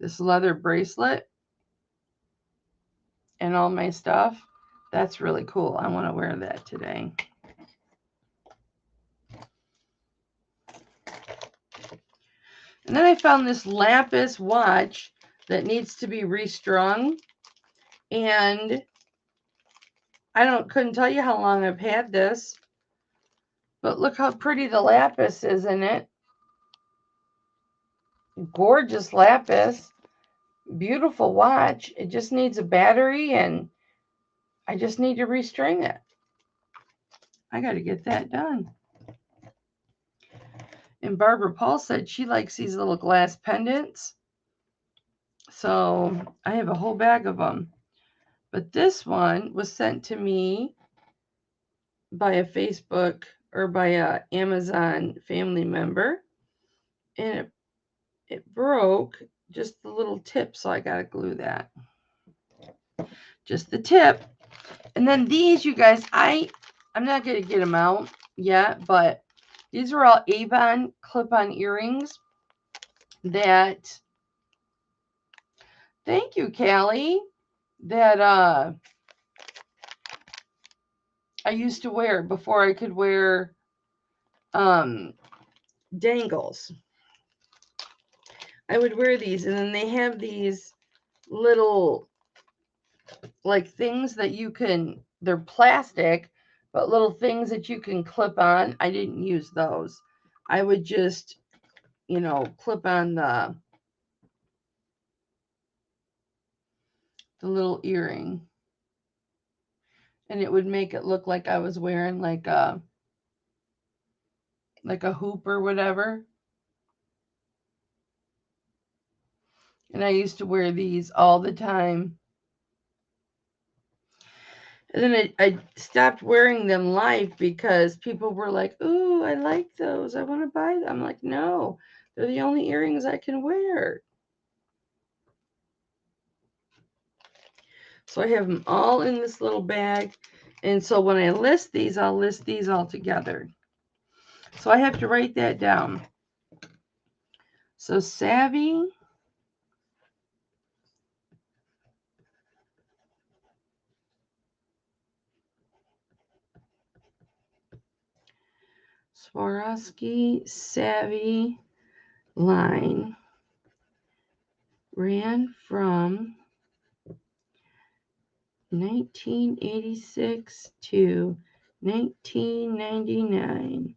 this leather bracelet and all my stuff. That's really cool. I want to wear that today. And then I found this Lapis watch that needs to be restrung. And I couldn't tell you how long I've had this. But look how pretty the lapis is in it. Gorgeous lapis. Beautiful watch. It just needs a battery, and I just need to restring it. I got to get that done. And Barbara Paul said she likes these little glass pendants. So I have a whole bag of them. But this one was sent to me by a Facebook or by a Amazon family member. And it broke just the little tip, so I got to glue that. Just the tip. And then these, you guys, I'm not going to get them out yet, but these are all Avon clip-on earrings that, thank you, Callie, that I used to wear before I could wear dangles. I would wear these, and then they have these little like things that you can, they're plastic, but little things that you can clip on. I didn't use those. I would just, clip on the little earring, and it would make it look like I was wearing like a hoop or whatever. And I used to wear these all the time. And then I stopped wearing them live because people were like, "Ooh, I like those. I want to buy them." I'm like, "No, they're the only earrings I can wear." So I have them all in this little bag. And so when I list these, I'll list these all together. So I have to write that down. So Savvy. Swarovski Savvy line ran from 1986 to 1999.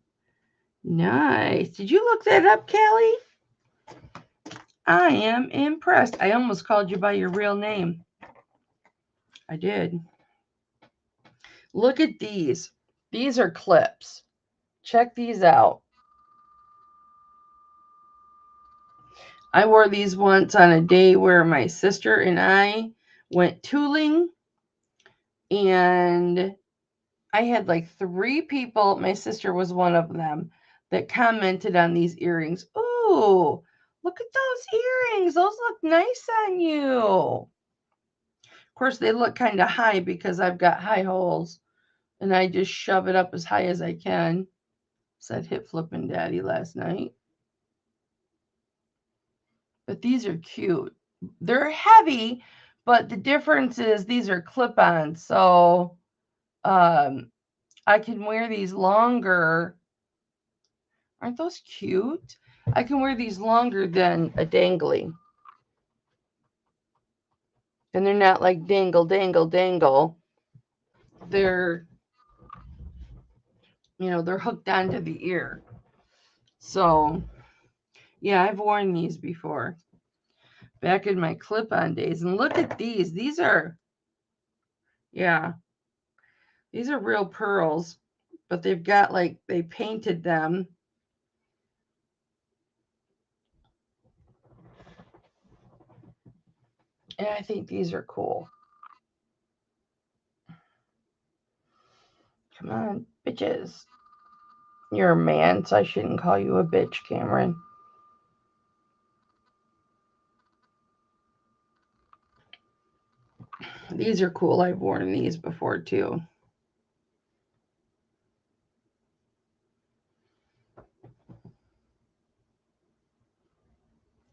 Nice. Did you look that up, Callie? I am impressed. I almost called you by your real name. I did. Look at these. These are clips. Check these out. I wore these once on a day where my sister and I went tooling, and I had like 3 people, my sister was one of them, that commented on these earrings. Ooh, look at those earrings. Those look nice on you. Of course, they look kind of high because I've got high holes, and I just shove it up as high as I can. Said Hip Flippin' Daddy last night. But these are cute. They're heavy, but the difference is these are clip-ons, so I can wear these longer. Aren't those cute? I can wear these longer than a dangly. And they're not like dangle, dangle, dangle. They're You know, they're hooked onto the ear. So, yeah, I've worn these before. Back in my clip-on days. And look at these. These are, yeah, these are real pearls. But they've got, like, they painted them. And I think these are cool. Come on, bitches. You're a man, so I shouldn't call you a bitch, Cameron. These are cool. I've worn these before, too.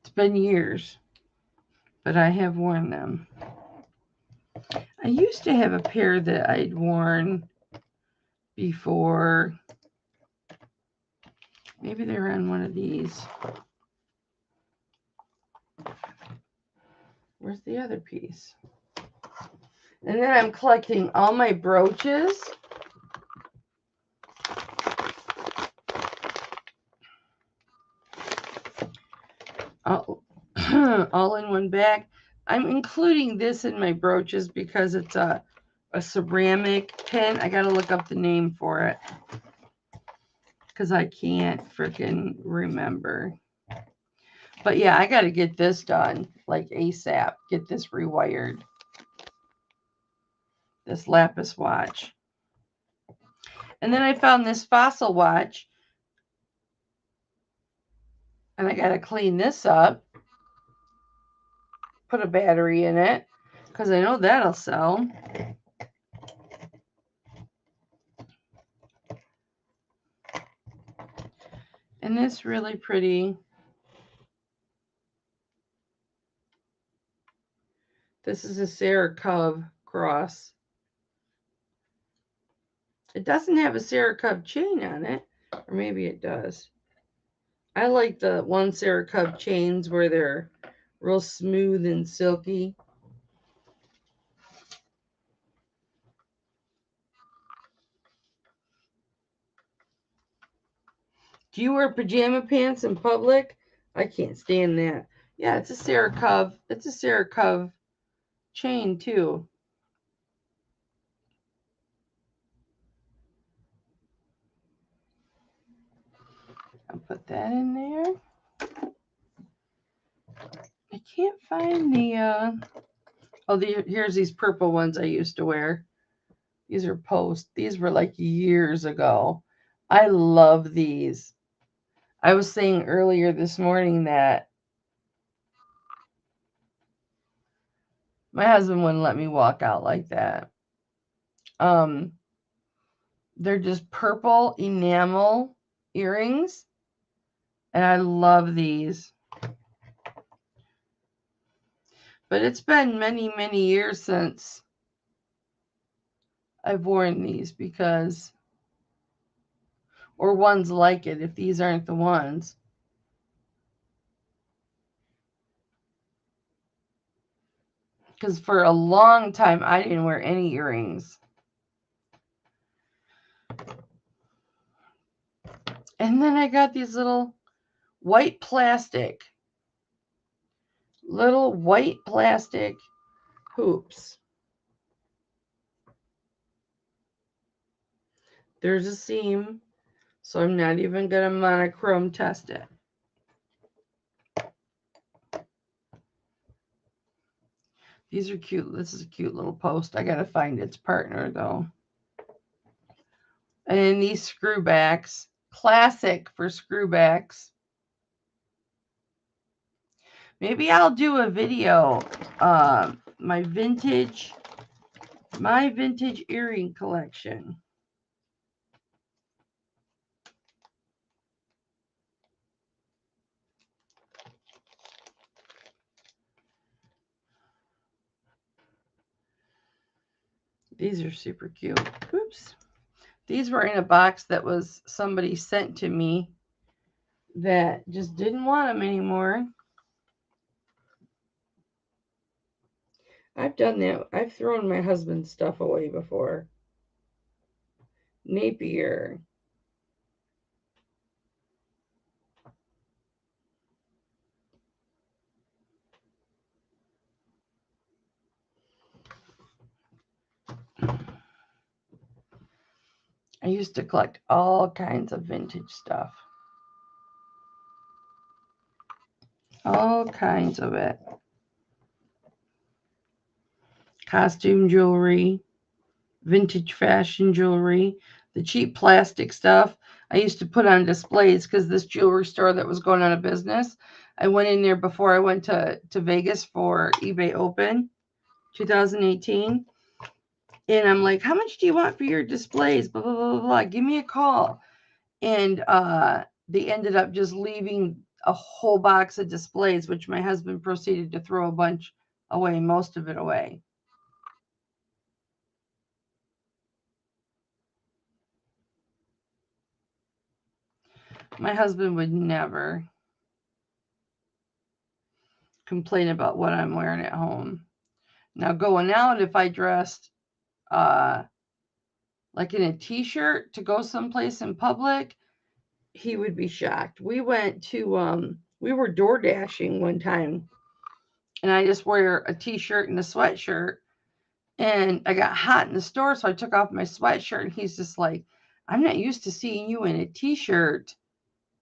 It's been years, but I have worn them. I used to have a pair that I'd worn before. Maybe they were on one of these. Where's the other piece? And then I'm collecting all my brooches. All in one bag. I'm including this in my brooches because it's a ceramic pin. I got to look up the name for it because I can't freaking remember. But yeah, I got to get this done like ASAP. Get this rewired. This Lapis watch. And then I found this fossil watch. And I got to clean this up. Put a battery in it. Because I know that'll sell. And this really pretty. This is a Sarah Cove cross. It doesn't have a Sarah Cove chain on it. Or maybe it does. I like the one Sarah Cove chains where they're real smooth and silky. Do you wear pajama pants in public? I can't stand that. Yeah, it's a Sarah Cove. It's a Sarah Cove chain too. I'll put that in there. I can't find the here's these purple ones I used to wear. These are post. These were like years ago. I love these. I was saying earlier this morning that my husband wouldn't let me walk out like that. They're just purple enamel earrings. And I love these. But it's been many, many years since I've worn these because, or ones like it, if these aren't the ones. Because for a long time, I didn't wear any earrings. And then I got these little white plastic hoops. There's a seam, so I'm not even going to monochrome test it. These are cute. This is a cute little post. I got to find its partner, though. And then these screwbacks. Classic for screwbacks. Maybe I'll do a video. My vintage earring collection. These are super cute. Oops. These were in a box that was somebody sent to me that just didn't want them anymore. I've done that. I've thrown my husband's stuff away before. Napier. I used to collect all kinds of vintage stuff. All kinds of it. Costume jewelry, vintage fashion jewelry, the cheap plastic stuff I used to put on displays because this jewelry store that was going out of business, I went in there before I went to Vegas for eBay Open 2018. And I'm like, how much do you want for your displays? Blah, blah, blah, blah, blah. Give me a call. And they ended up just leaving a whole box of displays, which my husband proceeded to throw a bunch away, most of it away. My husband would never complain about what I'm wearing at home. Now, going out, if I dressed like in a t-shirt to go someplace in public, he would be shocked. We went to we were door dashing one time, and I just wear a t-shirt and a sweatshirt, and I got hot in the store, so I took off my sweatshirt, and he's just like, I'm not used to seeing you in a t-shirt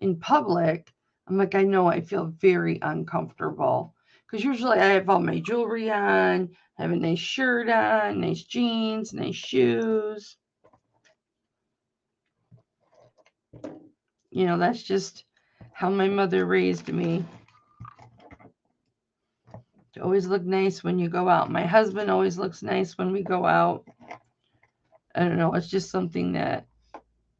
in public. I'm like, I know, I feel very uncomfortable because usually I have all my jewelry on, I have a nice shirt on, nice jeans, nice shoes. You know, that's just how my mother raised me. To always look nice when you go out. My husband always looks nice when we go out. I don't know, it's just something that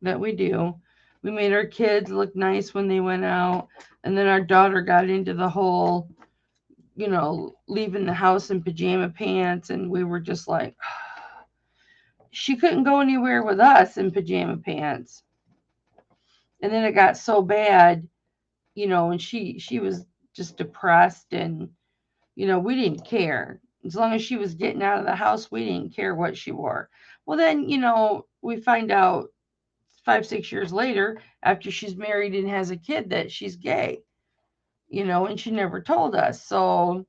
we do. We made our kids look nice when they went out, and then our daughter got into the whole, you know, leaving the house in pajama pants, and we were just like, she couldn't go anywhere with us in pajama pants. And then it got so bad, you know, and she was just depressed, and you know, we didn't care. As long as she was getting out of the house, we didn't care what she wore. Well, then, you know, we find out 5-6 years later, after she's married and has a kid, that she's gay, you know, and she never told us. So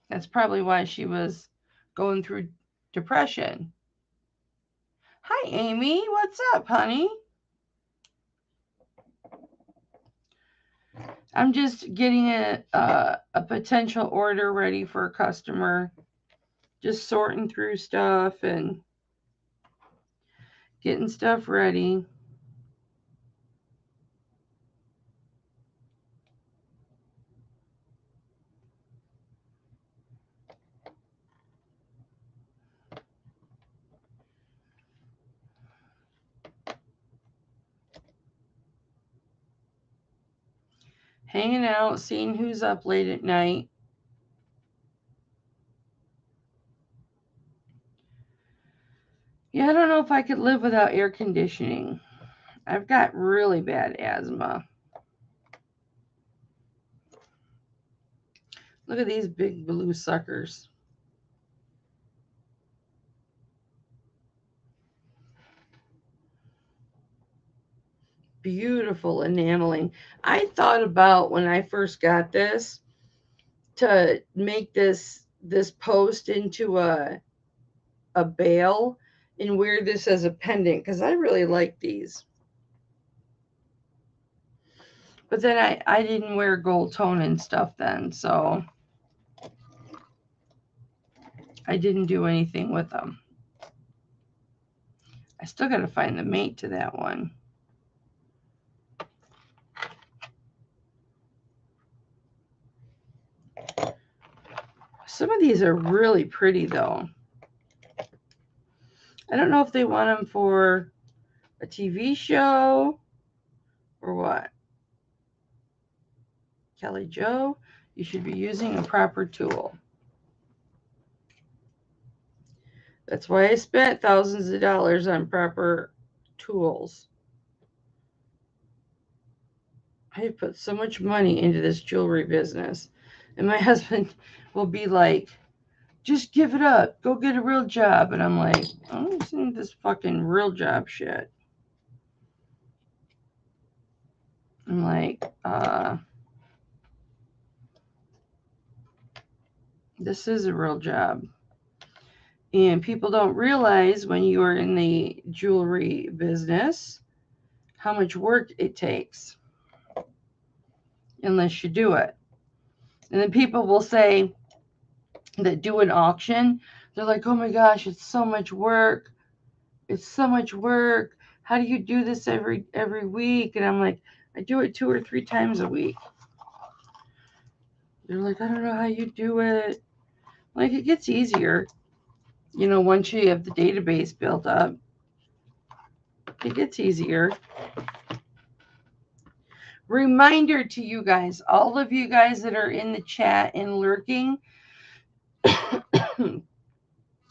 that's probably why she was going through depression. Hi, Amy. What's up, honey? I'm just getting a potential order ready for a customer. Just sorting through stuff and getting stuff ready. Hanging out, seeing who's up late at night. Yeah, I don't know if I could live without air conditioning. I've got really bad asthma. Look at these big blue suckers. Beautiful enameling. I thought about when I first got this to make this post into a bail and wear this as a pendant because I really like these. But then I didn't wear gold tone and stuff then, so I didn't do anything with them. I still got to find the mate to that one. Some of these are really pretty though. I don't know if they want them for a TV show or what. Kelly Joe, you should be using a proper tool. That's why I spent thousands of dollars on proper tools. I put so much money into this jewelry business. And my husband will be like, just give it up. Go get a real job. And I'm like, I don't need this fucking real job shit. I'm like, this is a real job. And people don't realize when you are in the jewelry business how much work it takes unless you do it. And then people will say that do an auction, they're like, oh my gosh, it's so much work. It's so much work. How do you do this every week? And I'm like, I do it 2 or 3 times a week. They're like, I don't know how you do it. Like, it gets easier, you know, once you have the database built up. It gets easier. Reminder to you guys, all of you guys that are in the chat and lurking,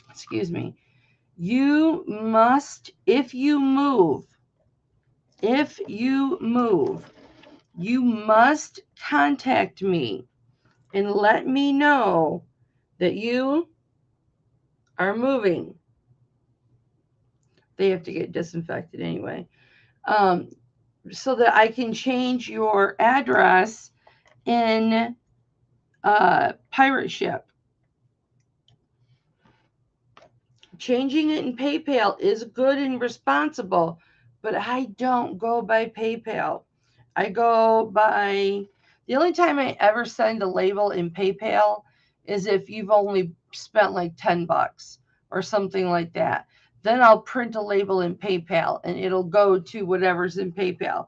excuse me, you must, if you move, you must contact me and let me know that you are moving. They have to get disinfected anyway. So that I can change your address in Pirate Ship. Changing it in PayPal is good and responsible, but I don't go by PayPal. I go by, the only time I ever send a label in PayPal is if you've only spent like $10 or something like that. Then I'll print a label in PayPal and it'll go to whatever's in PayPal.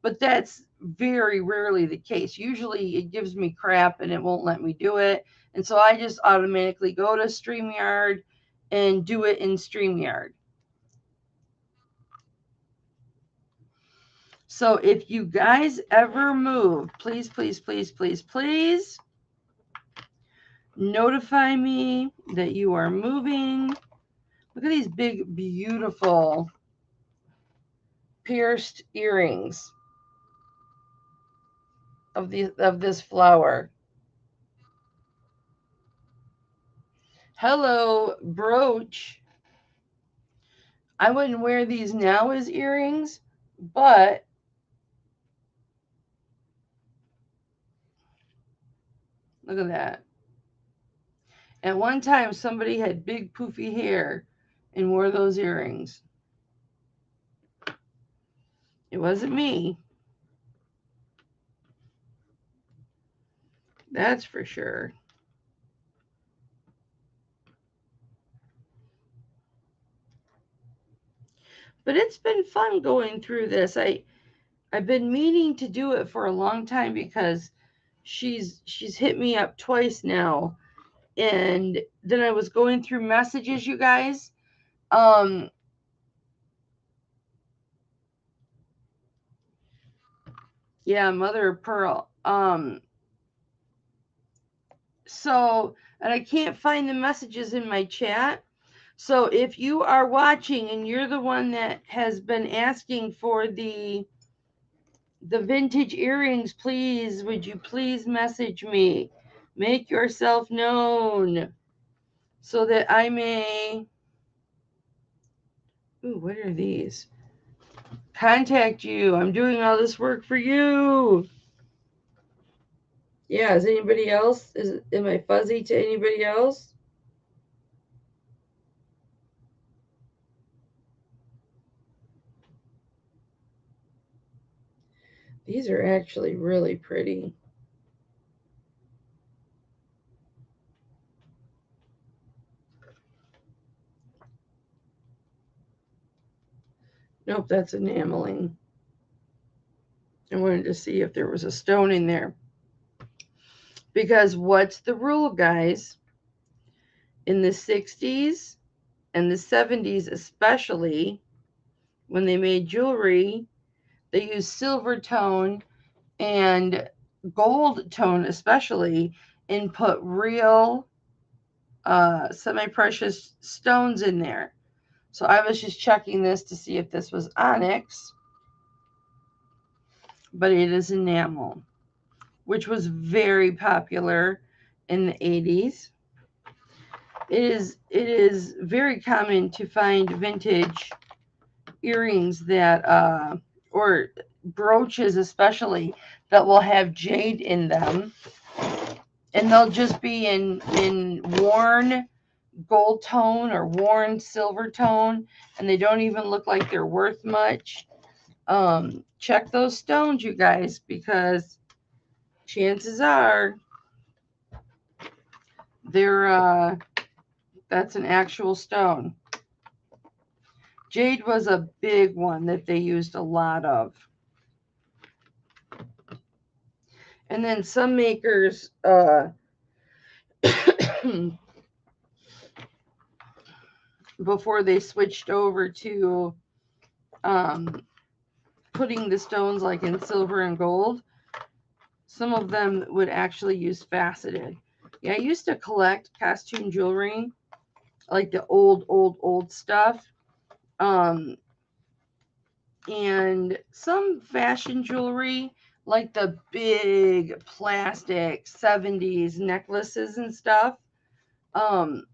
But that's very rarely the case. Usually it gives me crap and it won't let me do it. And so I just automatically go to StreamYard and do it in StreamYard. So if you guys ever move, please, please, please, please, please notify me that you are moving. Look at these big, beautiful pierced earrings of this flower. Hello, brooch. I wouldn't wear these now as earrings, but look at that. At one time, somebody had big poofy hair and wore those earrings. It wasn't me. That's for sure. But it's been fun going through this. I've been meaning to do it for a long time because she's hit me up twice now. And then I was going through messages, you guys. Yeah, Mother of Pearl. So, and I can't find the messages in my chat. So if you are watching and you're the one that has been asking for the vintage earrings, please, would you please message me? Make yourself known so that I may, ooh, what are these? Contact you. I'm doing all this work for you. Yeah, is anybody else? Am I fuzzy to anybody else? These are actually really pretty. Nope, that's enameling. I wanted to see if there was a stone in there. Because what's the rule, guys? In the 60s and the 70s especially, when they made jewelry, they used silver tone and gold tone especially, and put real semi-precious stones in there. So I was just checking this to see if this was onyx, but it is enamel, which was very popular in the 80s. It is very common to find vintage earrings that or brooches especially that will have jade in them, and they'll just be in worn gold tone or worn silver tone, and they don't even look like they're worth much. Check those stones, you guys, because chances are they're that's an actual stone. Jade was a big one that they used a lot of. And then some makers before they switched over to putting the stones like in silver and gold, some of them would actually use faceted. Yeah, I used to collect costume jewelry, like the old stuff. And some fashion jewelry, like the big plastic 70s necklaces and stuff. And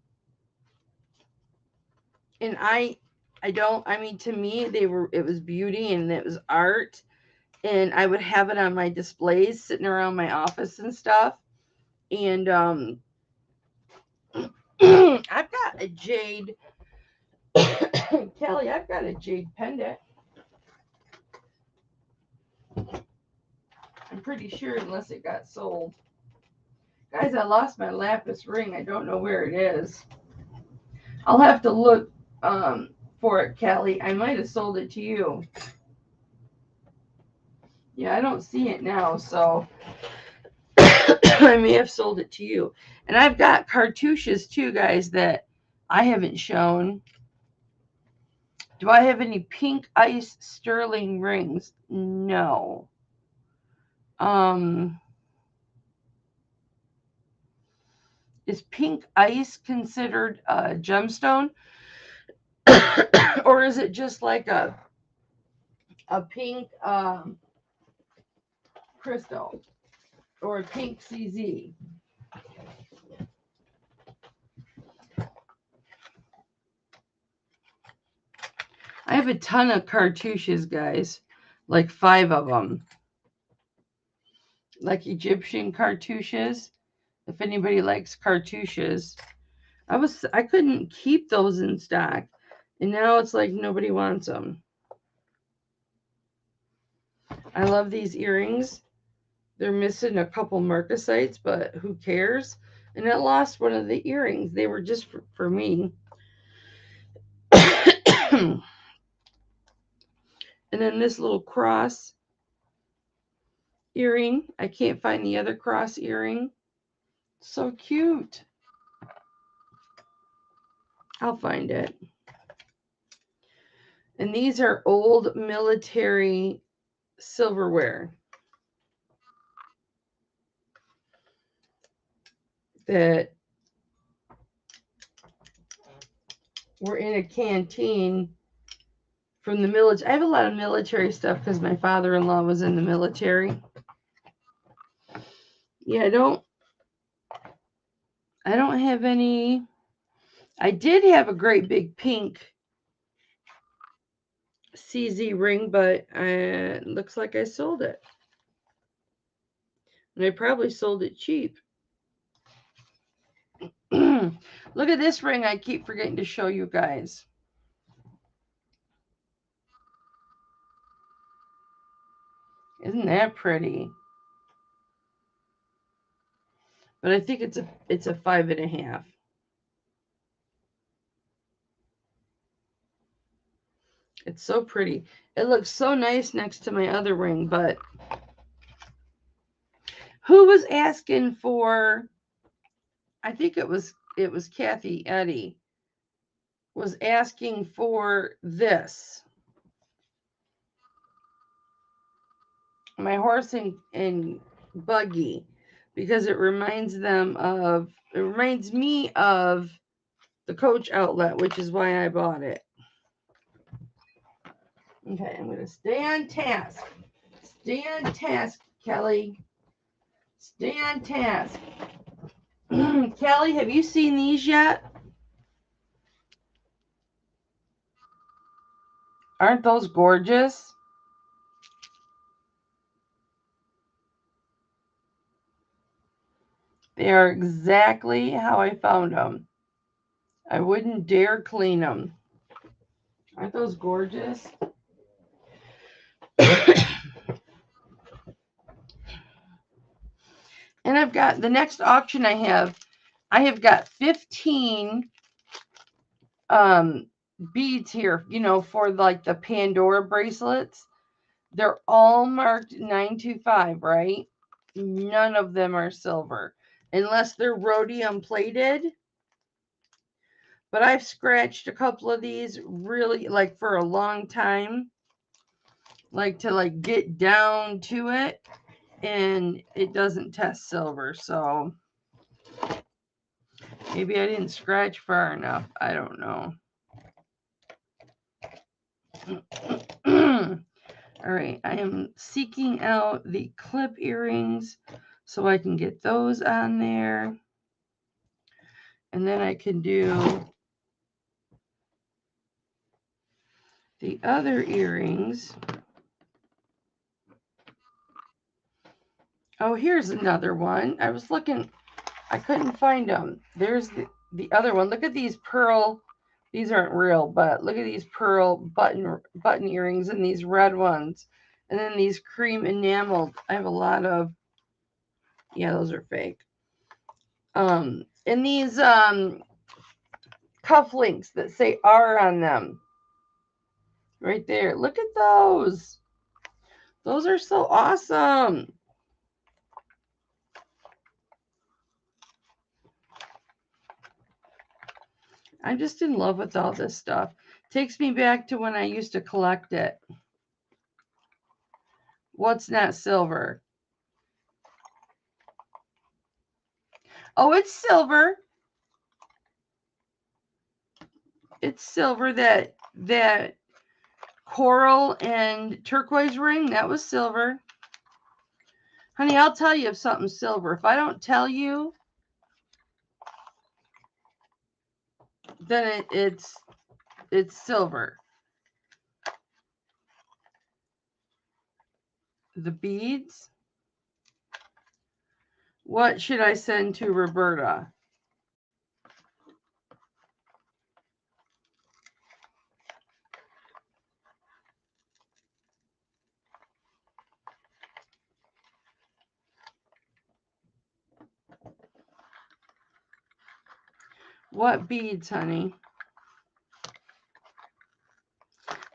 I mean, to me, it was beauty and it was art. And I would have it on my displays sitting around my office and stuff. And I've got a jade, Kelly, I've got a jade pendant. I'm pretty sure, unless it got sold. Guys, I lost my lapis ring. I don't know where it is. I'll have to look for it, Kelly. I might have sold it to you. Yeah, I don't see it now, so I may have sold it to you. And I've got cartouches too, guys, that I haven't shown. Do I have any pink ice sterling rings? No. Is pink ice considered a gemstone? Or is it just like a pink crystal or a pink CZ? I have a ton of cartouches, guys, like 5 of them, like Egyptian cartouches. If anybody likes cartouches, I couldn't keep those in stock, and now it's like nobody wants them. I love these earrings. They're missing a couple marcasites, but who cares? And I lost one of the earrings. They were just for me. And then this little cross earring. I can't find the other cross earring. So cute. I'll find it. And these are old military silverware that were in a canteen from the military. I have a lot of military stuff because my father-in-law was in the military. Yeah, I don't have any. I did have a great big pink CZ ring, but it looks like I sold it. And I probably sold it cheap. Look at this ring I keep forgetting to show you guys. Isn't that pretty? But I think it's a 5.5. It's so pretty. It looks so nice next to my other ring, but who was asking for, I think it was Kathy Eddy was asking for this. My horse and buggy, because it reminds me of the Coach outlet, which is why I bought it. Okay, I'm going to stay on task. Stay on task, Kelly. Stay on task. Kelly, have you seen these yet? Aren't those gorgeous? They are exactly how I found them. I wouldn't dare clean them. Aren't those gorgeous? And I've got the next auction I have got 15 beads here, you know, for like the Pandora bracelets. They're all marked 925, right? None of them are silver unless they're rhodium plated. But I've scratched a couple of these really like for a long time, like to like get down to it, and it doesn't test silver. So maybe I didn't scratch far enough. I don't know. All right, I am seeking out the clip earrings so I can get those on there. And then I can do the other earrings. Oh, here's another one. I was looking, I couldn't find them. There's the other one. Look at these pearl. These aren't real, but look at these pearl button earrings and these red ones. And then these cream enameled. I have a lot of, yeah, those are fake. And these cufflinks that say R on them. Right there. Look at those. Those are so awesome. I'm just in love with all this stuff. Takes me back to when I used to collect it. What's not silver? Oh, it's silver. It's silver. That coral and turquoise ring, that was silver. Honey, I'll tell you if something's silver. If I don't tell you, then it's silver. The beads. What should I send to Roberta? What beads, honey?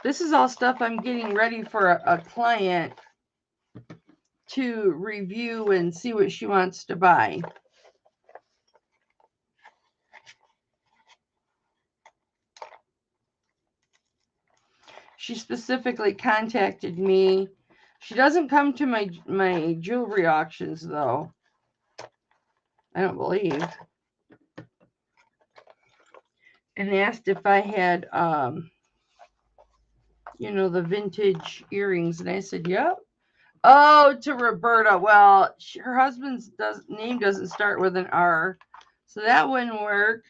This is all stuff I'm getting ready for a client to review and see what she wants to buy. She specifically contacted me. She doesn't come to my jewelry auctions, though. I don't believe. And asked if I had, you know, the vintage earrings. And I said, yep. Oh, to Roberta. Well, her husband's name doesn't start with an R. So that wouldn't work.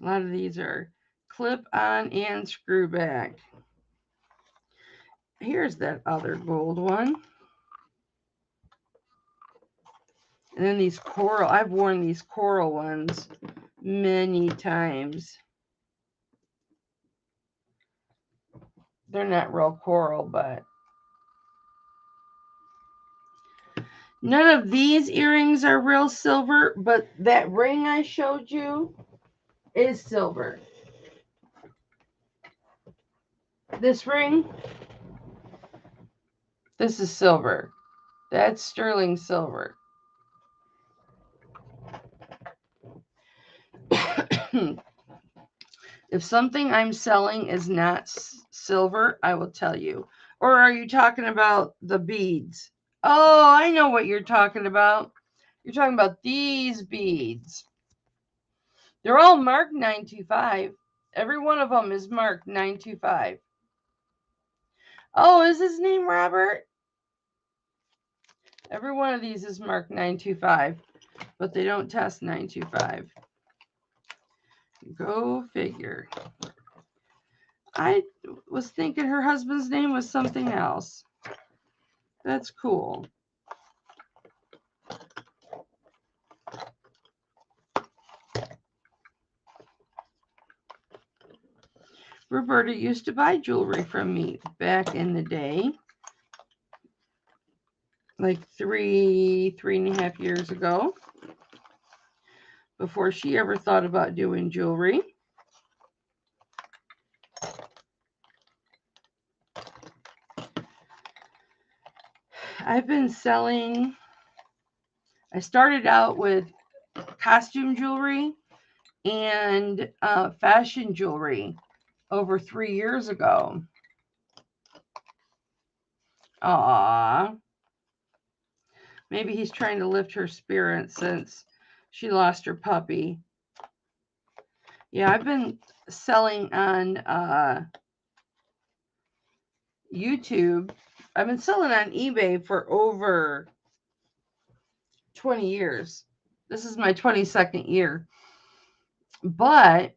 A lot of these are clip on and screw back. Here's that other gold one. And then these coral. I've worn these coral ones many times. They're not real coral, but none of these earrings are real silver, but that ring I showed you is silver. This ring, this is silver. That's sterling silver. If something I'm selling is not silver, I will tell you. Or are you talking about the beads? Oh, I know what you're talking about. You're talking about these beads. They're all marked 925. Every one of them is marked 925. Oh, is his name Robert? Every one of these is marked 925, but they don't test 925. Go figure. I was thinking her husband's name was something else. That's cool. Roberta used to buy jewelry from me back in the day. Like 3.5 years ago. Before she ever thought about doing jewelry. I've been selling, I started out with costume jewelry and fashion jewelry over 3 years ago. Aww. Maybe he's trying to lift her spirits since she lost her puppy. Yeah, I've been selling on YouTube. I've been selling on eBay for over 20 years. This is my 22nd year. But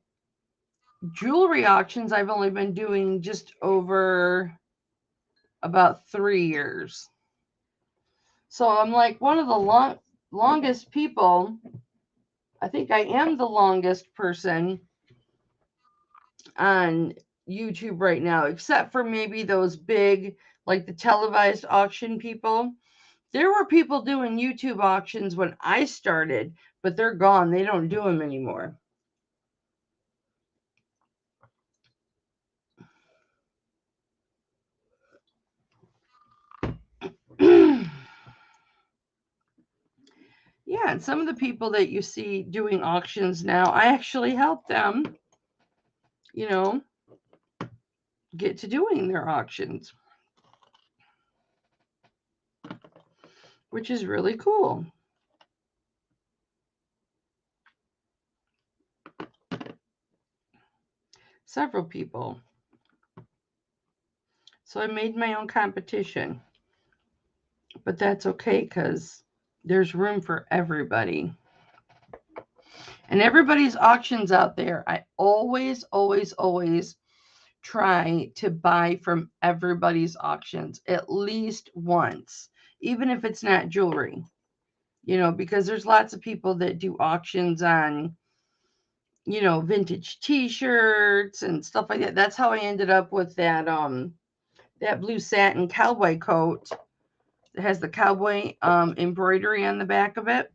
jewelry auctions, I've only been doing just over about 3 years. So I'm like one of the longest people. I think I am the longest person on YouTube right now, except for maybe those big, like the televised auction people. There were people doing YouTube auctions when I started, but they're gone. They don't do them anymore. Yeah, and some of the people that you see doing auctions now, I actually help them, get to doing their auctions, which is really cool. Several people. So I made my own competition. But that's okay because there's room for everybody. And everybody's auctions out there, I always, always, always try to buy from everybody's auctions at least once, even if it's not jewelry, because there's lots of people that do auctions on, vintage t-shirts and stuff like that. That's how I ended up with that blue satin cowboy coat. It has the cowboy embroidery on the back of it.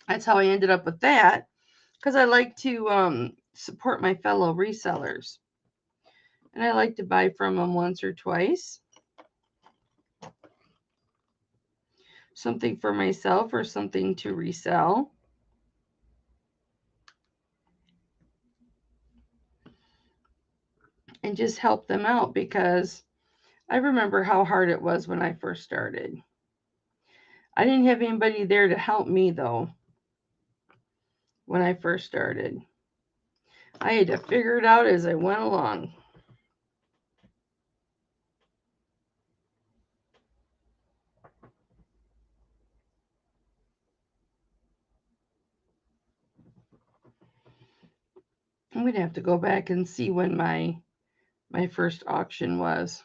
That's how I ended up with that, because I like to support my fellow resellers. And I like to buy from them once or twice. Something for myself or something to resell. And just help them out, because I remember how hard it was when I first started. I didn't have anybody there to help me, though, when I first started. I had to figure it out as I went along. I'm going to have to go back and see when my first auction was.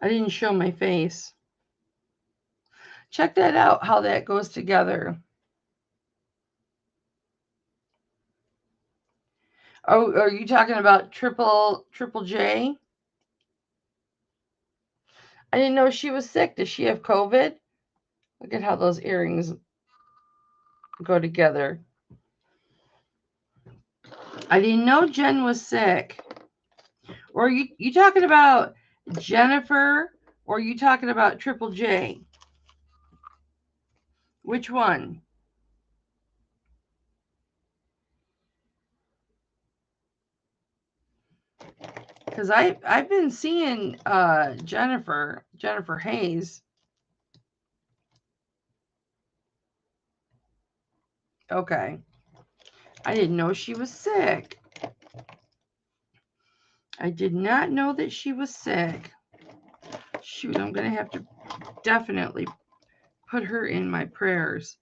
I didn't show my face. Check that out, how that goes together. Oh, are you talking about triple J? I didn't know she was sick. Does she have COVID? Look at how those earrings go together. I didn't know Jen was sick. Or are you talking about Jennifer? Or are you talking about Triple J? Which one? Because I've been seeing Jennifer Hayes. Okay. I didn't know she was sick. I did not know that she was sick. Shoot, I'm going to have to definitely put her in my prayers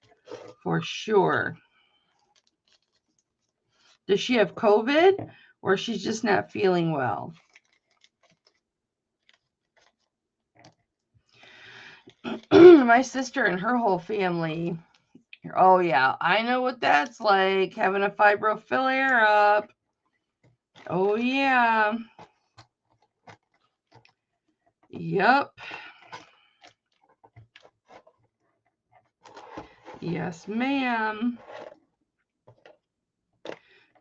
for sure. Does she have COVID, or she's just not feeling well? My sister and her whole family Oh, yeah. I know what that's like, having a fibro flare up. Oh, yeah. Yep. Yes, ma'am.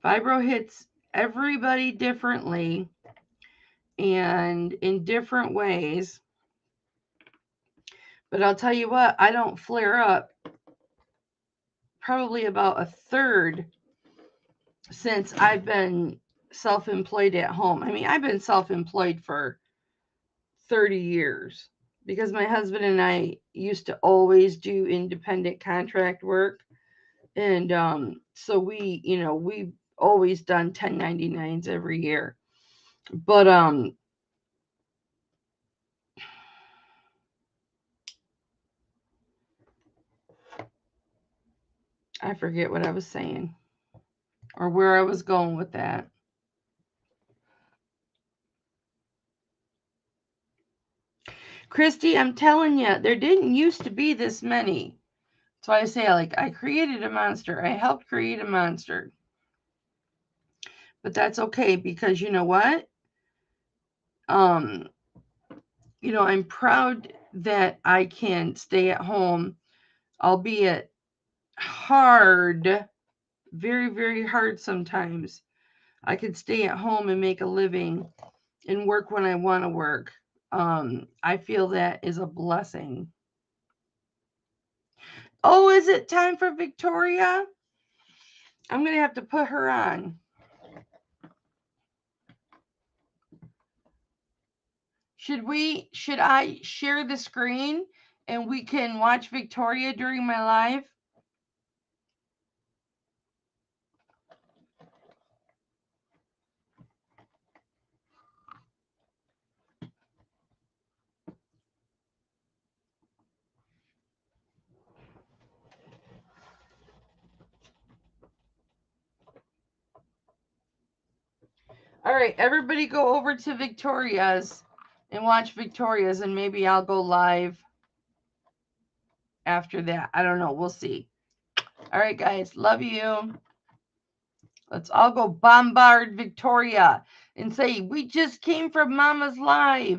Fibro hits everybody differently and in different ways. But I'll tell you what, I don't flare up probably about a third since I've been self-employed at home. I mean, I've been self-employed for 30 years because my husband and I used to always do independent contract work. And so we've always done 1099s every year. But I forget what I was saying or where I was going with that. Christy, I'm telling you, there didn't used to be this many. So I say, like, I created a monster. I helped create a monster. But that's okay because you know what? I'm proud that I can stay at home, albeit hard, very, very hard sometimes. I can stay at home and make a living and work when I want to work. I feel that is a blessing. Oh, is it time for Victoria? I'm going to have to put her on. Should I share the screen and we can watch Victoria during my live? All right, everybody go over to Victoria's and watch Victoria's, and maybe I'll go live after that. I don't know. We'll see. All right, guys. Love you. Let's all go bombard Victoria and say, we just came from Mama's live.